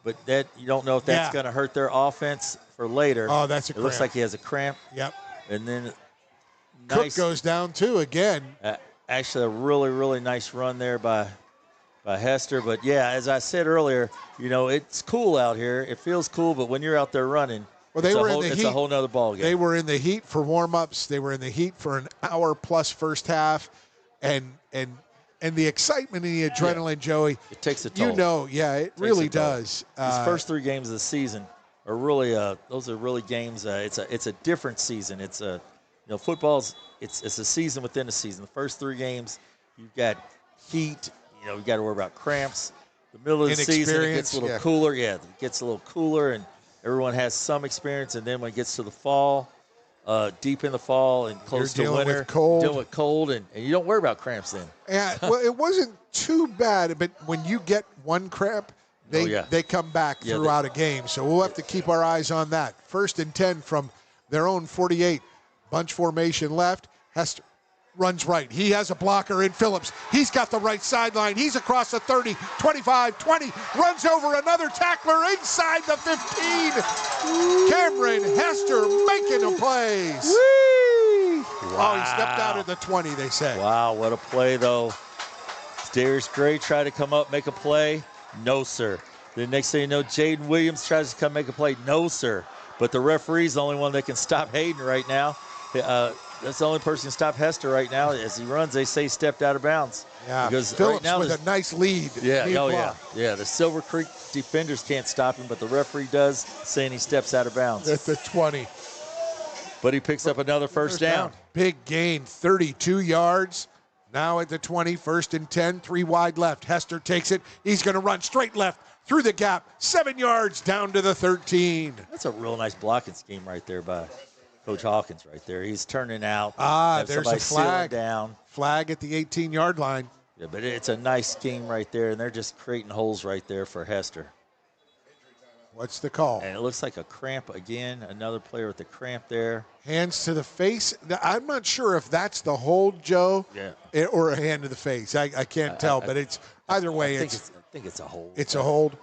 But that you don't know if that's going to hurt their offense for later. Oh, that's a cramp. It looks like he has a cramp. Yep. And then Cook goes down, too, again. Actually, a really, really nice run there by Hester. But, yeah, as I said earlier, it's cool out here. It feels cool, but when you're out there running, it's a whole nother ball game. They were in the heat for warm-ups. They were in the heat for an hour-plus first half. And the excitement and the adrenaline, Joey. It takes a toll. It really does. These first 3 games of the season are really those are really games. It's a different season. It's football's it's a season within a season. The first 3 games, you've got heat. You got to worry about cramps. The middle of the season, it gets a little cooler. Yeah, it gets a little cooler, and everyone has some experience. And then when it gets to the fall, deep in the fall and close to winter, you're dealing with cold, and you don't worry about cramps then. Yeah, well, it wasn't too bad, but when you get one cramp, they come back throughout a game. So we'll have to keep our eyes on that. 1st and 10 from their own 48. Bunch formation left. Hester runs right. He has a blocker in Phillips. He's got the right sideline. He's across the 30, 25, 20. Runs over another tackler inside the 15. Cameron Hester making the plays. Whee! Wow. Oh, he stepped out at the 20, they say. Wow, what a play, though. Darius Gray tried to come up, make a play. No, sir. The next thing you know, Jaden Williams tries to come make a play. No, sir. But the referee's the only one that can stop Hayden right now. That's the only person who can stop Hester right now. As he runs, they say stepped out of bounds. Yeah, because Phillips right now with a nice lead. Yeah, yeah. The Silver Creek defenders can't stop him, but the referee does, saying he steps out of bounds. At the 20. But he picks up another first down. Big gain, 32 yards. Now at the 20, 1st and 10, 3 wide left. Hester takes it. He's going to run straight left through the gap, 7 yards down to the 13. That's a real nice blocking scheme right there by Coach Hawkins right there. He's turning out. There's a flag. Down. Flag at the 18-yard line. Yeah, but it's a nice scheme right there, and they're just creating holes right there for Hester. What's the call? And it looks like a cramp again. Another player with a cramp there. Hands to the face. I'm not sure if that's the hold, Joe, or a hand to the face. I can't tell, but it's either way. I think it's a hold. It's a hold.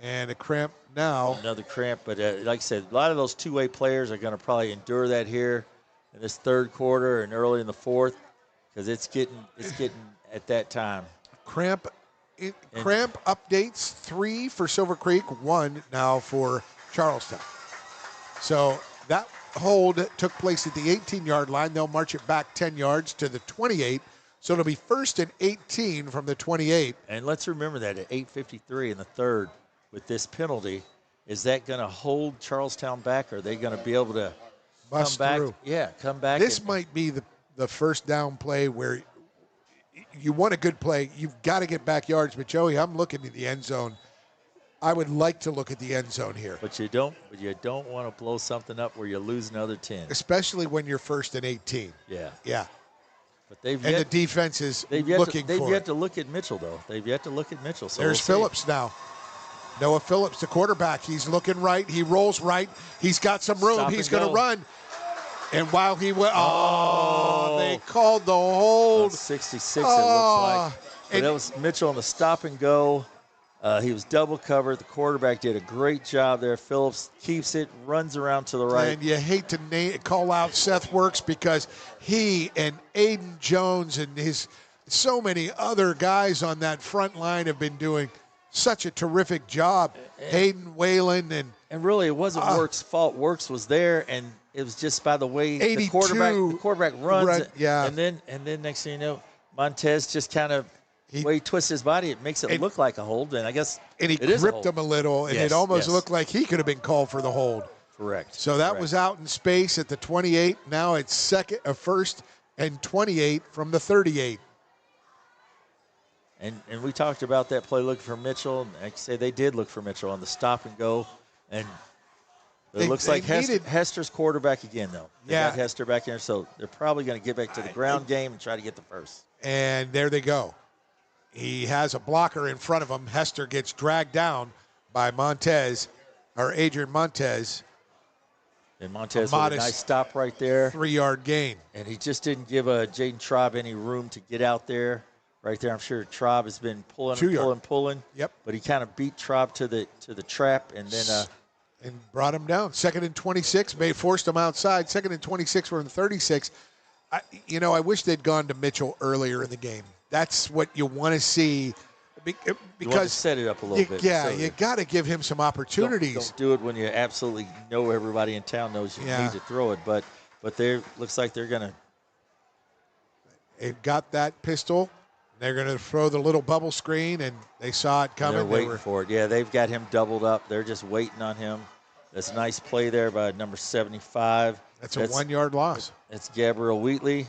And a cramp now. Another cramp, but like I said, a lot of those two-way players are going to probably endure that here in this third quarter and early in the fourth, because it's getting at that time. Cramp updates: 3 for Silver Creek, 1 now for Charlestown. So that hold took place at the 18-yard line. They'll march it back 10 yards to the 28. So it'll be 1st and 18 from the 28. And let's remember that at 8:53 in the third, with this penalty, is that going to hold Charlestown back? Or are they going to be able to Bust come back? through. Yeah, come back. This might be the first down play where you want a good play. You've got to get back yards. But, Joey, I'm looking at the end zone. I would like to look at the end zone here. But you don't want to blow something up where you lose another 10. Especially when you're 1st and 18. Yeah. Yeah. But the defense is they've looking yet for it. They've yet to look at Mitchell, though. They've yet to look at Mitchell. So There's Phillips now. Noah Phillips, the quarterback. He's looking right. He rolls right. He's got some room. He's going to run. And while he went, they called the hold. 66, it looks like. But that was Mitchell on the stop and go. He was double covered. The quarterback did a great job there. Phillips keeps it, runs around to the right. And you hate to call out Seth Works because he and Aiden Jones and so many other guys on that front line have been doing such a terrific job. Hayden Whalen and really it wasn't Works' fault. Works was there, and it was just by the way the quarterback runs. And then next thing you know, Montez just kind of way he twists his body, it makes it look like a hold. And I guess he gripped him a little, and it almost looked like he could have been called for the hold. Correct. So that was out in space at the 28. Now it's 1st and 28 from the 38. And we talked about that play looking for Mitchell. And like I say, they did look for Mitchell on the stop and go. And it looks like Hester's quarterback again, though. They got Hester back in there, so they're probably going to get back to the ground game and try to get the first. And there they go. He has a blocker in front of him. Hester gets dragged down by Adrian Montez. And Montez with a nice stop right there. 3-yard gain. And he just didn't give Jaden Traub any room to get out there. Right there, I'm sure Traub has been pulling. Yep. But he kind of beat Traub to the trap and then and brought him down. 2nd and 26. May forced him outside. 2nd and 26. We're in 36. I wish they'd gone to Mitchell earlier in the game. That's what you want to see because you want to set it up a little bit. Yeah, you got to give him some opportunities. Don't do it when you absolutely know everybody in town knows you need to throw it. But looks like they're going to. They've got that pistol. They're going to throw the little bubble screen, and they saw it coming. They're waiting for it. Yeah, they've got him doubled up. They're just waiting on him. That's a nice play there by number 75. That's a 1-yard loss. That's Gabriel Wheatley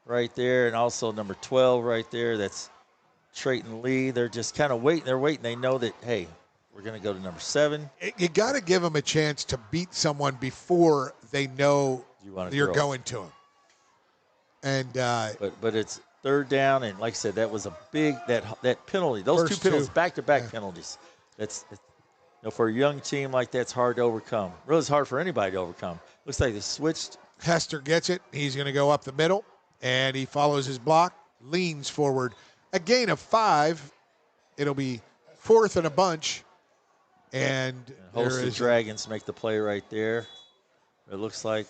right there, and also number 12 right there. That's Trayton Lee. They're just kind of waiting. They're waiting. They know that, hey, we're going to go to number 7. You got to give them a chance to beat someone before they know you're going to them. And but it's 3rd down, and like I said, that was a big that penalty. Those two penalties, back-to-back penalties. That's for a young team like that's hard to overcome. Really, it's hard for anybody to overcome. Looks like they switched. Hester gets it. He's going to go up the middle, and he follows his block, leans forward. A gain of 5. It'll be 4th and a bunch, and host the Dragons make the play right there. It looks like.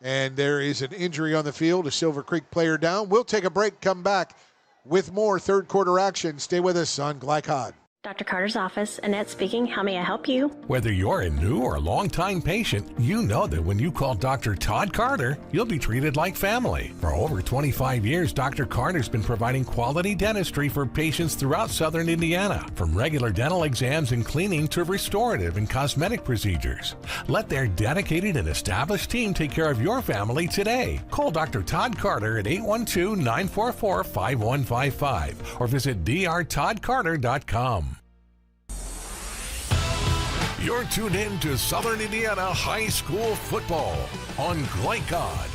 And there is an injury on the field, a Silver Creek player down. We'll take a break, come back with more third quarter action. Stay with us on Glycod. Dr. Carter's office, Annette speaking. How may I help you? Whether you're a new or longtime patient, you know that when you call Dr. Todd Carter, you'll be treated like family. For over 25 years, Dr. Carter's been providing quality dentistry for patients throughout southern Indiana, from regular dental exams and cleaning to restorative and cosmetic procedures. Let their dedicated and established team take care of your family today. Call Dr. Todd Carter at 812-944-5155 or visit drtoddcarter.com. You're tuned in to Southern Indiana High School football on Glycod.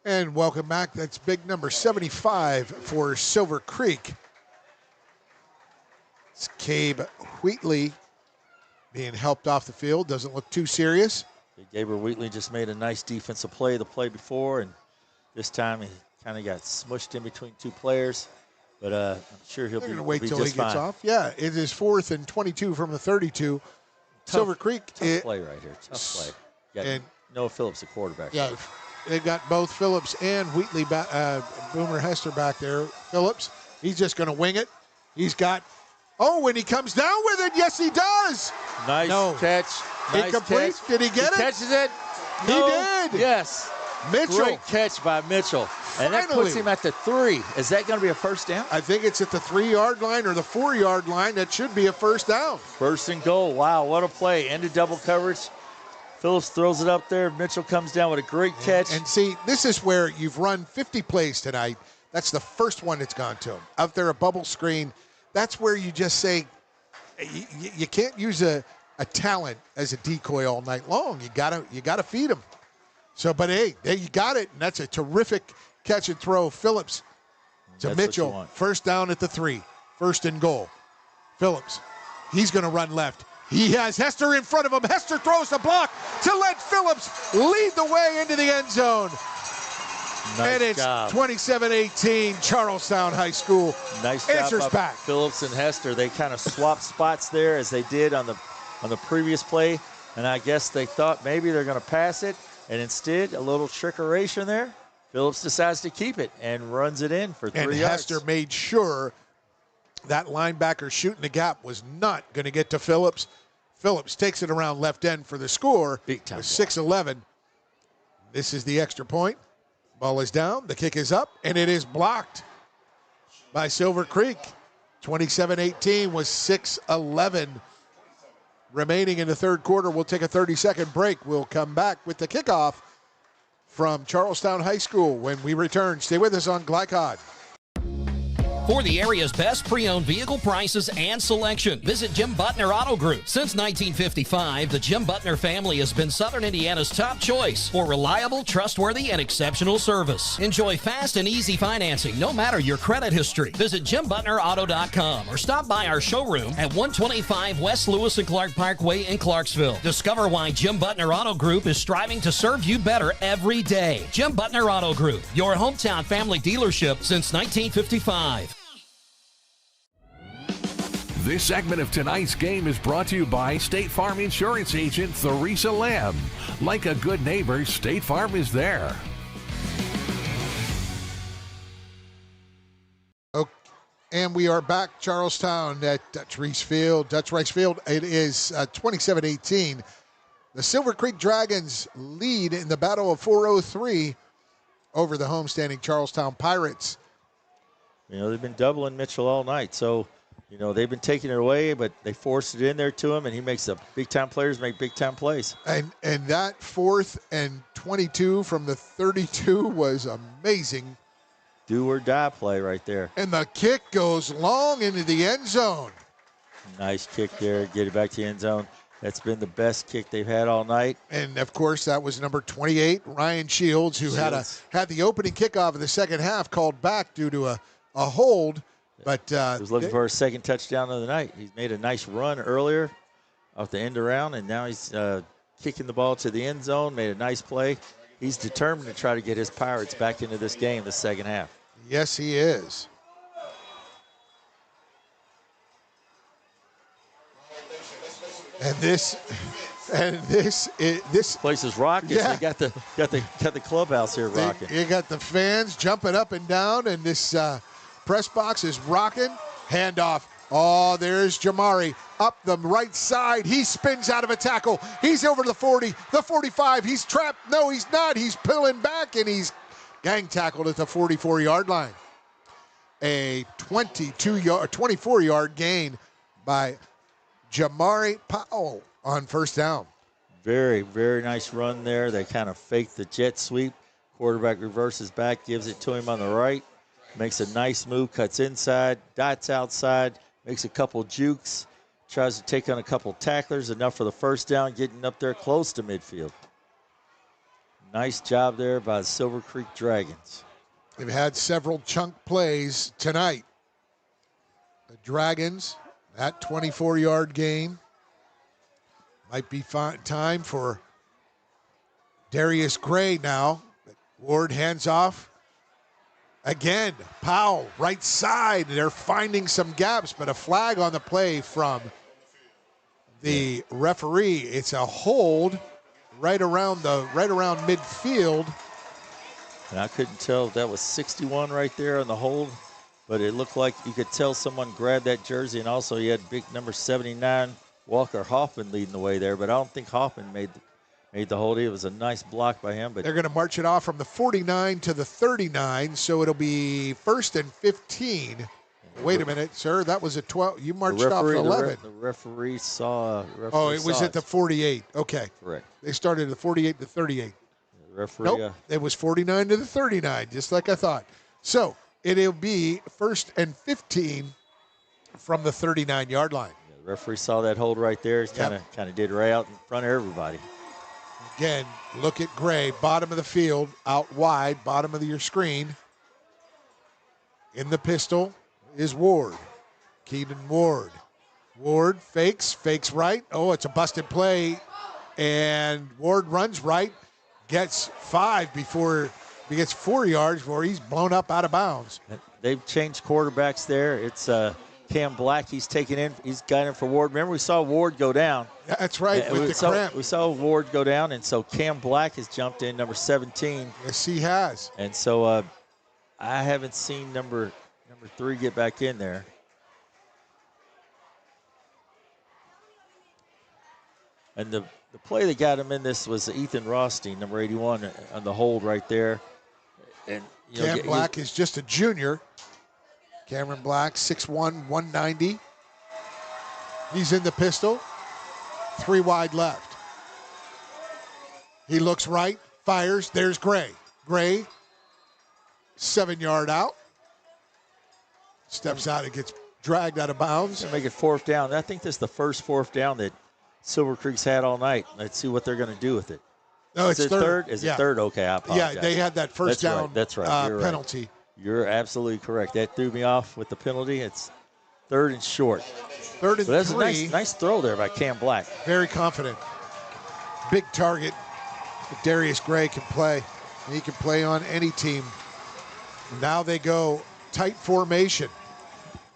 And welcome back. That's big number 75 for Silver Creek. It's Cabe Wheatley being helped off the field. Doesn't look too serious. Gabriel Wheatley just made a nice defensive play the play before, and this time he kind of got smushed in between two players. But I'm sure he'll be wait till he just gets fine. off. Yeah, it is 4th and 22 from the 32. Silver Creek. Tough play right here. Tough play. And Noah Phillips, the quarterback. Yeah, they've got both Phillips and Wheatley, Boomer Hester back there. Phillips, he's just going to wing it. He's got, when he comes down with it, yes, he does. Nice catch. Nice Incomplete. catch. Did he get it? Catches it. He No. did. Yes. Mitchell. Great catch by Mitchell. And that puts him at the 3. Is that going to be a first down? I think it's at the 3-yard line or the 4-yard line. That should be a first down. First and goal. Wow, what a play. Into double coverage. Phillips throws it up there. Mitchell comes down with a great catch. And see, this is where you've run 50 plays tonight. That's the first one that's gone to him. Out there, a bubble screen. That's where you just say, you can't use a talent as a decoy all night long. You gotta feed him. So, but hey, there you got it, and that's a terrific catch and throw. Phillips to That's Mitchell. First down at the 3. First and goal. Phillips, he's going to run left. He has Hester in front of him. Hester throws the block to let Phillips lead the way into the end zone. Nice and it's job. 27-18, Charlestown High School. Nice job answers by back. Phillips and Hester. They kind of swapped spots there as they did on the previous play, and I guess they thought maybe they're going to pass it, and instead a little trickeration there. Phillips decides to keep it and runs it in for 3 And yards. Hester made sure that linebacker shooting the gap was not going to get to Phillips. Phillips takes it around left end for the score. Big time. 6-11. This is the extra point. Ball is down. The kick is up, and it is blocked by Silver Creek. 27-18 was 6-11 remaining in the third quarter. We'll take a 30-second break. We'll come back with the kickoff from Charlestown High School when we return. Stay with us on Glycod. For the area's best pre-owned vehicle prices and selection, visit Jim Butner Auto Group. Since 1955, the Jim Butner family has been Southern Indiana's top choice for reliable, trustworthy, and exceptional service. Enjoy fast and easy financing, no matter your credit history. Visit JimButnerAuto.com or stop by our showroom at 125 West Lewis and Clark Parkway in Clarksville. Discover why Jim Butner Auto Group is striving to serve you better every day. Jim Butner Auto Group, your hometown family dealership since 1955. This segment of tonight's game is brought to you by State Farm Insurance Agent Theresa Lamb. Like a good neighbor, State Farm is there. Okay, and we are back, Charlestown at Dutch Rice Field. It is 27-18. The Silver Creek Dragons lead in the Battle of 403 over the homestanding Charlestown Pirates. You know, they've been doubling Mitchell all night, so you know, they've been taking it away, but they forced it in there to him, and he makes the big-time players make big-time plays. And that 4th and 22 from the 32 was amazing. Do-or-die play right there. And the kick goes long into the end zone. Nice kick there. Get it back to the end zone. That's been the best kick they've had all night. And, of course, that was number 28, Ryan Shields, who had the opening kickoff of the second half called back due to a hold. But he was looking for a second touchdown of the night. He's made a nice run earlier off the end around, and now he's kicking the ball to the end zone, made a nice play. He's determined to try to get his Pirates back into this game the second half. Yes, he is. And this place is rocking. Yeah. They got the clubhouse here rocking. You got the fans jumping up and down, and this press box is rocking. Handoff. Oh, there's Jamari up the right side. He spins out of a tackle. He's over the 40, the 45. He's trapped. No, he's not. He's pulling back, and he's gang tackled at the 44-yard line. A 24-yard gain by Jamari Powell on first down. Very, very nice run there. They kind of faked the jet sweep. Quarterback reverses back, gives it to him on the right. Makes a nice move, cuts inside, dots outside, makes a couple jukes, tries to take on a couple tacklers, enough for the first down, getting up there close to midfield. Nice job there by the Silver Creek Dragons. They've had several chunk plays tonight. The Dragons, that 24-yard gain. Might be time for Darius Gray now. Ward hands off. Again, Powell, right side. They're finding some gaps, but a flag on the play from the referee. It's a hold right around midfield. And I couldn't tell if that was 61 right there on the hold, but it looked like you could tell someone grabbed that jersey, and also you had big number 79, Walker Hoffman, leading the way there, but I don't think Hoffman made the hold. It was a nice block by him. But they're going to march it off from the 49 to the 39, so it'll be 1st and 15. Wait a minute, sir. That was a 12. You marched off at 11. The referee saw. It was at the 48. Okay. Correct. They started at the 48 to 38. The referee. Nope. It was 49 to the 39, just like I thought. So it'll be 1st and 15 from the 39-yard line. Yeah, the referee saw that hold right there. He kind of did right out in front of everybody. Again, look at Gray, bottom of the field, out wide, bottom of your screen. In the pistol is Ward. Keaton Ward. Ward fakes right. Oh, it's a busted play. And Ward runs right, gets 5 before he gets 4 yards before he's blown up out of bounds. They've changed quarterbacks there. It's Cam Black. He's got in for Ward. Remember, we saw Ward go down. Yeah, that's right, with the cramp. We saw Ward go down, and so Cam Black has jumped in, number 17. Yes, he has. And so I haven't seen number 3 get back in there. And the play that got him in this was Ethan Rothstein, number 81, on the hold right there. And Cam Black is just a junior. Cameron Black, 6'1", 190. He's in the pistol. 3 wide left. He looks right, fires. There's Gray. Gray, 7-yard out. Steps out and gets dragged out of bounds. Make it 4th down. I think this is the first 4th down that Silver Creek's had all night. Let's see what they're going to do with it. No, it's third. Is it third? Okay, I apologize. Yeah, they had that first down That's right. penalty. Right. You're absolutely correct. That threw me off with the penalty. It's 3rd and short. 3rd and 3. That's a nice throw there by Cam Black. Very confident. Big target. Darius Gray can play. He can play on any team. Now they go tight formation.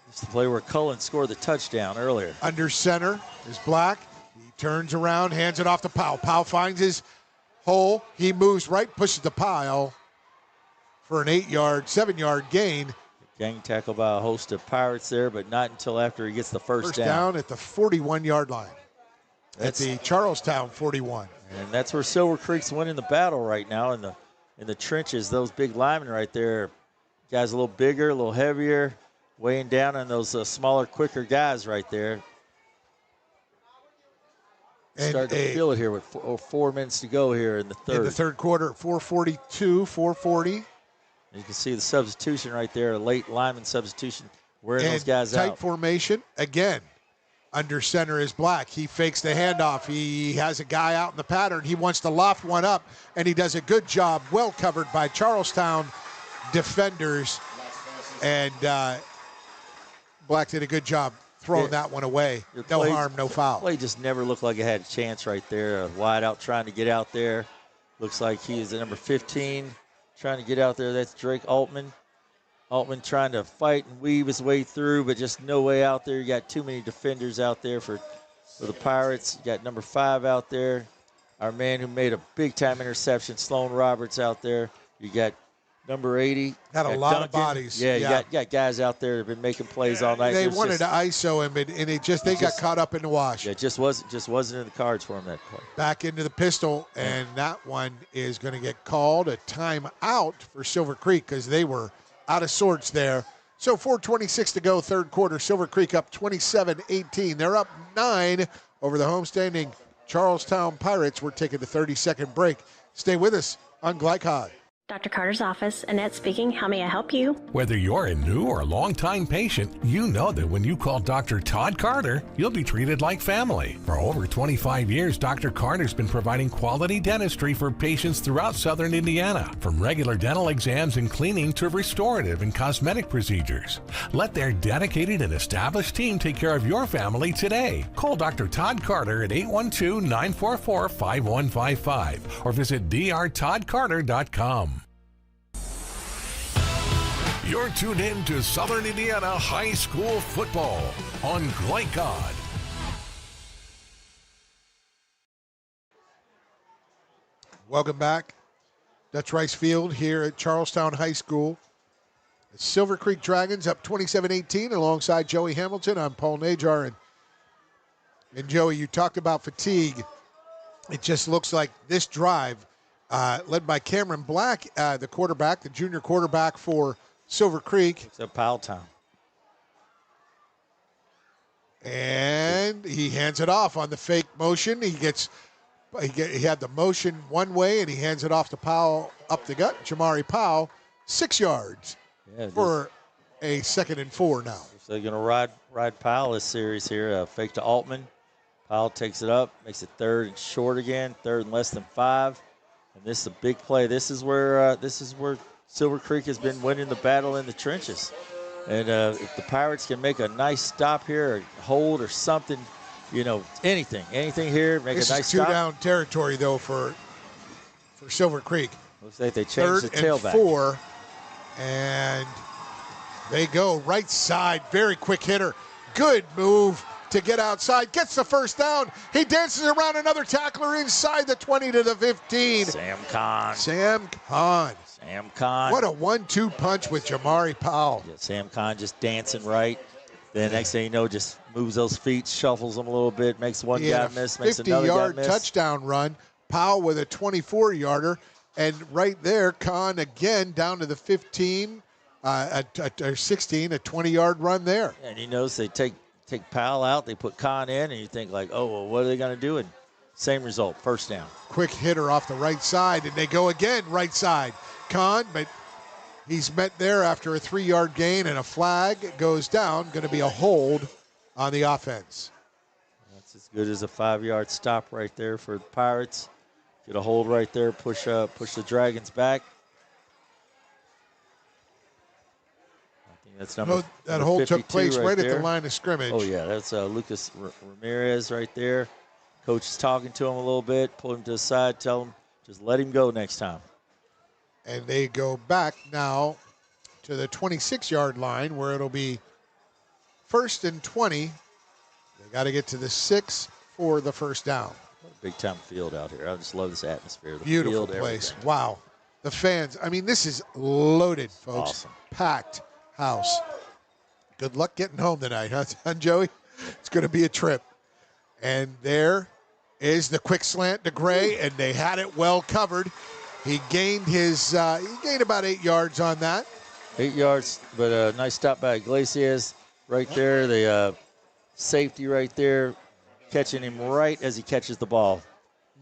It's the play where Cullen scored the touchdown earlier. Under center is Black. He turns around, hands it off to Powell. Powell finds his hole. He moves right, pushes the pile for an 7-yard gain. Gang tackle by a host of Pirates there, but not until after he gets the first down. Down at the 41-yard line. At the Charlestown 41. And that's where Silver Creek's winning the battle right now in the trenches. Those big linemen right there. Guys a little bigger, a little heavier, weighing down on those smaller, quicker guys right there. Starting to feel it here with 4 minutes to go here in the third. In the third quarter, 4:42, 4:40. You can see the substitution right there, a late lineman substitution, wearing those guys tight out. Formation, again, under center is Black. He fakes the handoff. He has a guy out in the pattern. He wants to loft one up, and he does a good job, well covered by Charlestown defenders. And Black did a good job throwing that one away. No harm, no foul. The play just never looked like it had a chance right there. A wide out trying to get out there. Looks like he is the number 15 trying to get out there. That's Drake Altman. Altman trying to fight and weave his way through, but just no way out there. You got too many defenders out there for the Pirates. You got number 5 out there. Our man who made a big-time interception, Sloan Roberts, out there. You got number 80. Got a lot of bodies. Yeah, you got guys out there that have been making plays all night. They wanted to ISO him, and they got caught up in the wash. Yeah, it just wasn't in the cards for him that play. Back into the pistol, and that one is going to get called a timeout for Silver Creek because they were out of sorts there. So 4:26 to go, third quarter. Silver Creek up 27-18. They're up 9 over the homestanding Charlestown Pirates. We're taking the 30-second break. Stay with us on Glycod. Dr. Carter's office, Annette speaking. How may I help you? Whether you're a new or longtime patient, you know that when you call Dr. Todd Carter, you'll be treated like family. For over 25 years, Dr. Carter's been providing quality dentistry for patients throughout southern Indiana, from regular dental exams and cleaning to restorative and cosmetic procedures. Let their dedicated and established team take care of your family today. Call Dr. Todd Carter at 812-944-5155 or visit drtoddcarter.com. You're tuned in to Southern Indiana High School football on Glycod. Welcome back. Dutch Rice Field here at Charlestown High School. The Silver Creek Dragons up 27-18 alongside Joey Hamilton. I'm Paul Najar. And Joey, you talked about fatigue. It just looks like this drive, led by Cameron Black, the quarterback, the junior quarterback for Silver Creek. It's a foul time. And he hands it off on the fake motion. He had the motion one way, and he hands it off to Powell up the gut. Jamari Powell, 6 yards for a 2nd and 4 now. So they're going to ride Powell this series here. Fake to Altman. Powell takes it up, makes it 3rd and short again, 3rd and less than 5. And this is a big play. This is where Silver Creek has been winning the battle in the trenches. And if the Pirates can make a nice stop here, or hold or something, anything here, make a nice stop. This is 2-down territory, though, for Silver Creek. Looks like they changed the tailback. 3rd and 4, and they go right side. Very quick hitter. Good move to get outside. Gets the first down. He dances around another tackler inside the 20 to the 15. Sam Kahn. What a 1-2 punch with Jamari Powell. Yeah, Sam Kahn just dancing right. Then next thing you know, just moves those feet, shuffles them a little bit, makes one guy miss, makes another guy miss. 50-yard touchdown run. Powell with a 24-yarder. And right there, Kahn again down to the 15, or 16, a 20-yard run there. And he knows they take Powell out, they put Kahn in, and you think like, oh, well, what are they going to do? And same result, first down. Quick hitter off the right side, and they go again right side. Kahn, but he's met there after a 3-yard gain, and a flag goes down. Going to be a hold on the offense. That's as good as a 5-yard stop right there for the Pirates. Get a hold right there, push the Dragons back. I think that's number that hold took place right there. At the line of scrimmage. Oh, yeah, that's Lucas Ramirez right there. Coach is talking to him a little bit, pull him to the side, tell him just let him go next time. And they go back now to the 26-yard line where it'll be 1st and 20. They got to get to the 6 for the first down. What a big-time field out here. I just love this atmosphere. The beautiful field, place. Everything. Wow. The fans. I mean, this is loaded, folks. Awesome. Packed house. Good luck getting home tonight, huh, Joey? It's going to be a trip. And there is the quick slant to Gray, and they had it well covered. He gained about 8 yards on that. 8 yards, but a nice stop by Iglesias right there. The safety right there, catching him right as he catches the ball.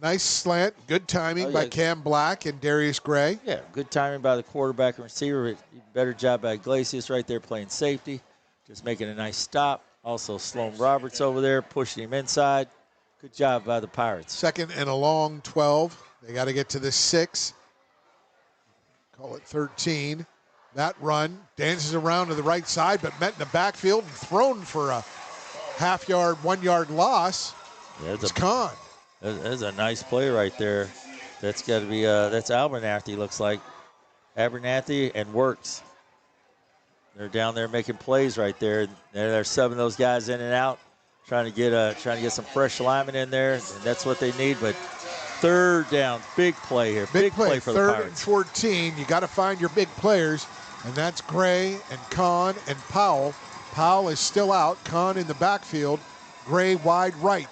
Nice slant, good timing by Cam Black and Darius Gray. Yeah, good timing by the quarterback and receiver. Better job by Iglesias right there playing safety, just making a nice stop. Also, Sloan Roberts over there pushing him inside. Good job by the Pirates. 2nd and a long 12. They got to get to the 6. Call it 13. That run dances around to the right side, but met in the backfield and thrown for a 1 yard loss. Yeah, it's Kahn. That's a nice play right there. That's got to be that's Abernathy, looks like. Abernathy and Works. They're down there making plays right there. They're subbing those guys in and out, trying to get some fresh linemen in there, and that's what they need. But 3rd down, big play here. Big play for the Pirates. 3rd and 14. You got to find your big players, and that's Gray and Kahn and Powell. Powell is still out. Kahn in the backfield. Gray wide right.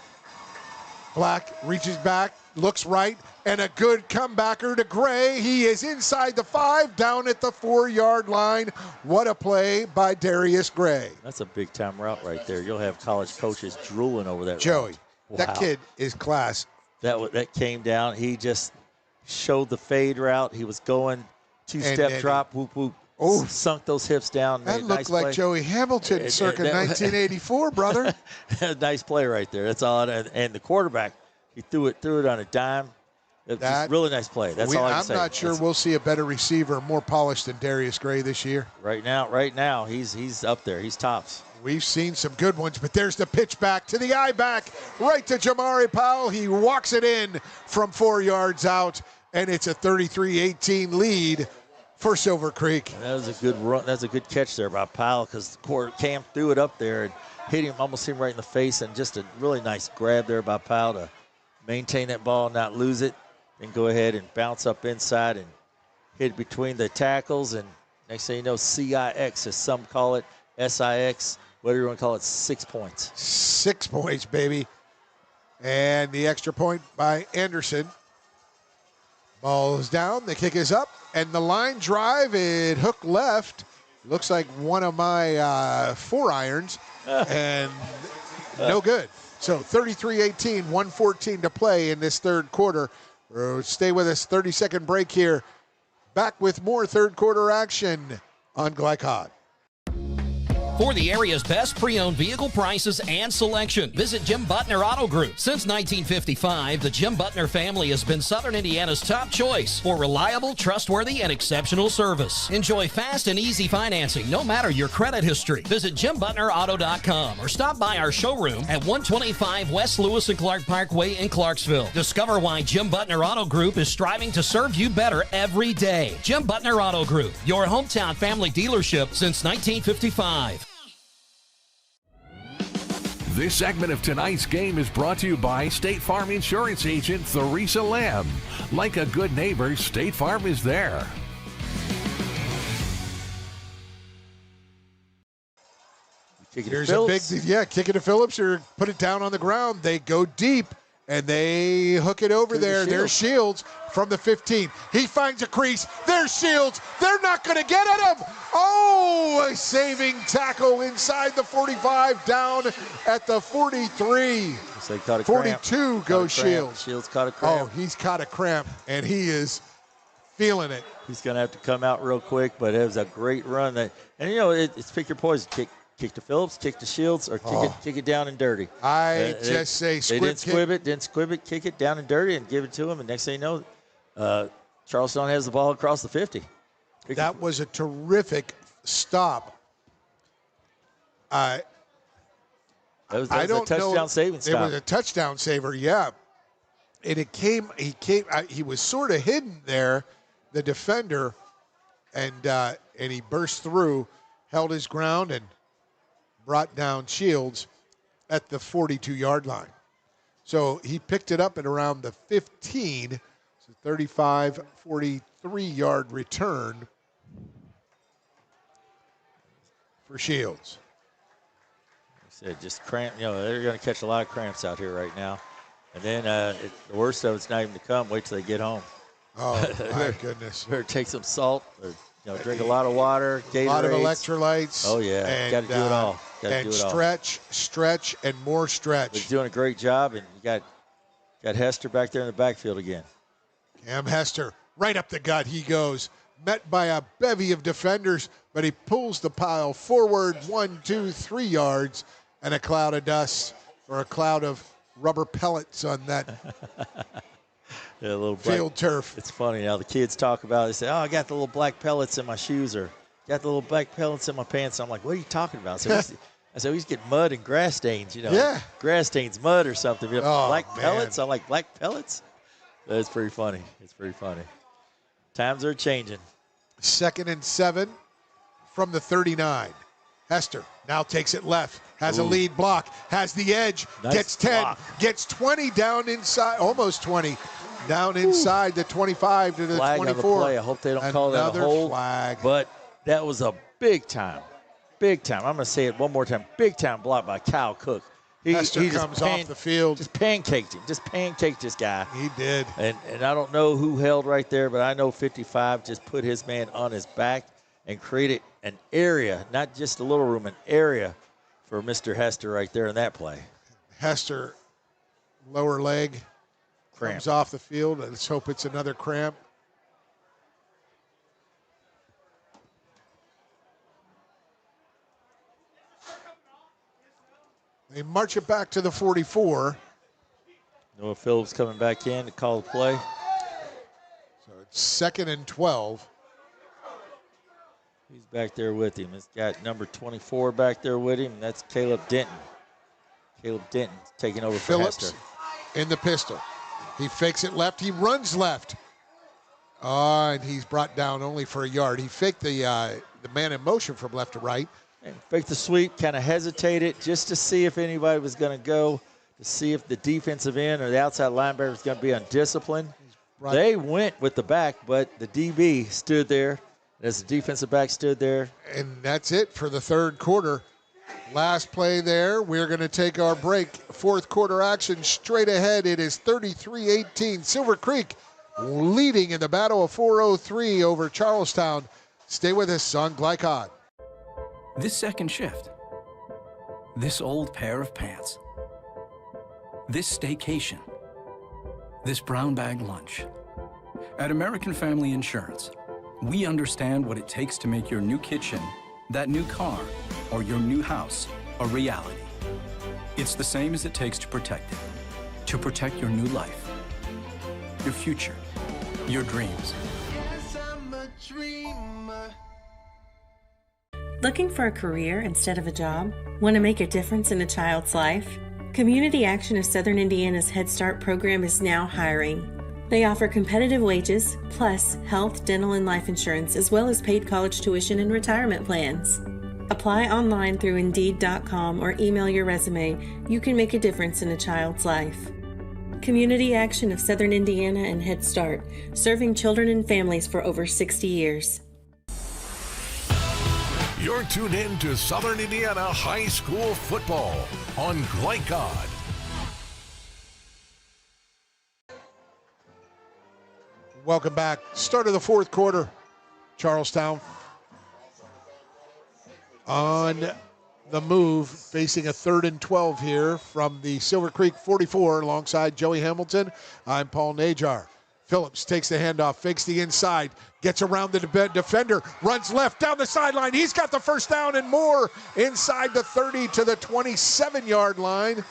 Black reaches back, looks right, and a good comebacker to Gray. He is inside the 5, down at the 4-yard line. What a play by Darius Gray. That's a big-time route right there. You'll have college coaches drooling over that Joey, route. Wow. That kid is class. That came down. He just showed the fade route. He was going Two-step drop, whoop, whoop. Oh, sunk those hips down. That looked looked like Joey Hamilton circa 1984, brother. Nice play right there. That's all. And the quarterback, he threw it on a dime. It was really nice play. That's all I can say. I'm not sure we'll see a better receiver, more polished than Darius Gray this year. Right now, he's up there. He's tops. We've seen some good ones, but there's the pitch back to the eye back, right to Jamari Powell. He walks it in from 4 yards out, and it's a 33-18 lead for Silver Creek. That was a good run. That's a good catch there by Powell because Cam threw it up there and almost hit him right in the face, and just a really nice grab there by Powell to maintain that ball, not lose it, and go ahead and bounce up inside and hit between the tackles. And next thing you know, CIX, as some call it, SIX, whatever you want to call it, 6 points. 6 points, baby. And the extra point by Anderson. Ball is down, the kick is up, and the line drive, it hook left. Looks like one of my 4 irons, and no good. So 33-18, 1:14 to play in this third quarter. Stay with us, 30-second break here. Back with more third quarter action on Glycod. For the area's best pre-owned vehicle prices and selection, visit Jim Butner Auto Group. Since 1955, the Jim Butner family has been Southern Indiana's top choice for reliable, trustworthy, and exceptional service. Enjoy fast and easy financing, no matter your credit history. Visit JimButnerAuto.com or stop by our showroom at 125 West Lewis and Clark Parkway in Clarksville. Discover why Jim Butner Auto Group is striving to serve you better every day. Jim Butner Auto Group, your hometown family dealership since 1955. This segment of tonight's game is brought to you by State Farm Insurance Agent Theresa Lamb. Like a good neighbor, State Farm is there. Here's a big, kick it to Phillips or put it down on the ground. They go deep and they hook it over there. There's Shields from the 15. He finds a crease. There's Shields. They're not going to get at him. Oh, a saving tackle inside the 45, down at the 43. 42 goes Shields. Shields caught a cramp. Oh, he's caught a cramp, and he is feeling it. He's going to have to come out real quick, but it was a great run. And, it's pick your poison. Kick to Phillips, kick to Shields, or kick it down and dirty. Say they didn't squib it, kick it down and dirty, and give it to him. And next thing you know, Charlestown has the ball across the 50. That was a terrific stop. That was a touchdown saving stop. It was a touchdown saver, yeah. And he was sort of hidden there, the defender, and he burst through, held his ground, and brought down Shields at the 42-yard line. So he picked it up at around the 15. It's a 35, 43-yard return for Shields. I said, just cramp. They're going to catch a lot of cramps out here right now. And then the worst of it's not even to come. Wait till they get home. Oh, my goodness. Better take some salt or drink a lot of water, Gatorades. A lot of electrolytes. Oh, yeah. Got to do it all. And stretch, and more stretch. He's doing a great job, and you got Hester back there in the backfield again. Cam Hester, right up the gut he goes. Met by a bevy of defenders, but he pulls the pile forward 1, 2, 3 yards, and a cloud of dust or a cloud of rubber pellets on that field turf. It's funny now. The kids talk about it. They say, I got the little black pellets in my shoes, or got the little black pellets in my pants. I'm like, what are you talking about? I said, we used to get mud and grass stains, Yeah. Grass stains, mud or something. Black man. pellets? I'm like, black pellets? That's pretty funny. It's pretty funny. Times are changing. 2nd and 7 from the 39. Hester now takes it left, has a lead block, has the edge, gets 10, gets 20 down inside, almost 20, down inside the 25 to the flag 24. On the play. I hope they don't call that a hold. Flag. But that was a big time. I'm going to say it one more time. Big time block by Kyle Cook. Hester comes off the field. Just pancaked him. Just pancaked this guy. He did. And I don't know who held right there, but I know 55 just put his man on his back and created an area, not just a little room, an area for Mr. Hester right there in that play. Hester, lower leg, cramp. Comes off the field. Let's hope it's another cramp. They march it back to the 44. Noah Phillips coming back in to call the play. So it's 2nd and 12. He's back there with him. He's got number 24 back there with him. That's Caleb Denton. Caleb Denton taking over for Phillips Hester. In the pistol. He fakes it left. He runs left. And he's brought down only for a yard. He faked the man in motion from left to right. And faked the sweep, kind of hesitated just to see if anybody was going to go, to see if the defensive end or the outside linebacker was going to be undisciplined. They went with the back, but the DB stood there. As the defensive back stood there. And that's it for the third quarter. Last play there. We're going to take our break. Fourth quarter action straight ahead. It is 33-18. Silver Creek leading in the Battle of 403 over Charlestown. Stay with us on Glycod. This second shift. This old pair of pants. This staycation. This brown bag lunch. At American Family Insurance, we understand what it takes to make your new kitchen, that new car, or your new house a reality. It's the same as it takes to protect it. To protect your new life, your future, your dreams. Yes, I'm a dreamer. Looking for a career instead of a job? Want to make a difference in a child's life? Community Action of Southern Indiana's Head Start program is now hiring. They offer competitive wages, plus health, dental, and life insurance, as well as paid college tuition and retirement plans. Apply online through Indeed.com or email your resume. You can make a difference in a child's life. Community Action of Southern Indiana and Head Start, serving children and families for over 60 years. You're tuned in to Southern Indiana High School football on Glycod. Welcome back. Start of the fourth quarter. Charlestown on the move, facing a 3rd and 12 here from the Silver Creek 44 alongside Joey Hamilton. I'm Paul Najar. Phillips takes the handoff, fakes the inside, gets around the defender, runs left down the sideline. He's got the first down and more inside the 30 to the 27-yard line.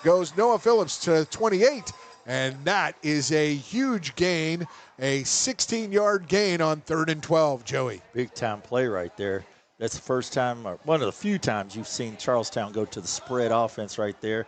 Goes Noah Phillips to 28, and that is a huge gain. A 16-yard gain on 3rd and 12, Joey. Big-time play right there. That's the first time, or one of the few times you've seen Charlestown go to the spread offense right there.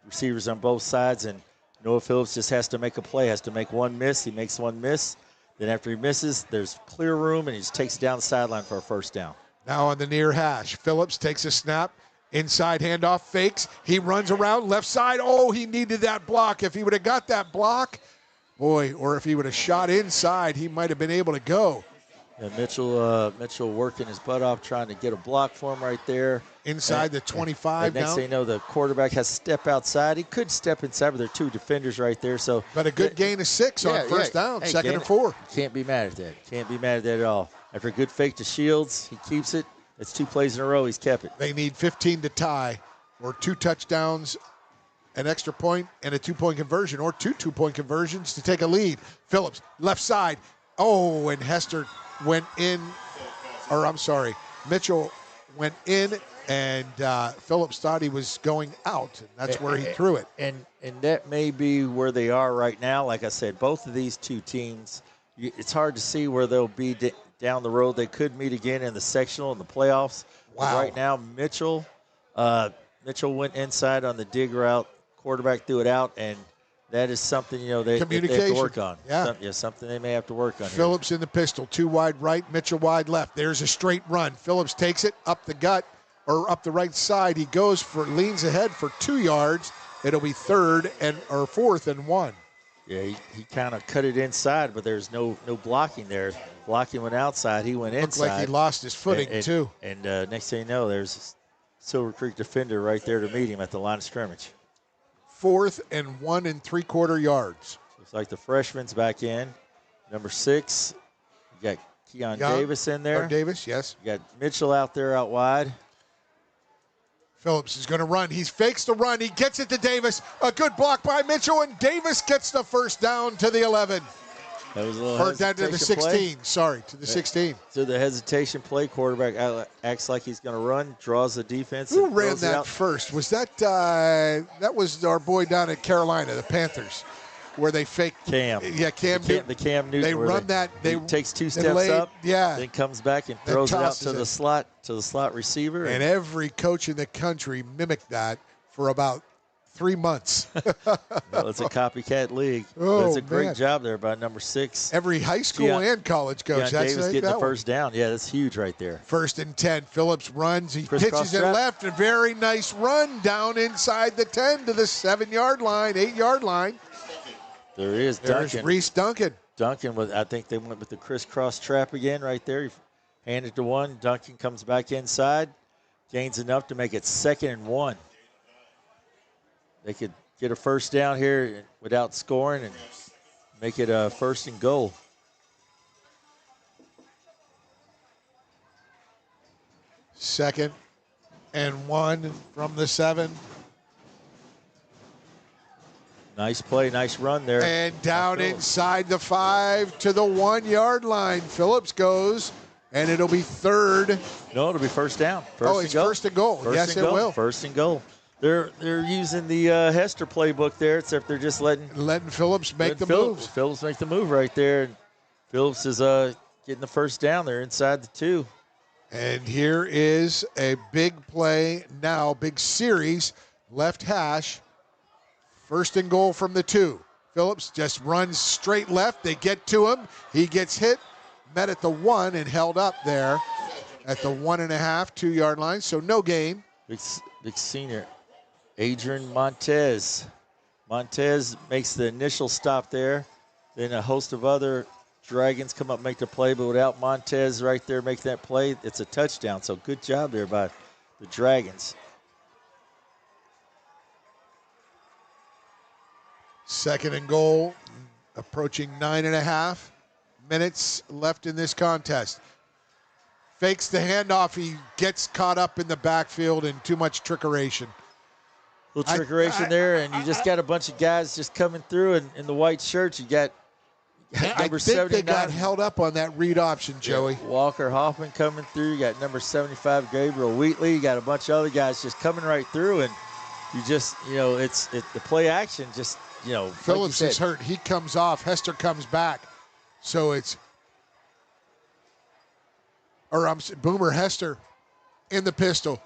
Receivers on both sides, and Noah Phillips just has to make a play, has to make one miss. He makes one miss. Then after he misses, there's clear room, and he just takes it down the sideline for a first down. Now on the near hash, Phillips takes a snap. Inside handoff, fakes. He runs around left side. Oh, he needed that block. If he would have got that block, boy, or if he would have shot inside, he might have been able to go. Yeah, Mitchell working his butt off, trying to get a block for him right there. Inside the 25 next down. thing you know, the quarterback has to step outside. He could step inside, but there are two defenders right there. But a good gain of 6 on first down, hey, 2nd and 4. Can't be mad at that. Can't be mad at that at all. After a good fake to Shields, he keeps it. It's 2 plays in a row. He's kept it. They need 15 to tie, or 2 touchdowns, an extra point, and a 2-point conversion, or 2 2-point conversions to take a lead. Phillips, left side. Oh, and Hester went in, Mitchell went in, and Phillips thought he was going out, and that's where he threw it. And that may be where they are right now. Like I said, both of these two teams, it's hard to see where they'll be down the road. They could meet again in the sectional in the playoffs. Wow. But right now, Mitchell went inside on the dig route. Quarterback threw it out, and that is something, they have to work on. Yeah. Something they may have to work on. Phillips in the pistol, 2 wide right, Mitchell wide left. There's a straight run. Phillips takes it up the gut, or up the right side. He leans ahead for 2 yards. It'll be 4th and 1. Yeah, he kind of cut it inside, but there's no blocking there. Blocking went outside. He went inside. Looked like he lost his footing, too. And next thing you know, there's a Silver Creek defender right there to meet him at the line of scrimmage. 4th and 1 3/4 yards. Looks like the freshman's back in. Number 6, you got Keon Davis in there. Davis, yes. You got Mitchell out there out wide. Phillips is going to run. He fakes the run. He gets it to Davis. A good block by Mitchell, and Davis gets the first down to the 11. That was a little Or down to the 16. Sorry, to the 16. So the hesitation play, quarterback acts like he's going to run, draws the defense. Who and ran throws it that out. first? Was that was our boy down at Carolina, the Panthers, where they faked Cam. Yeah, Cam Newton. The Cam Newton. They run that. They takes 2 steps up. Yeah. Then comes back and Then throws it out tosses to it. the slot receiver. And every coach in the country mimicked that for about 3 months. Well, it's a copycat league. Oh, But it's a great man. job there by number 6. Every high school and college coach. Deion That's Davis getting that the one. first down. Yeah, that's huge right there. 1st and 10. Phillips runs. He Crisscross pitches it trap. left. A very nice run down inside the 10 to the 7-yard line, 8-yard line. There is There's Duncan. Reese Duncan. Duncan, I think they went with the crisscross trap again right there. He handed to one. Duncan comes back inside. Gains enough to make it 2nd and 1. They could get a first down here without scoring and make it a 1st and goal. Second and 1 from the 7. Nice play, nice run there. And down inside the 5 to the 1-yard line. Phillips goes, and it'll be 3rd. No, it'll be first down. It's first and goal. First Yes, and it goal. will. First and goal. They're using the Hester playbook there, except they're just letting Phillips make the moves. Phillips make the move right there. And Phillips is getting the first down. They're inside the 2. And here is a big play now, big series, left hash. 1st and goal from the 2. Phillips just runs straight left. They get to him. He gets hit, met at the 1 and held up there at the 1.5, 2-yard line. So no gain. Big senior, Adrian Montez. Montez makes the initial stop there. Then a host of other Dragons come up and make the play, but without Montez right there making that play, it's a touchdown. So good job there by the Dragons. 2nd and goal, approaching 9.5 minutes left in this contest. Fakes the handoff. He gets caught up in the backfield and too much trickeration. Little trickeration there, and you just got a bunch of guys just coming through in the white shirts. You got number 79. I think they got held up on that read option, Joey. Yeah, Walker Hoffman coming through. You got number 75, Gabriel Wheatley. You got a bunch of other guys just coming right through, and you just, it's the play action just, Phillips is hurt. He comes off. Hester comes back. So it's Boomer Hester in the pistol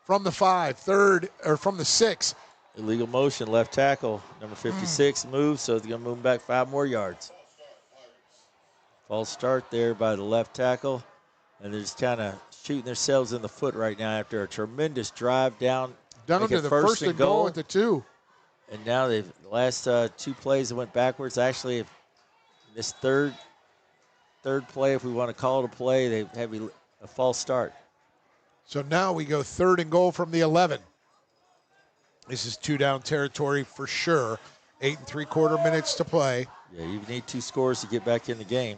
from the 5, 3rd, or from the 6. Illegal motion, left tackle. Number 56 moves, so it's going to move back 5 more yards. False start there by the left tackle. And they're just kind of shooting themselves in the foot right now after a tremendous drive down to the 1st and goal at the 2. And now the last 2 plays that went backwards. Actually, this third play, if we want to call it a play, they have a false start. So now we go 3rd and goal from the 11. This is 2-down territory for sure. 8 3/4 minutes to play. Yeah, you need 2 scores to get back in the game.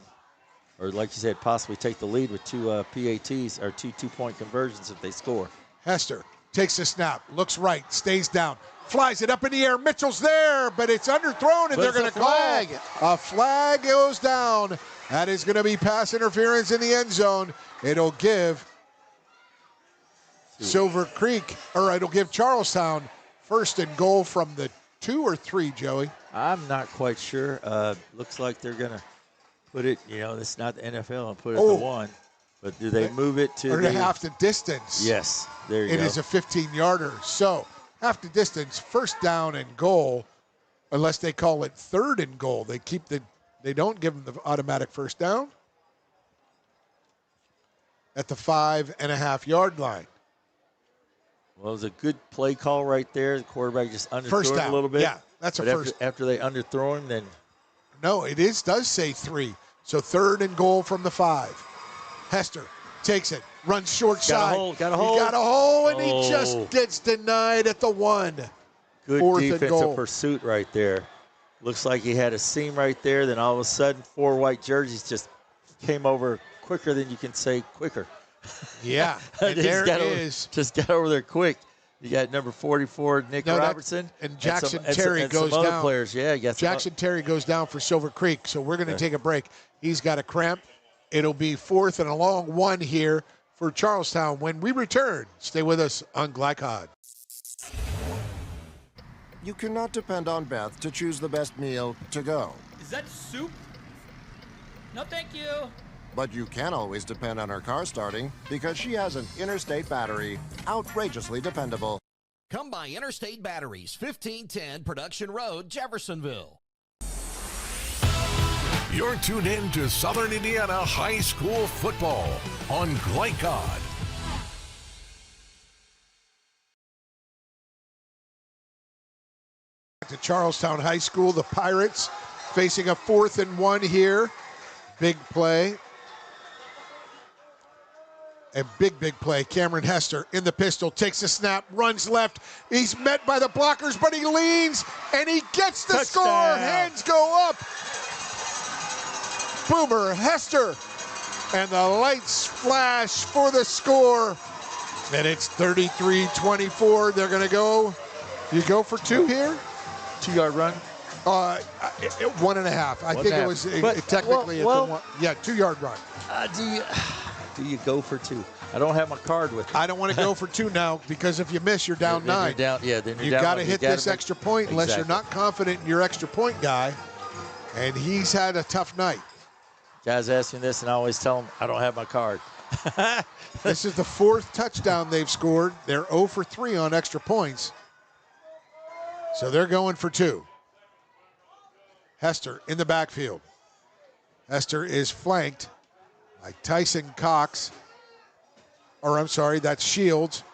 Or like you said, possibly take the lead with 2 PATs or 2 two-point conversions if they score. Hester takes the snap, looks right, stays down, flies it up in the air. Mitchell's there, but it's underthrown, and they're going to call. A flag goes down. That is going to be pass interference in the end zone. It'll give Silver Creek, or it'll give Charlestown 1st and goal from the 2 or 3, Joey? I'm not quite sure. Looks like they're going to put it, it's not the NFL, and put it to 1. But do they move it to or half the distance? Yes, there you go. It is a 15-yarder. So half the distance, 1st down and goal, unless they call it 3rd and goal. They don't give them the automatic 1st down at the 5.5-yard line. Well, it was a good play call right there. The quarterback just underthrew him a little bit. Yeah, that's a first. After they underthrow him, then. No, does say 3. So 3rd and goal from the 5. Hester takes it, runs short side. Got a hole. He got a hole, and he just gets denied at the 1. Good 4th and defensive goal. pursuit right there. Looks like he had a seam right there. Then all of a sudden, 4 white jerseys just came over quicker than you can say quicker. Yeah, and there just got over there quick. You got number 44, Nick Robertson. And Jackson Terry and goes some down. other players. Yeah, you got Jackson Terry goes down for Silver Creek, so we're going to take a break. He's got a cramp. It'll be 4th and a long one here for Charlestown. When we return, stay with us on Glycod. You cannot depend on Beth to choose the best meal to go. Is that soup? No, thank you. But you can always depend on her car starting because she has an Interstate battery, outrageously dependable. Come by Interstate Batteries, 1510 Production Road, Jeffersonville. You're tuned in to Southern Indiana High School football on Glycod. To Charlestown High School, the Pirates facing a 4th and 1 here. Big play. A big play. Cameron Hester in the pistol, takes a snap, runs left. He's met by the blockers, but he leans, and he gets the score. Hands go up. Boomer Hester, and the lights flash for the score. And it's 33-24. They're going to go. You go for 2 here? 2-yard run? 1.5. I think it was technically a 2-yard run. Do you go for 2? I don't have my card with me. I don't want to go for 2 now because if you miss, you're down 9. Then you're you down got to 1. hit this extra point unless you're not confident in your extra point guy. And he's had a tough night. Guys ask me this, and I always tell them I don't have my card. This is the 4th touchdown they've scored. They're 0 for 3 on extra points. So they're going for 2. Hester in the backfield. Hester is flanked by Tyson Cox. Or I'm sorry, that's Shields.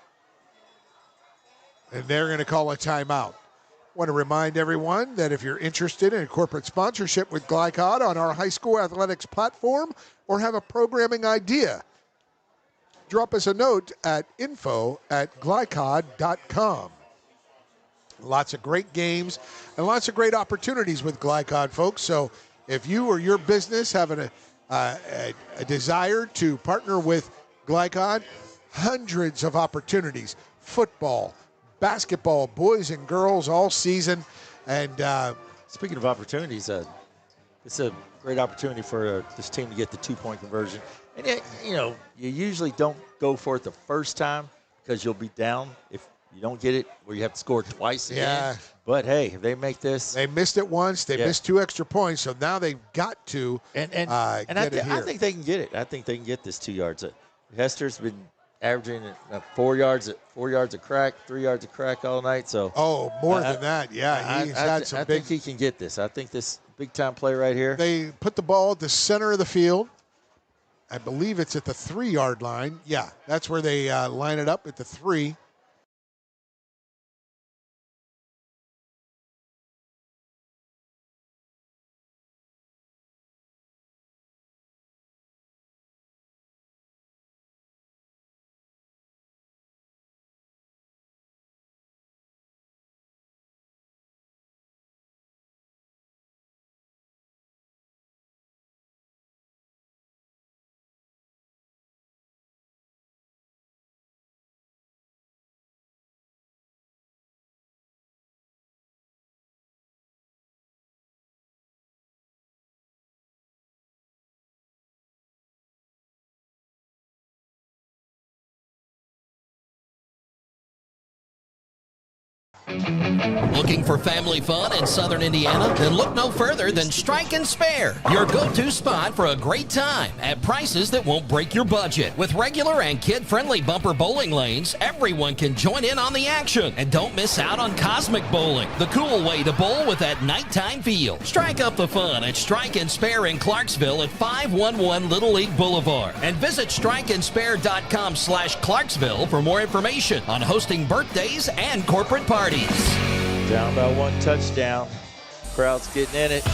And they're going to call a timeout. Want to remind everyone that if you're interested in a corporate sponsorship with Glycod on our high school athletics platform or have a programming idea, drop us a note at info@glycod.com. Lots of great games and lots of great opportunities with Glycod, folks. So if you or your business have a desire to partner with Glycod, hundreds of opportunities, football, basketball, boys and girls all season. And speaking of opportunities, it's a great opportunity for this team to get the 2-point conversion. And, you usually don't go for it the first time because you'll be down if you don't get it where you have to score twice again. Yeah. But, hey, if they make this. They missed it once. They missed 2 extra points, so now they've got to get it here. I think they can get it. I think they can get this 2 yards. Hester's been averaging 4 yards a crack, 3 yards a crack all night. So more than that. Yeah, he's had some big. I think he can get this. I think this big-time play right here. They put the ball at the center of the field. I believe it's at the 3-yard line. Yeah, that's where they line it up at the 3. Looking for family fun in Southern Indiana? Then look no further than Strike and Spare, your go-to spot for a great time at prices that won't break your budget. With regular and kid-friendly bumper bowling lanes, everyone can join in on the action. And don't miss out on Cosmic Bowling, the cool way to bowl with that nighttime feel. Strike up the fun at Strike and Spare in Clarksville at 511 Little League Boulevard. And visit strikeandspare.com/Clarksville for more information on hosting birthdays and corporate parties. Down by 1 touchdown. Crowd's getting in it.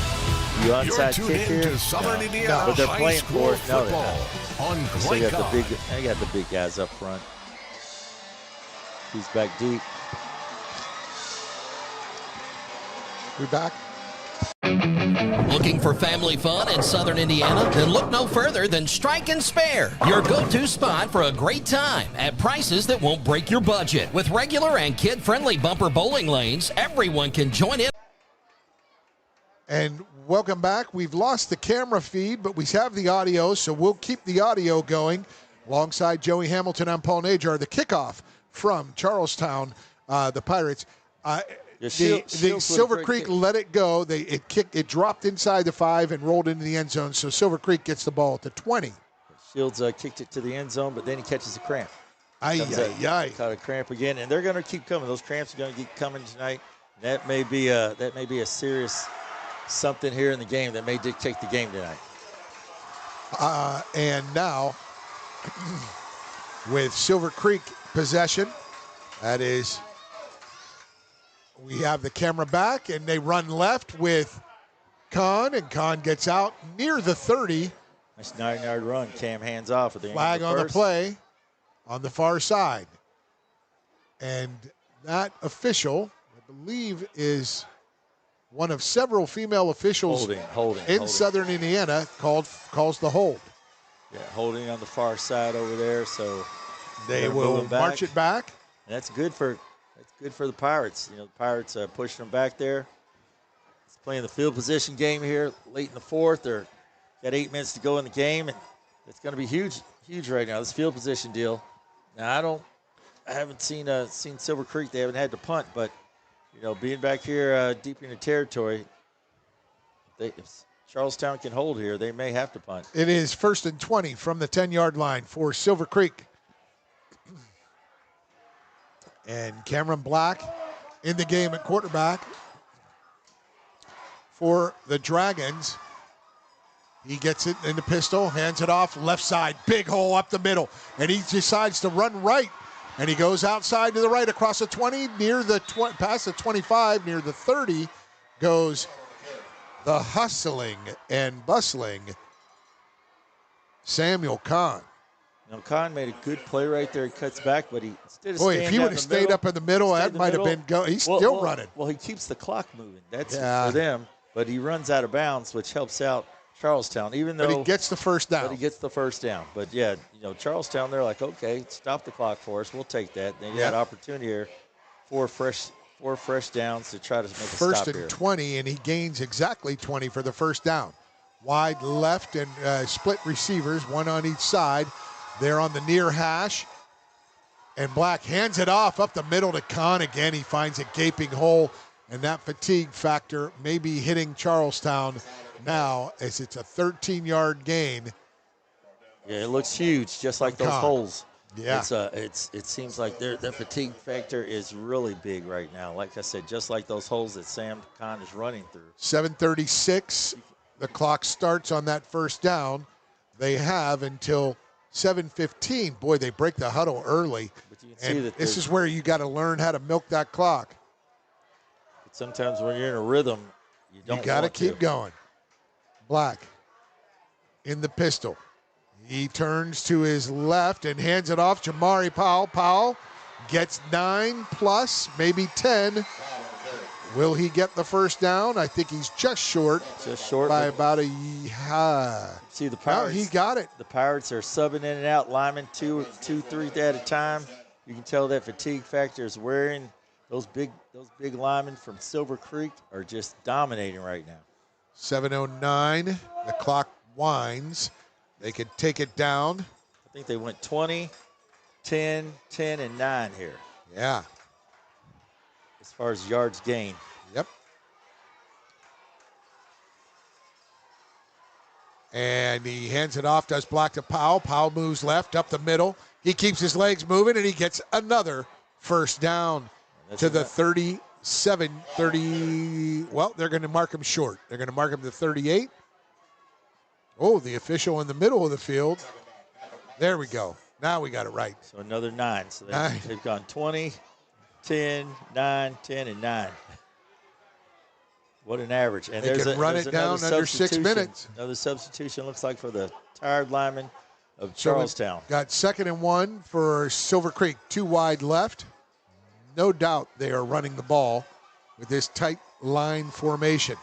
You onside kick here. To Southern Indiana but they're High playing School for it. No, football on so you got Glycod. the big guys up front. He's back deep. We're back. Looking for family fun in Southern Indiana? Then look no further than Strike and Spare, your go-to spot for a great time at prices that won't break your budget. With regular and kid-friendly bumper bowling lanes, everyone can join in. And welcome back. We've lost the camera feed, but we have the audio, so we'll keep the audio going. Alongside Joey Hamilton, I'm Paul Najar. The kickoff from Charlestown, the Pirates. The Silver Creek let it go. It dropped inside the 5 and rolled into the end zone, so Silver Creek gets the ball at the 20. Shields kicked it to the end zone, but then he catches a cramp. Caught a cramp again, and they're going to keep coming. Those cramps are going to keep coming tonight. That may be a serious something here in the game that may dictate the game tonight. And now, with Silver Creek possession, that is, we have the camera back, and they run left with Kahn, and Kahn gets out near the 30. Nice 9-yard run. Cam hands off at the flag on the play on the far side. And that official, I believe, is one of several female officials in Southern Indiana calls the hold. Yeah, holding on the far side over there, so they will march it back. And that's good for the Pirates. You know, the Pirates pushing them back there. It's playing the field position game here late in the fourth. They're got 8 minutes to go in the game, and it's going to be huge right now. This field position deal. Now I haven't seen Silver Creek. They haven't had to punt, but you know, being back here deep in the territory, if Charlestown can hold here, they may have to punt. It is 1st and 20 from the 10-yard line for Silver Creek. And Cameron Black in the game at quarterback for the Dragons. He gets it in the pistol, hands it off, left side, big hole up the middle, and he decides to run right. And he goes outside to the right across the 20, past the 25, near the 30, goes the hustling and bustling Samuel Kahn. Now, Kahn made a good play right there. He cuts back, but instead of if he would have stayed up in the middle, that might have been go. He's still running. Well, he keeps the clock moving. That's for them. But he runs out of bounds, which helps out Charlestown, even though he gets the first down. But he gets the first down. But yeah, you know, Charlestown, they're like, okay, stop the clock for us. We'll take that. They got opportunity here, four fresh downs to try to make a stop here. 1st and 20, and he gains exactly 20 for the first down. Wide left and split receivers, one on each side. They're on the near hash, and Black hands it off up the middle to Kahn again. He finds a gaping hole, and that fatigue factor may be hitting Charlestown now as it's a 13-yard gain. Yeah, it looks huge, just like those holes. Yeah, it seems like their fatigue factor is really big right now. Like I said, just like those holes that Sam Kahn is running through. 7:36, the clock starts on that first down. They have until 7:15. Boy, they break the huddle early. But you can see that this is where you got to learn how to milk that clock. But sometimes when you're in a rhythm, you got to keep going. Black in the pistol. He turns to his left and hands it off. Jamari Powell. Powell gets 9 plus, maybe 10. Will he get the first down? I think he's just short. Just short. By about a See, the Pirates. No, he got it. The Pirates are subbing in and out, linemen 2, 3 at a time. You can tell that fatigue factor is wearing. Those big linemen from Silver Creek are just dominating right now. 7:09. The clock winds. They could take it down. I think they went 20, 10, 10, and 9 here. Yeah. As far as yards gained. Yep. And he hands it off, does Black to Powell. Powell moves left up the middle. He keeps his legs moving, and he gets another first down to the 37, 30. Well, they're going to mark him short. They're going to mark him to 38. Oh, the official in the middle of the field. There we go. Now we got it right. So another 9. So they've gone 20, 10, 9, 10, and 9. What an average. And they can run it down under 6 minutes. Another substitution looks like for the tired lineman of Charlestown. So got 2nd and 1 for Silver Creek. 2 wide left. No doubt they are running the ball with this tight line formation.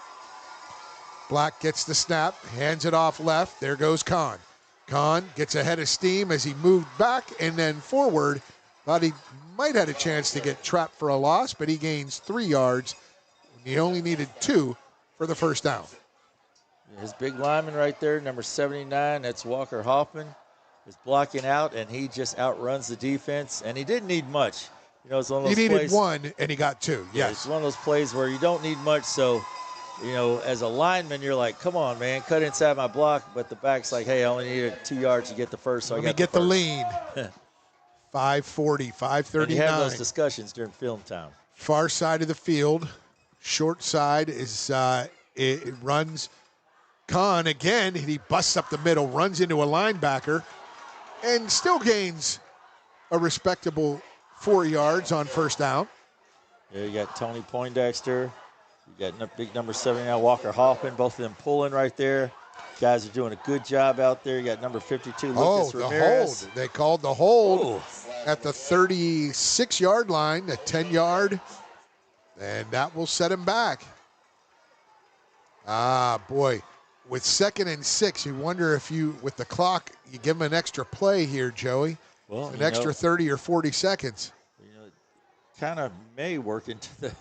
Black gets the snap, hands it off left. There goes Kahn. Kahn gets ahead of steam as he moved back and then forward. Thought he might have a chance to get trapped for a loss, but he gains 3 yards. He only needed 2 for the first down. His big lineman right there, number 79, that's Walker Hoffman, is blocking out, and he just outruns the defense, and he didn't need much. You know, it's one of those He needed plays, 1, and he got 2, yes. It's one of those plays where you don't need much, so, you know, as a lineman, you're like, come on, man, cut inside my block, but the back's like, hey, I only needed 2 yards to get the first, so Let I me got get the the first. lean. 5:40, 5:39. And you have those discussions during film time. Far side of the field, short side is it runs Kahn again. He busts up the middle, runs into a linebacker, and still gains a respectable 4 yards on first down. Yeah, you got Tony Poindexter. You got big number 79, Walker Hoffman. Both of them pulling right there. Guys are doing a good job out there. You got number 52, Lucas Ramirez. Hold. They called the hold at the 36-yard line, a 10-yard, and that will set him back. Ah, boy. With 2nd and 6, you wonder if you, with the clock, you give him an extra play here, Joey. Well, an extra 30 or 40 seconds. You know, it kind of may work into the,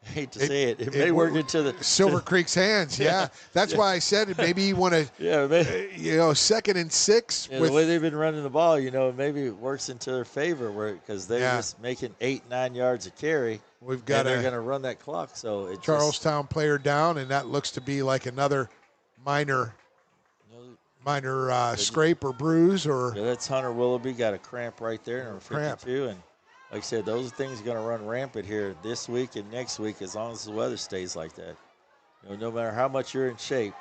I hate to say it, it may work into the Silver Creek's hands. Yeah, that's why I said maybe you want to. Yeah, maybe, you know, 2nd and 6. Yeah, the way they've been running the ball, you know, maybe it works into their favor, where because they're just making 8-9 yards a carry. We've got they're going to run that clock, so it Charlestown player down, and that looks to be like another minor scrape or bruise or. Yeah, that's Hunter Willoughby, got a cramp right there, number 52, and. Like I said, those things are going to run rampant here this week and next week as long as the weather stays like that. You know, no matter how much you're in shape,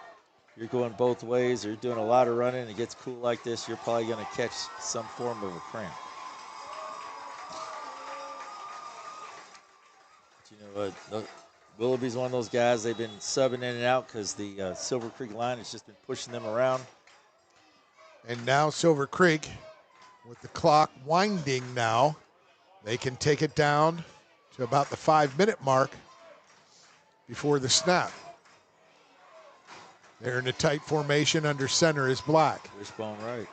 you're going both ways, or you're doing a lot of running, and it gets cool like this, you're probably going to catch some form of a cramp. But, you know, Willoughby's one of those guys, they've been subbing in and out because the Silver Creek line has just been pushing them around. And now Silver Creek, with the clock winding now, they can take it down to about the 5-minute mark before the snap. They're in a tight formation. Under center is Black. Wishbone right.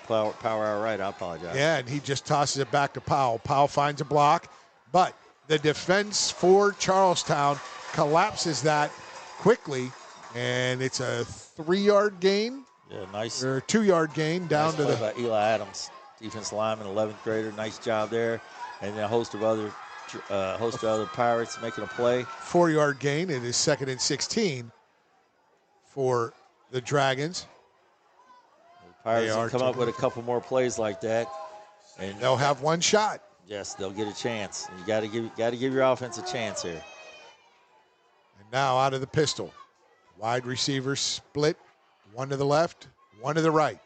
Or power out right, I apologize. Yeah, and he just tosses it back to Powell. Powell finds a block, but the defense for Charlestown collapses that quickly, and it's a 3-yard gain. Yeah, nice. Or a 2-yard gain down to the. By Eli Adams. Defense lineman, 11th grader, nice job there, and then a host of other Pirates making a play. 4-yard gain. It is 2nd and 16 for the Dragons. The Pirates will come up with a couple more plays like that, and they'll have one shot. Yes, they'll get a chance. And you got to give your offense a chance here. And now out of the pistol, wide receivers split, one to the left, one to the right.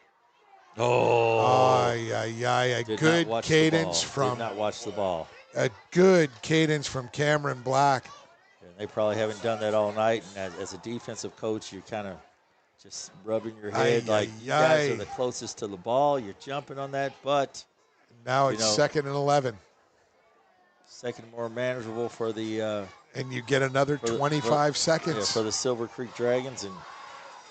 A good cadence from. Did not watch the ball. A good cadence from Cameron Black. Yeah, they probably haven't done that all night. And as a defensive coach, you're kind of just rubbing your head like you guys are the closest to the ball. You're jumping on that, but now it's 2nd and 11. Second more manageable for the. And you get another 25 seconds. Yeah, for the Silver Creek Dragons, and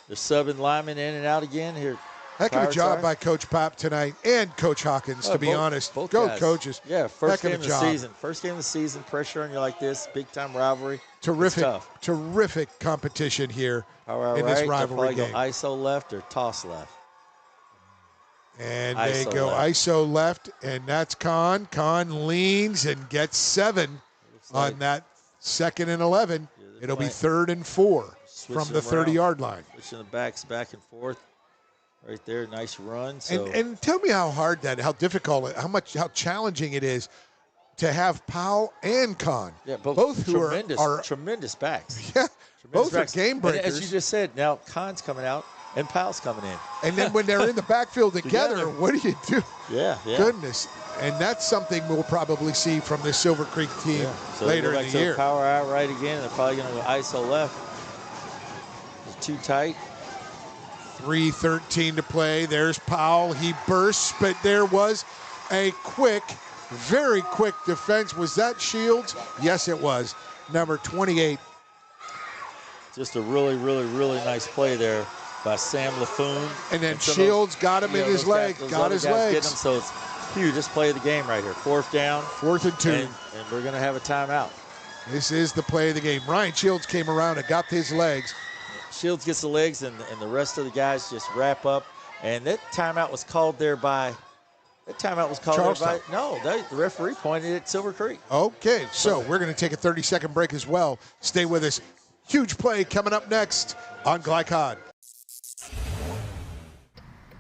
they're subbing linemen in and out again here. Heck of a job by Coach Pop tonight and Coach Hawkins, to be honest. Both Go guys. Coaches. Yeah, first game of the job. season. First game of the season, pressure on you like this, big-time rivalry. Terrific competition here in this rivalry game. Go ISO left or toss left. And they go ISO left, and that's Kahn. Kahn leans and gets 7 on that 2nd and 11. It'll be 3rd and 4 from the 30-yard line. Switching the backs back and forth. Right there, nice run. So. And tell me how hard how difficult, how challenging it is to have Powell and Kahn. Yeah, both who are tremendous backs. Yeah, both backs. are game breakers. And as you just said, now Kahn's coming out and Powell's coming in. And then when they're in the backfield together, what do you do? Yeah. Goodness. And that's something we'll probably see from the Silver Creek team later in the year. Power out right again. They're probably going to go ISO left. It's too tight. 3:13 to play. There's Powell. He bursts, but there was a very quick defense. Was that Shields? Yes, it was. Number 28. Just a really, really, really nice play there by Sam LaFoon. And then Shields got him in his leg, got his legs. Get him, so it's huge play of the game right here. 4th down. 4th and 2. And we're going to have a timeout. This is the play of the game. Ryan Shields came around and got his legs. Shields gets the legs, and the rest of the guys just wrap up. And that timeout was called there by Charlestown. The referee pointed at Silver Creek. Okay, so we're going to take a 30-second break as well. Stay with us. Huge play coming up next on Glycod.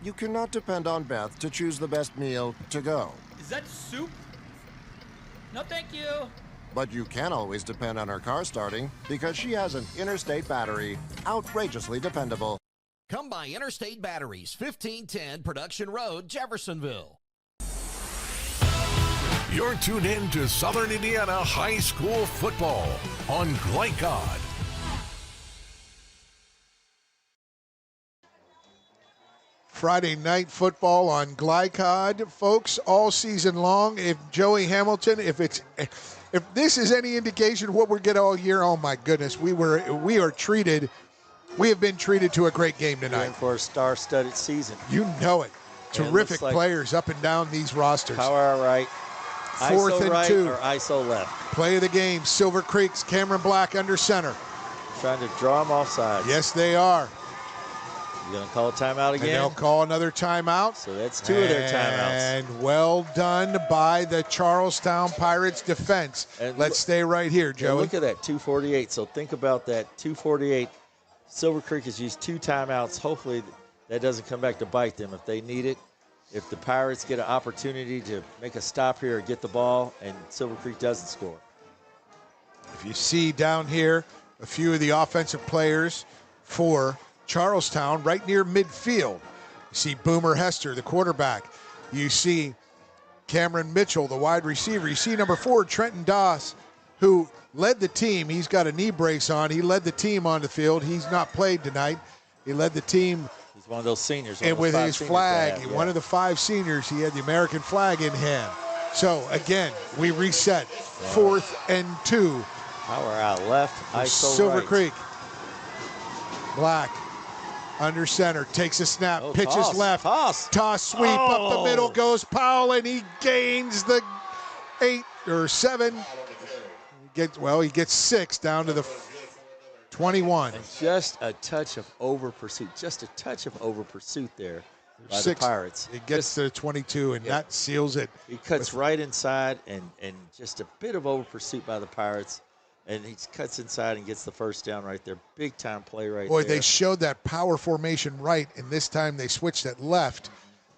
You cannot depend on Beth to choose the best meal to go. Is that soup? No, thank you. But you can always depend on her car starting because she has an Interstate battery, outrageously dependable. Come by Interstate Batteries, 1510 Production Road, Jeffersonville. You're tuned in to Southern Indiana High School football on Glycod. Friday night football on Glycod, folks, all season long. If Joey Hamilton, if this is any indication of what we get all year, oh my goodness, we have been treated to a great game tonight. And for a star-studded season. You know it. Terrific like players up and down these rosters. Power right, 4th ISO and right 2. or ISO left. Play of the game, Silver Creek's Cameron Black under center. Trying to draw him offside. Yes, they are. You going to call a timeout again? And they'll call another timeout. So that's 2 of their timeouts. And well done by the Charlestown Pirates defense. And let's stay right here, Joey. Look at that, 2:48. So think about that, 2:48. Silver Creek has used 2 timeouts. Hopefully that doesn't come back to bite them if they need it. If the Pirates get an opportunity to make a stop here or get the ball and Silver Creek doesn't score. If you see down here a few of the offensive players for Charlestown right near midfield. You see Boomer Hester, the quarterback. You see Cameron Mitchell, the wide receiver. You see number 4, Trenton Doss, who led the team. He's got a knee brace on. He led the team on the field. He's not played tonight. He led the team. He's one of those seniors. And with his flag, one of the 5 seniors, he had the American flag in hand. So, again, we reset. 4th and 2. Power out left. ISO Silver right. Creek. Black. Under center, takes a snap, pitches toss, left, toss sweep up the middle, goes Powell, and he gains the 8 or 7. He gets 6 down to the 21. And just a touch of over pursuit, there by 6, the Pirates. It gets to the 22, and that seals it. He cuts right inside, and just a bit of over pursuit by the Pirates. And he cuts inside and gets the first down right there. Big time play right there. Boy, they showed that power formation right, and this time they switched it left.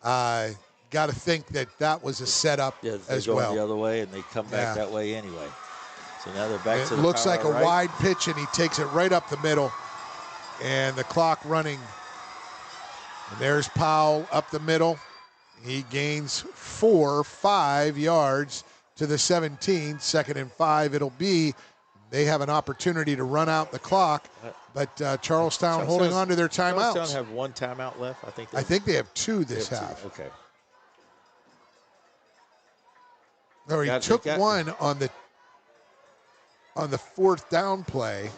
Got to think that was a setup as well. They go the other way, and they come back that way anyway. So now they're back to the looks like a right. wide pitch, and he takes it right up the middle. And the clock running. And there's Powell up the middle. He gains 5 yards to the 17. 2nd and 5 it'll be. They have an opportunity to run out the clock, but Charlestown holding on to their timeouts. Charlestown have 1 timeout left, I think. They have 2 this half. Okay. No, he took one on the 4th down play.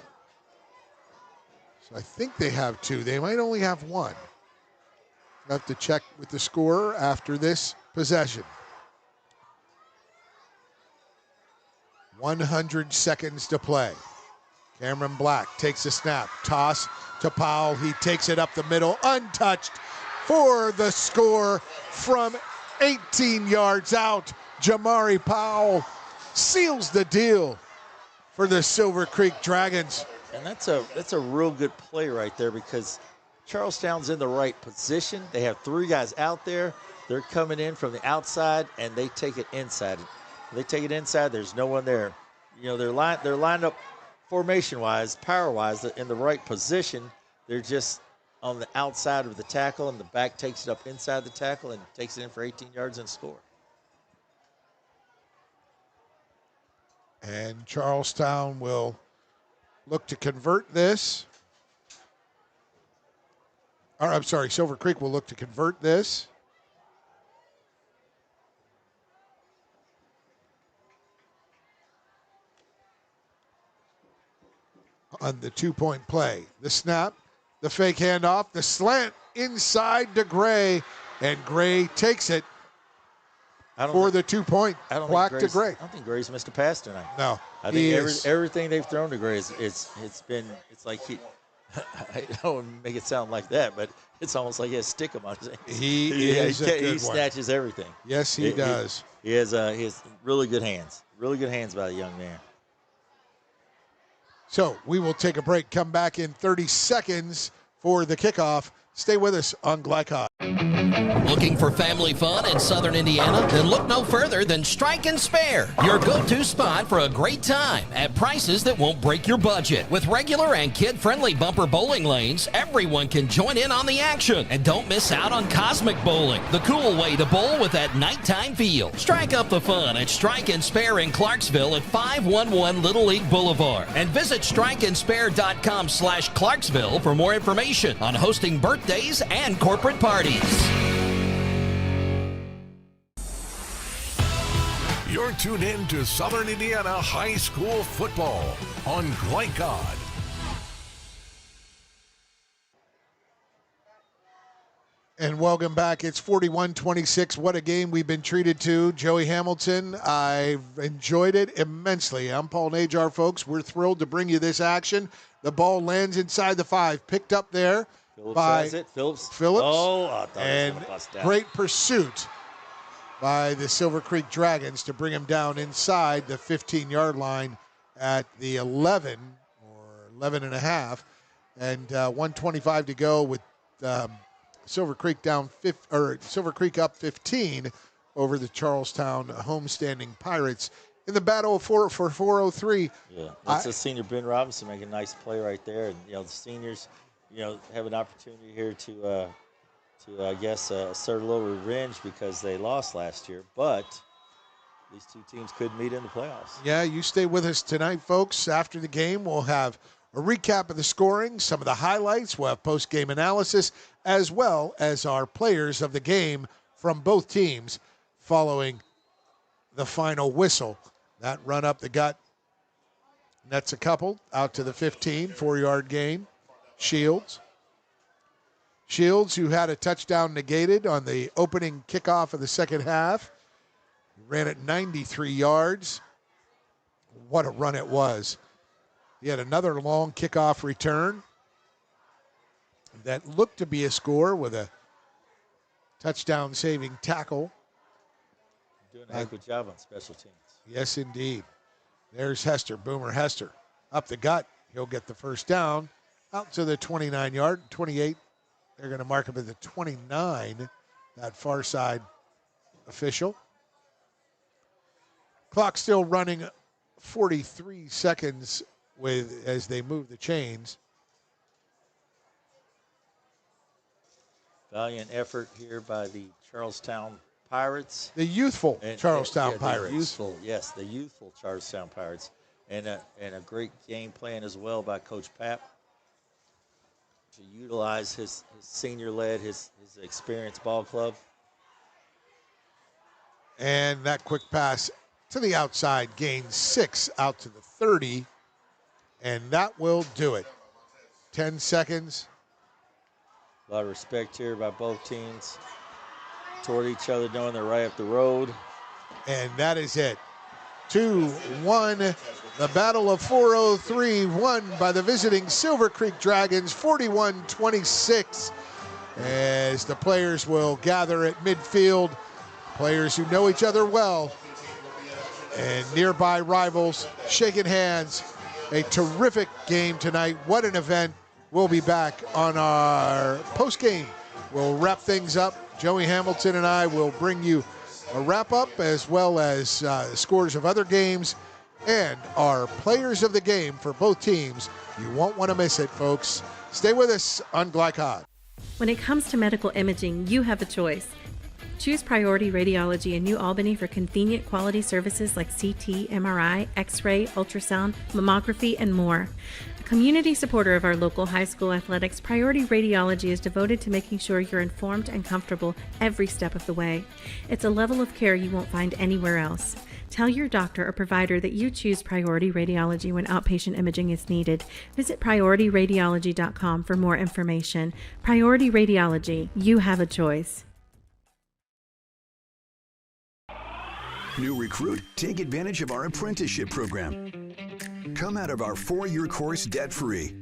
So I think they have 2. They might only have 1. I'll have to check with the scorer after this possession. 100 seconds to play. Cameron Black takes a snap. Toss to Powell. He takes it up the middle, untouched for the score from 18 yards out. Jamari Powell seals the deal for the Silver Creek Dragons. And that's a real good play right there because Charlestown's in the right position. They have 3 guys out there. They're coming in from the outside, and they take it inside. They take it inside. There's no one there. You know, they're lined up formation-wise, power-wise, in the right position. They're just on the outside of the tackle, and the back takes it up inside the tackle and takes it in for 18 yards and score. And Charlestown will look to convert this. Or, I'm sorry, Silver Creek will look to convert this. on the 2-point play. The snap, the fake handoff, the slant inside to Gray, and Gray takes it for the 2-point. Black to Gray. I don't think Gray's missed a pass tonight. No, I think everything they've thrown to Gray it's like he. I don't want to make it sound like that, but it's almost like he has stick him on his hands. He snatches everything. Yes, he does. He has really good hands. Really good hands by the young man. So we will take a break, come back in 30 seconds for the kickoff. Stay with us on Glycod. Looking for family fun in Southern Indiana? Then look no further than Strike and Spare, your go-to spot for a great time at prices that won't break your budget. With regular and kid-friendly bumper bowling lanes, everyone can join in on the action. And don't miss out on Cosmic Bowling, the cool way to bowl with that nighttime feel. Strike up the fun at Strike and Spare in Clarksville at 511 Little League Boulevard. And visit strikeandspare.com/Clarksville for more information on hosting birthdays and corporate parties. You're tuned in to Southern Indiana High School football on Glycod. And welcome back. It's 41-26. What a game we've been treated to. Joey Hamilton, I've enjoyed it immensely. I'm Paul Najar, folks. We're thrilled to bring you this action. The ball lands inside the 5, picked up there by Phillips. Oh, I thought and great pursuit by the Silver Creek Dragons to bring him down inside the 15-yard line at the 11 or 11 and a half, and 1:25 to go with Silver Creek Silver Creek up 15 over the Charlestown homestanding Pirates in the battle for 403. Yeah, that's the senior Ben Robinson making a nice play right there, and the seniors, have an opportunity here to I guess, assert a little revenge because they lost last year. But these two teams could meet in the playoffs. Yeah, you stay with us tonight, folks. After the game, we'll have a recap of the scoring, some of the highlights. We'll have post-game analysis, as well as our players of the game from both teams following the final whistle. That run up the gut, nets a couple, out to the 15, 4-yard gain. Shields, who had a touchdown negated on the opening kickoff of the second half, ran at 93 yards. What a run it was. He had another long kickoff return that looked to be a score with a touchdown-saving tackle. Doing a heck of a job on special teams. Yes, indeed. There's Hester, Boomer Hester. Up the gut, he'll get the first down. Out to the 29-yard, 28. They're going to mark him at the 29, that far side official. Clock still running 43 seconds as they move the chains. Valiant effort here by the Charlestown Pirates. The youthful Charlestown Pirates. The youthful Charlestown Pirates. And a great game plan as well by Coach Papp to utilize his senior-led, his experienced ball club. And that quick pass to the outside gains 6 out to the 30, and that will do it. 10 seconds. A lot of respect here by both teams toward each other, knowing they're right up the road. And that is it. 2-1. The Battle of 403 won by the visiting Silver Creek Dragons, 41-26, as the players will gather at midfield. Players who know each other well and nearby rivals shaking hands. A terrific game tonight. What an event. We'll be back on our post-game. We'll wrap things up. Joey Hamilton and I will bring you a wrap-up as well as scores of other games and our players of the game for both teams. You won't want to miss it, folks. Stay with us on Glycod. When it comes to medical imaging, you have a choice. Choose Priority Radiology in New Albany for convenient quality services like CT, MRI, X-ray, ultrasound, mammography, and more. A community supporter of our local high school athletics, Priority Radiology is devoted to making sure you're informed and comfortable every step of the way. It's a level of care you won't find anywhere else. Tell your doctor or provider that you choose Priority Radiology when outpatient imaging is needed. Visit PriorityRadiology.com for more information. Priority Radiology, you have a choice. New recruit, take advantage of our apprenticeship program. Come out of our 4-year course debt-free.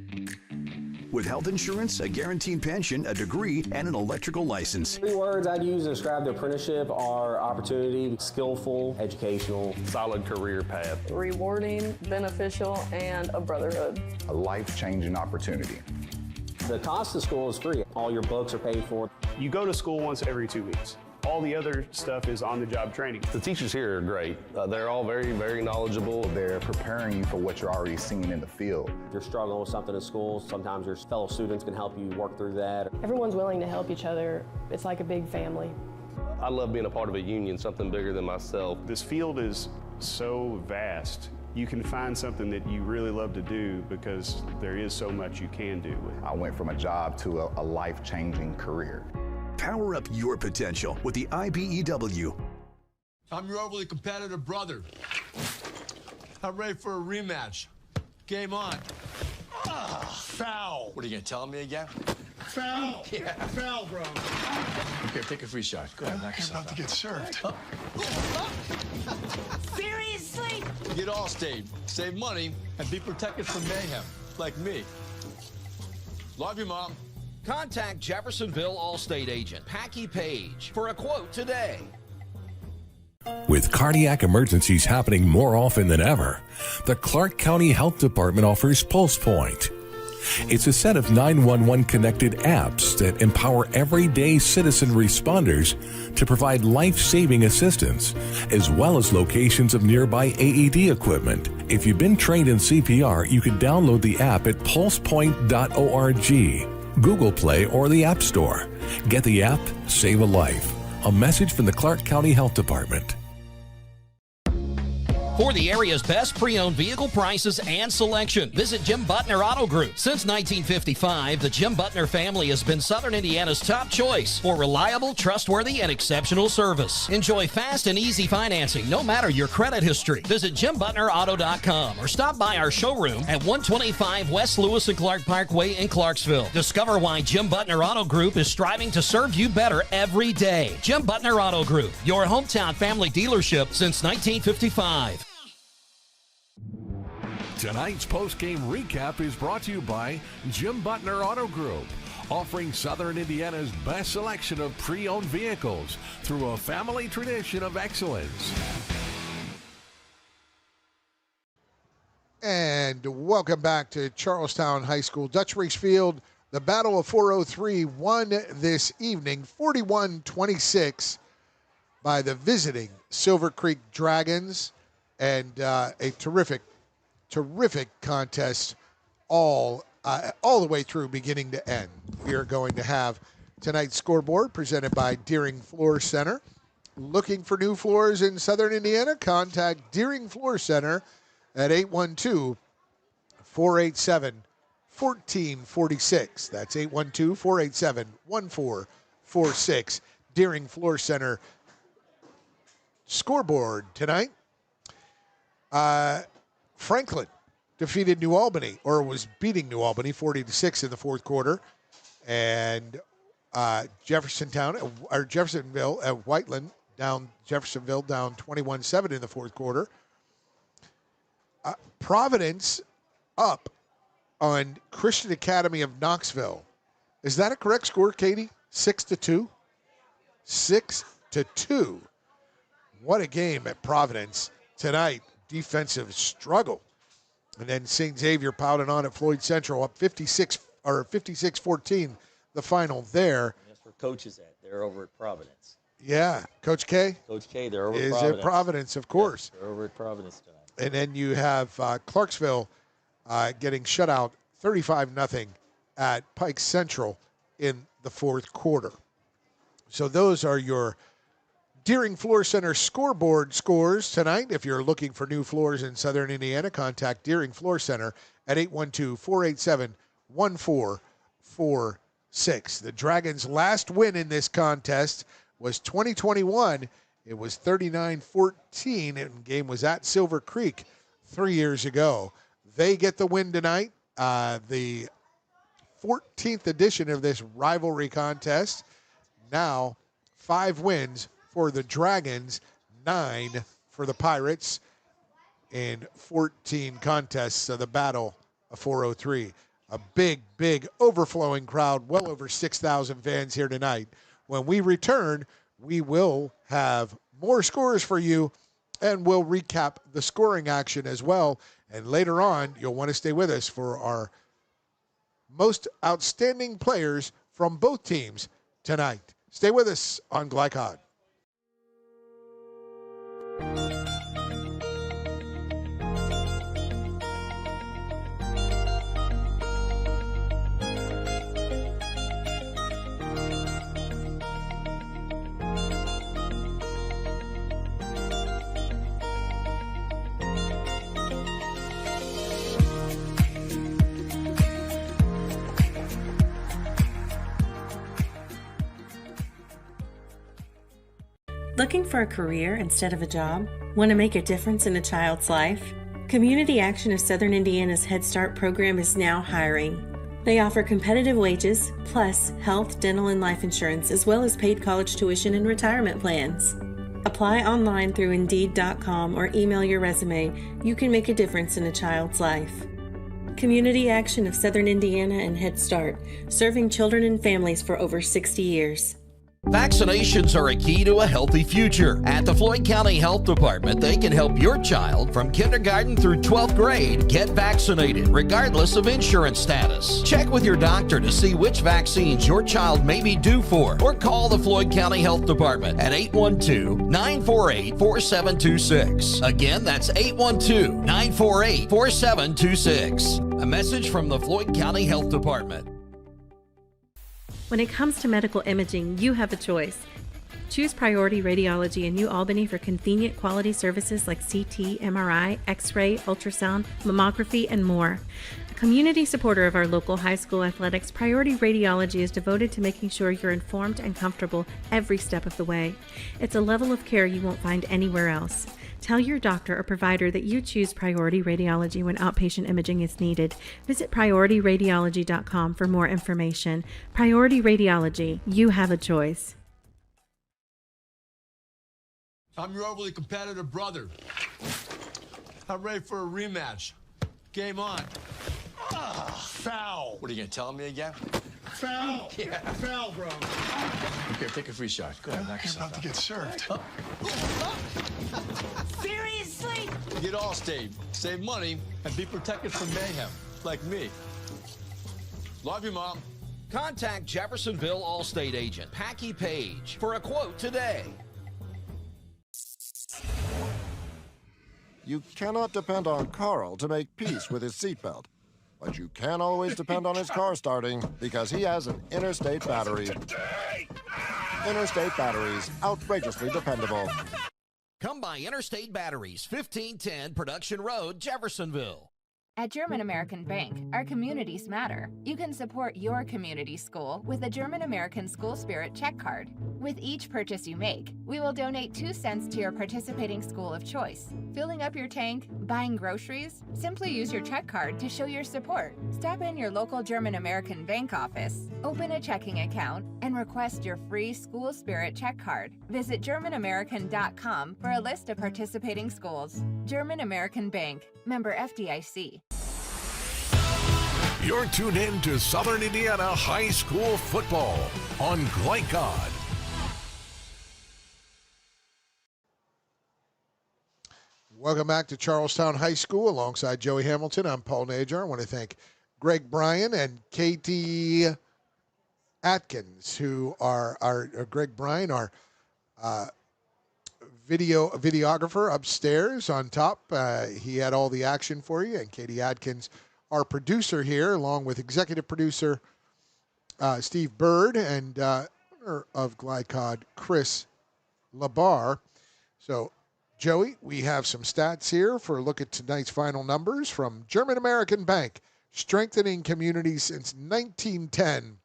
With health insurance, a guaranteed pension, a degree, and an electrical license. 3 words I'd use to describe the apprenticeship are opportunity, skillful, educational, solid career path, rewarding, beneficial, and a brotherhood. A life-changing opportunity. The cost of school is free. All your books are paid for. You go to school once every 2 weeks. All the other stuff is on-the-job training. The teachers here are great. They're all very, very knowledgeable. They're preparing you for what you're already seeing in the field. If you're struggling with something in school, sometimes your fellow students can help you work through that. Everyone's willing to help each other. It's like a big family. I love being a part of a union, something bigger than myself. This field is so vast. You can find something that you really love to do because there is so much you can do with it. I went from a job to a life-changing career. Power up your potential with the IBEW. I'm your overly competitive brother. I'm ready for a rematch. Game on. Foul. What are you going to tell me again? Foul. Yeah. Foul, bro. Here, take a free shot. Go ahead, knock yourself out. About to get served. Seriously? Get Allstate. Save money and be protected from mayhem. Like me. Love you, Mom. Contact Jeffersonville Allstate agent Packy Page for a quote today. With cardiac emergencies happening more often than ever, the Clark County Health Department offers Pulse Point. It's a set of 911 connected apps that empower everyday citizen responders to provide life-saving assistance, as well as locations of nearby AED equipment. If you've been trained in CPR, you can download the app at pulsepoint.org. Google Play, or the App Store. Get the app, save a life. A message from the Clark County Health Department. For the area's best pre-owned vehicle prices and selection, visit Jim Butner Auto Group. Since 1955, the Jim Butner family has been Southern Indiana's top choice for reliable, trustworthy, and exceptional service. Enjoy fast and easy financing, no matter your credit history. Visit JimButnerAuto.com or stop by our showroom at 125 West Lewis and Clark Parkway in Clarksville. Discover why Jim Butner Auto Group is striving to serve you better every day. Jim Butner Auto Group, your hometown family dealership since 1955. Tonight's post-game recap is brought to you by Jim Butner Auto Group, offering Southern Indiana's best selection of pre-owned vehicles through a family tradition of excellence. And welcome back to Charlestown High School. Dutch Reese Field, the Battle of 403 won this evening, 41-26 by the visiting Silver Creek Dragons, and a terrific contest all the way through, beginning to end. We are going to have tonight's scoreboard presented by Deering Floor Center. Looking for new floors in Southern Indiana? Contact Deering Floor Center at 812-487-1446. That's 812-487-1446. Deering Floor Center scoreboard tonight. Franklin defeated New Albany, or was beating New Albany 40-6 in the fourth quarter. And Jeffersonville at Whiteland Jeffersonville down 21-7 in the fourth quarter. Providence up on Christian Academy of Knoxville. Is that a correct score, Katie? 6-2? 6-2. What a game at Providence tonight. Defensive struggle. And then St. Xavier pounded on at Floyd Central, up 56-14, the final there. That's where Coach is at. They're over at Providence. Yeah, Coach K? Coach K, they're over at Providence. Is at Providence, of course. Yeah, they're over at Providence tonight. And then you have Clarksville getting shut out 35-0 at Pike Central in the fourth quarter. So those are your Deering Floor Center scoreboard scores tonight. If you're looking for new floors in Southern Indiana, contact Deering Floor Center at 812-487-1446. The Dragons' last win in this contest was 2021 It was 39-14, and the game was at Silver Creek 3 years ago. They get the win tonight. The 14th edition of this rivalry contest. Now 5 wins for the Dragons, 9 for the Pirates in 14 contests of the Battle of 403. A big, big overflowing crowd, well over 6,000 fans here tonight. When we return, we will have more scores for you, and we'll recap the scoring action as well. And later on, you'll want to stay with us for our most outstanding players from both teams tonight. Stay with us on Glycod. Looking for a career instead of a job? Want to make a difference in a child's life? Community Action of Southern Indiana's Head Start program is now hiring. They offer competitive wages, plus health, dental, and life insurance, as well as paid college tuition and retirement plans. Apply online through Indeed.com or email your resume. You can make a difference in a child's life. Community Action of Southern Indiana and Head Start, serving children and families for over 60 years. Vaccinations are a key to a healthy future. At the Floyd County Health Department, they can help your child from kindergarten through 12th grade get vaccinated, regardless of insurance status. Check with your doctor to see which vaccines your child may be due for, or call the Floyd County Health Department at 812-948-4726. Again, that's 812-948-4726. A message from the Floyd County Health Department. When it comes to medical imaging, you have a choice. Choose Priority Radiology in New Albany for convenient quality services like CT, MRI, X-ray, ultrasound, mammography, and more. A community supporter of our local high school athletics, Priority Radiology is devoted to making sure you're informed and comfortable every step of the way. It's a level of care you won't find anywhere else. Tell your doctor or provider that you choose Priority Radiology when outpatient imaging is needed. Visit PriorityRadiology.com for more information. Priority Radiology, you have a choice. I'm your overly competitive brother. I'm ready for a rematch. Game on. Foul. What are you going to tell me again? Foul. Yeah. Foul, bro. Here, take a free shot. Go ahead, knock You're yourself about to get served. Seriously? Get Allstate, save money, and be protected from mayhem, like me. Love you, Mom. Contact Jeffersonville Allstate agent Packy Page for a quote today. You cannot depend on Carl to make peace with his seatbelt. But you can always depend on his car starting because he has an Interstate battery. Interstate batteries, outrageously dependable. Come by Interstate Batteries, 1510 Production Road, Jeffersonville. At German American Bank, our communities matter. You can support your community school with a German American School Spirit check card. With each purchase you make, we will donate 2 cents to your participating school of choice. Filling up your tank, buying groceries? Simply use your check card to show your support. Stop in your local German American Bank office, open a checking account, and request your free School Spirit check card. Visit GermanAmerican.com for a list of participating schools. German American Bank, member FDIC. You're tuned in to Southern Indiana High School football on Glycod. Welcome back to Charlestown High School alongside Joey Hamilton. I'm Paul Najar. I want to thank Greg Bryan and Katie Atkins, who are Greg Bryan, our videographer upstairs on top. He had all the action for you, and Katie Atkins, our producer here, along with executive producer Steve Bird and owner of Glycod, Chris Labar. So, Joey, we have some stats here for a look at tonight's final numbers from German American Bank, strengthening communities since 1910.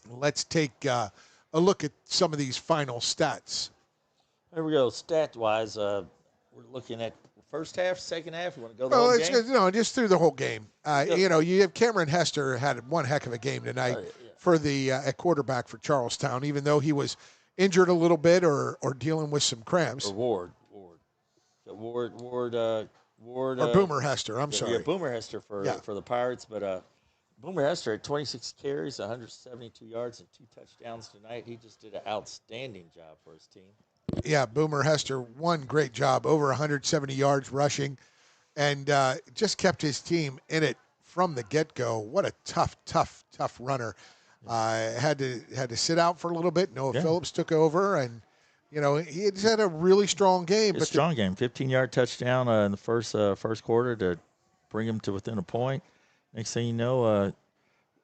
Let's take a look at some of these final stats. There we go. Stat-wise, we're looking at first half, second half. You want to go the Well, whole it's game? just through the whole game. You have Cameron Hester had one heck of a game tonight for the at quarterback for Charlestown, even though he was injured a little bit or dealing with some cramps. Or Ward, or Boomer Hester. I'm sorry. Yeah, Boomer Hester for the Pirates, but Boomer Hester had 26 carries, 172 yards, and 2 touchdowns tonight. He just did an outstanding job for his team. Yeah, Boomer Hester, one great job, over 170 yards rushing, and just kept his team in it from the get-go. What a tough runner. Had to sit out for a little bit. Noah Phillips took over, and he just had a really strong game. It's a strong game. 15-yard touchdown in the first quarter to bring him to within a point. Next thing you know,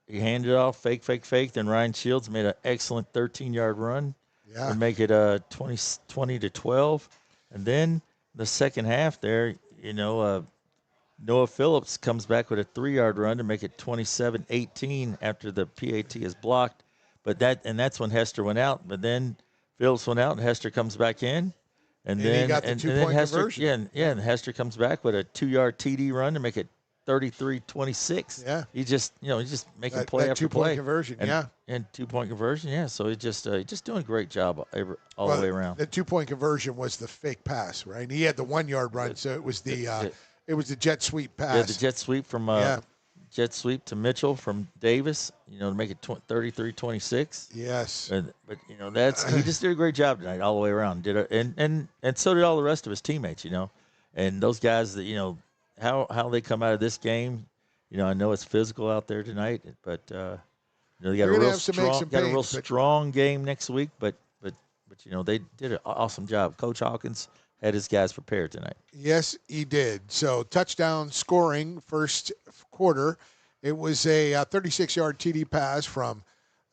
he handed it off, fake. Then Ryan Shields made an excellent 13-yard run to make it 20-12. And then the second half there, Noah Phillips comes back with a 3-yard run to make it 27-18 after the PAT is blocked. That's when Hester went out. But then Phillips went out and Hester comes back in. And then he got the 2-point conversion. And Hester comes back with a 2-yard TD run to make it 33-26. Yeah. He's just making play after play. 2-point conversion, And 2-point conversion, yeah. So he's just doing a great job all the way around. The 2-point conversion was the fake pass, right? He had the 1-yard run, so it was the jet sweep pass. Yeah, the jet sweep from jet sweep to Mitchell from Davis, to make it 33-26. Yes. But he just did a great job tonight all the way around. And so did all the rest of his teammates, And those guys that, how they come out of this game, I know it's physical out there tonight, but they got a real strong game next week. But they did an awesome job. Coach Hawkins had his guys prepared tonight. Yes, he did. So touchdown scoring first quarter. It was a 36-yard TD pass from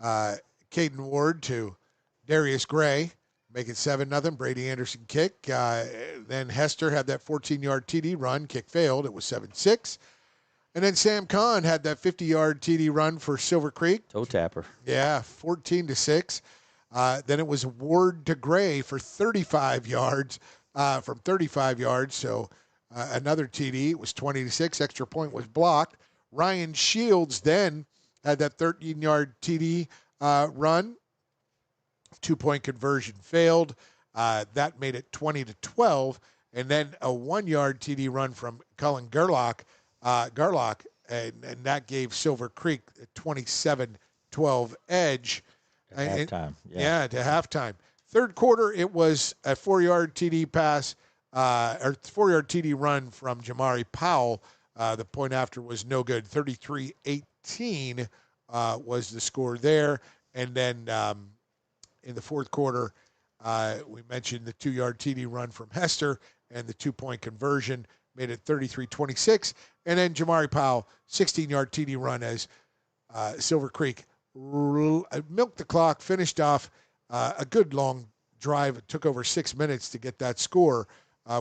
Caden Ward to Darius Gray. Make it 7-0. Brady Anderson kick. Then Hester had that 14-yard TD run. Kick failed. It was 7-6. And then Sam Kahn had that 50-yard TD run for Silver Creek. Toe tapper. Yeah, 14-6. Then it was Ward to Gray for 35 yards from 35 yards. So another TD. It was 20-6. Extra point was blocked. Ryan Shields then had that 13-yard TD run. 2-point conversion failed. That made it 20-12. And then a 1-yard TD run from Cullen Garlock, and that gave Silver Creek a 27-12 edge. At halftime. To halftime. Third quarter, it was a 4-yard TD pass, or 4-yard TD run from Jamari Powell. The point after was no good. 33-18 was the score there. And then in the fourth quarter, we mentioned the 2-yard TD run from Hester and the 2-point conversion made it 33-26. And then Jamari Powell, 16-yard TD run as Silver Creek milked the clock, finished off a good long drive. It took over 6 minutes to get that score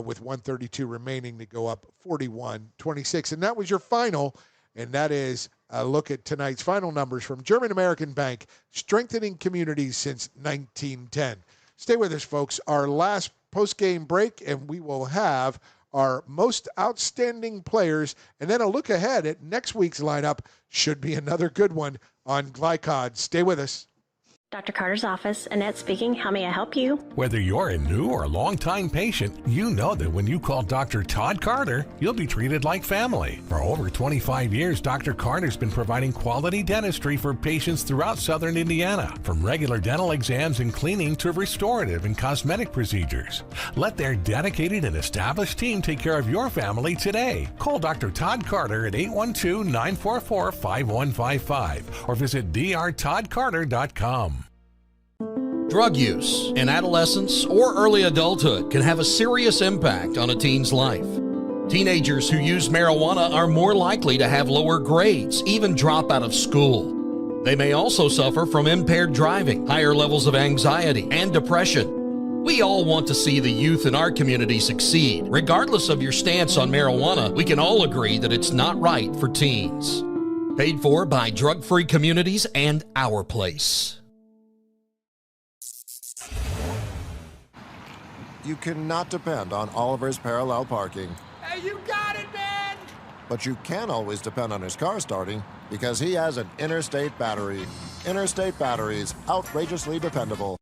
with 1:32 remaining to go up 41-26. And that was your final. And that is a look at tonight's final numbers from German American Bank, strengthening communities since 1910. Stay with us, folks. Our last post-game break, and we will have our most outstanding players, and then a look ahead at next week's lineup. Should be another good one on Glycod. Stay with us. Dr. Carter's office, Annette speaking. How may I help you? Whether you're a new or longtime patient, you know that when you call Dr. Todd Carter, you'll be treated like family. For over 25 years, Dr. Carter's been providing quality dentistry for patients throughout southern Indiana, from regular dental exams and cleaning to restorative and cosmetic procedures. Let their dedicated and established team take care of your family today. Call Dr. Todd Carter at 812-944-5155 or visit drtoddcarter.com. Drug use in adolescence or early adulthood can have a serious impact on a teen's life. Teenagers who use marijuana are more likely to have lower grades, even drop out of school. They may also suffer from impaired driving, higher levels of anxiety, and depression. We all want to see the youth in our community succeed. Regardless of your stance on marijuana, we can all agree that it's not right for teens. Paid for by Drug Free Communities and Our Place. you cannot depend on Oliver's parallel parking. Hey, you got it, man! But you can always depend on his car starting because he has an Interstate battery. Interstate batteries, outrageously dependable.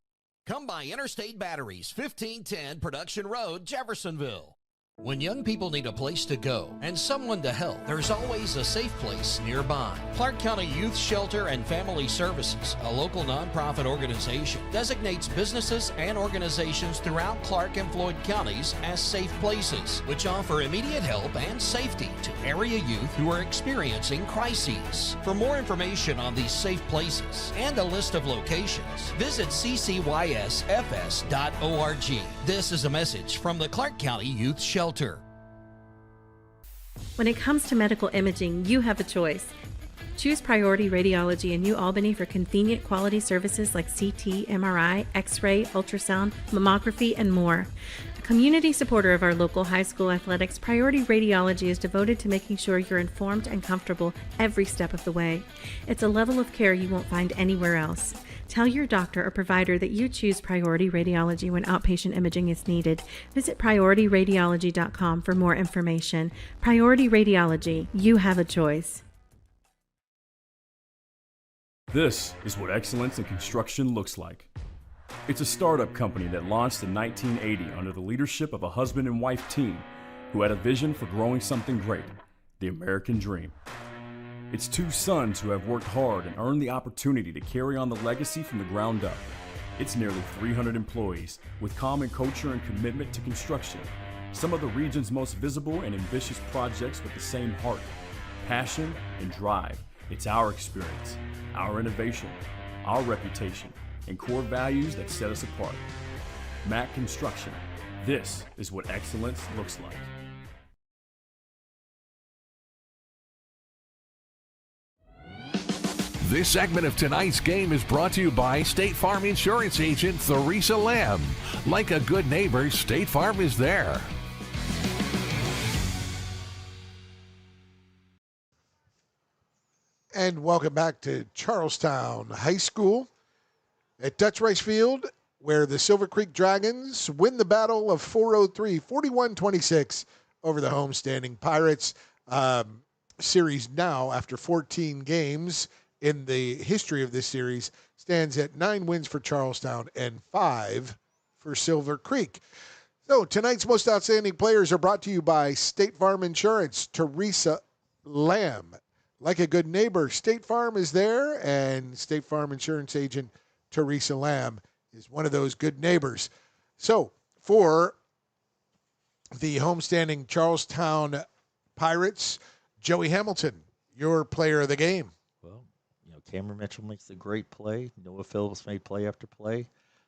Come by Interstate Batteries, 1510 Production Road, Jeffersonville. When young people need a place to go and someone to help, there's always a safe place nearby. Clark County Youth Shelter and Family Services, a local nonprofit organization, designates businesses and organizations throughout Clark and Floyd counties as safe places, which offer immediate help and safety to area youth who are experiencing crises. For more information on these safe places and a list of locations, visit ccysfs.org. This is a message from the Clark County Youth Shelter. When it comes to medical imaging, you have a choice. Choose Priority Radiology in New Albany for convenient quality services like CT, MRI, X-ray, ultrasound, mammography, and more. A community supporter of our local high school athletics, Priority Radiology is devoted to making sure you're informed and comfortable every step of the way. It's a level of care you won't find anywhere else. Tell your doctor or provider that you choose Priority Radiology when outpatient imaging is needed. Visit PriorityRadiology.com for more information. Priority Radiology, you have a choice. This is what excellence in construction looks like. It's a startup company that launched in 1980 under the leadership of a husband and wife team who had a vision for growing something great, the American dream. It's two sons who have worked hard and earned the opportunity to carry on the legacy from the ground up. It's nearly 300 employees with common culture and commitment to construction. Some of the region's most visible and ambitious projects with the same heart, passion, and drive. It's our experience, our innovation, our reputation, and core values that set us apart. Mack Construction. This is what excellence looks like. This segment of tonight's game is brought to you by State Farm Insurance Agent Theresa Lamb. Like a good neighbor, State Farm is there. And welcome back to Charlestown High School at Dutch Rice Field, where the Silver Creek Dragons win the battle of 403, 41-26 over the homestanding Pirates. Series now, after 14 games in the history of this series, stands at 9 wins for Charlestown and 5 for Silver Creek. So tonight's most outstanding players are brought to you by State Farm Insurance. Theresa Lamb. Like a good neighbor, State Farm is there, and State Farm Insurance Agent Theresa Lamb is one of those good neighbors. So for the homestanding Charlestown Pirates, Joey Hamilton, your player of the game. Well, Cameron Mitchell makes a great play. Noah Phillips made play after play.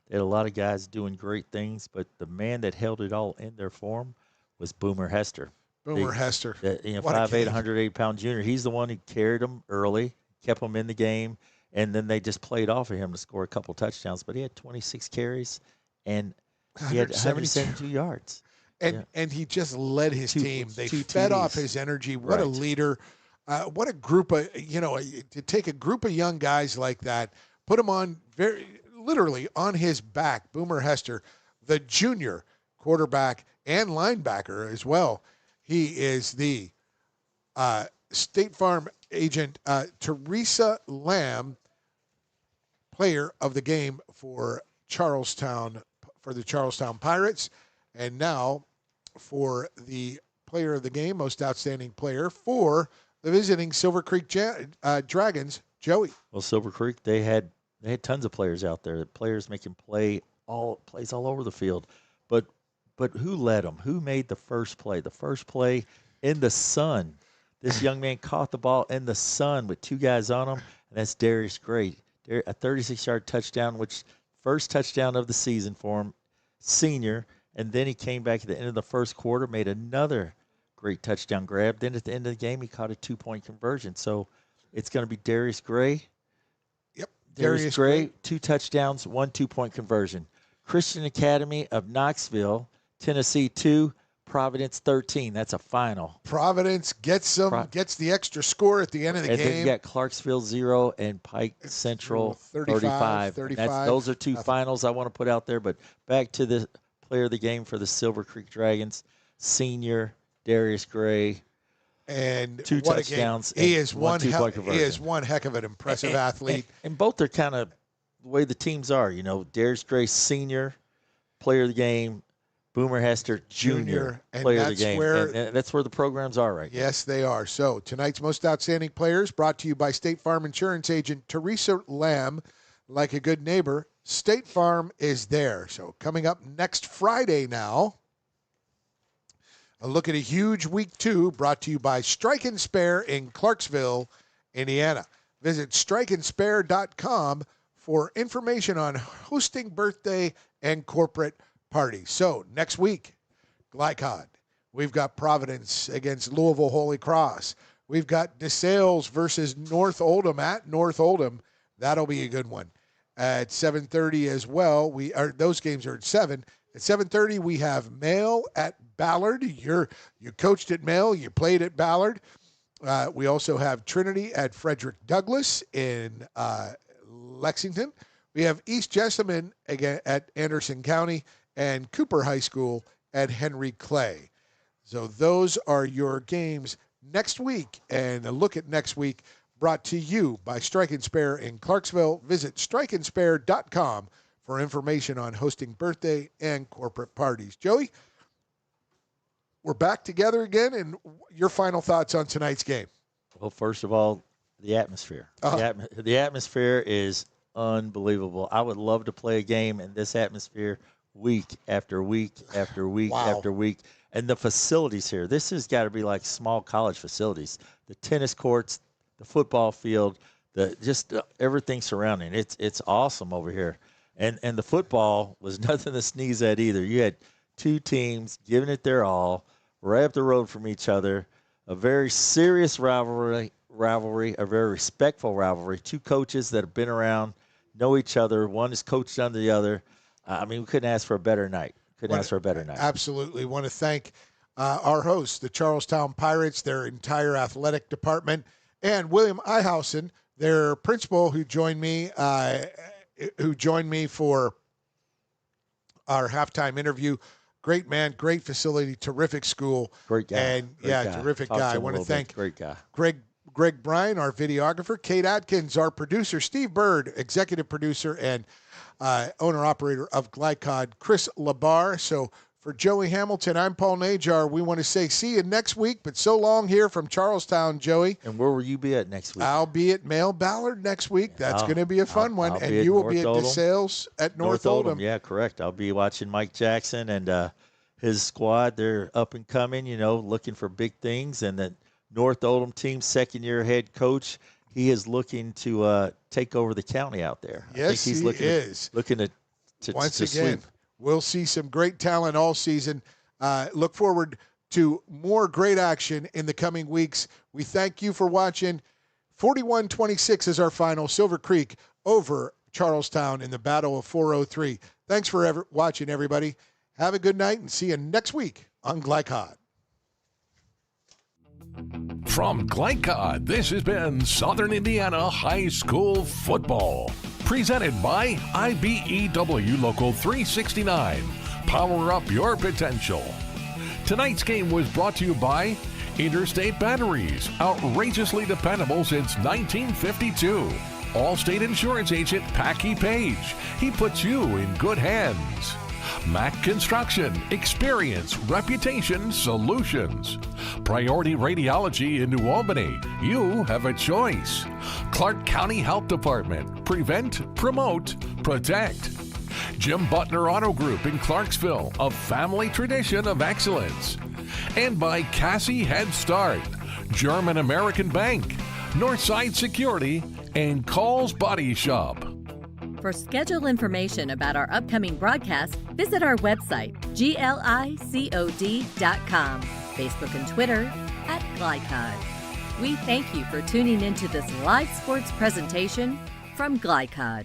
They had a lot of guys doing great things, but the man that held it all in there for them was Boomer Hester. Hester. 5'8", 108-pound junior. He's the one who carried them early, kept them in the game, and then they just played off of him to score a couple touchdowns. But he had 26 carries, and he had 172 yards. And he just led his team. They fed off his energy. What a leader. What a group of, to take a group of young guys like that, put them on literally on his back. Boomer Hester, the junior quarterback and linebacker as well. He is the State Farm agent, Theresa Lamb, player of the game for the Charlestown Pirates. And now for the player of the game, most outstanding player for the visiting Silver Creek Dragons, Joey. Well, Silver Creek, they had tons of players out there. Players making plays all over the field. But who led them? Who made the first play? The first play in the sun. This young man caught the ball in the sun with two guys on him, and that's Darius Gray. A 36-yard touchdown, which first touchdown of the season for him, senior. And then he came back at the end of the first quarter, made another great touchdown grab. Then at the end of the game, he caught a 2-point conversion. So it's going to be Darius Gray. Yep. Darius Gray, 2 touchdowns, 1 2-point conversion. Christian Academy of Knoxville, Tennessee 2, Providence 13. That's a final. Providence gets the extra score at the end of the game. And then you got Clarksville 0 and Pike Central 35. Those are 2 finals I want to put out there. But back to the player of the game for the Silver Creek Dragons, senior Darius Gray. And 2 what touchdowns. He is one He heck of an impressive athlete. And both are kind of the way the teams are. Darius Gray, senior player of the game, Boomer Hester, junior player of the game. And that's where the programs are right now. Yes, they are. So tonight's Most Outstanding Players brought to you by State Farm Insurance Agent Teresa Lamb. Like a good neighbor, State Farm is there. So coming up next Friday now, a look at a huge week 2 brought to you by Strike and Spare in Clarksville, Indiana. Visit strikeandspare.com for information on hosting birthday and corporate parties. So next week, Glycod. We've got Providence against Louisville Holy Cross. We've got DeSales versus North Oldham at North Oldham. That'll be a good one. At 7:30 as well. Those games are at 7. At 7:30, we have Mail at Ballard. You coached at Mail. You played at Ballard. We also have Trinity at Frederick Douglass in Lexington. We have East Jessamine again at Anderson County and Cooper High School at Henry Clay. So those are your games next week. And a look at next week brought to you by Strike and Spare in Clarksville. Visit strikeandspare.com for information on hosting birthday and corporate parties. Joey, we're back together again, and your final thoughts on tonight's game. Well, first of all, the atmosphere. The atmosphere is unbelievable. I would love to play a game in this atmosphere week after week after week after week. And the facilities here, this has got to be like small college facilities. The tennis courts, the football field, everything surrounding it. It's awesome over here. And the football was nothing to sneeze at either. You had 2 teams giving it their all, right up the road from each other. A very serious rivalry, a very respectful rivalry. 2 coaches that have been around, know each other. One is coached under the other. We couldn't ask for a better night. Absolutely. Want to thank our hosts, the Charlestown Pirates, their entire athletic department, and William Ihausen, their principal, who joined me for our halftime interview. Great man, great facility, terrific school. Great guy. And terrific guy. I want to thank great guy. Greg Bryan, our videographer, Kate Atkins, our producer, Steve Bird, executive producer and owner-operator of Glycod, Chris Labar. So for Joey Hamilton, I'm Paul Najar. We want to say see you next week, but so long here from Charlestown, Joey. And where will you be at next week? I'll be at Mail Ballard next week. That's going to be a fun one. And you will be at DeSales at North Oldham. Yeah, correct. I'll be watching Mike Jackson and his squad. They're up and coming, looking for big things. And the North Oldham team's second-year head coach, he is looking to take over the county out there. Yes, I think he's looking to once again sweep. We'll see some great talent all season. Look forward to more great action in the coming weeks. We thank you for watching. 41-26 is our final. Silver Creek over Charlestown in the Battle of 403. Thanks for watching, everybody. Have a good night and see you next week on Glycod. From Glycod, this has been Southern Indiana High School Football. Presented by IBEW Local 369. Power up your potential. Tonight's game was brought to you by Interstate Batteries. Outrageously dependable since 1952. Allstate Insurance Agent Packy Page. He puts you in good hands. Mac Construction, experience, reputation, solutions. Priority Radiology in New Albany, you have a choice. Clark County Health Department, prevent, promote, protect. Jim Butner Auto Group in Clarksville, a family tradition of excellence. And by Cassie Head Start, German American Bank, Northside Security, and Call's Body Shop. For schedule information about our upcoming broadcast, visit our website, glicod.com, Facebook and Twitter @Glycod. We thank you for tuning into this live sports presentation from Glycod.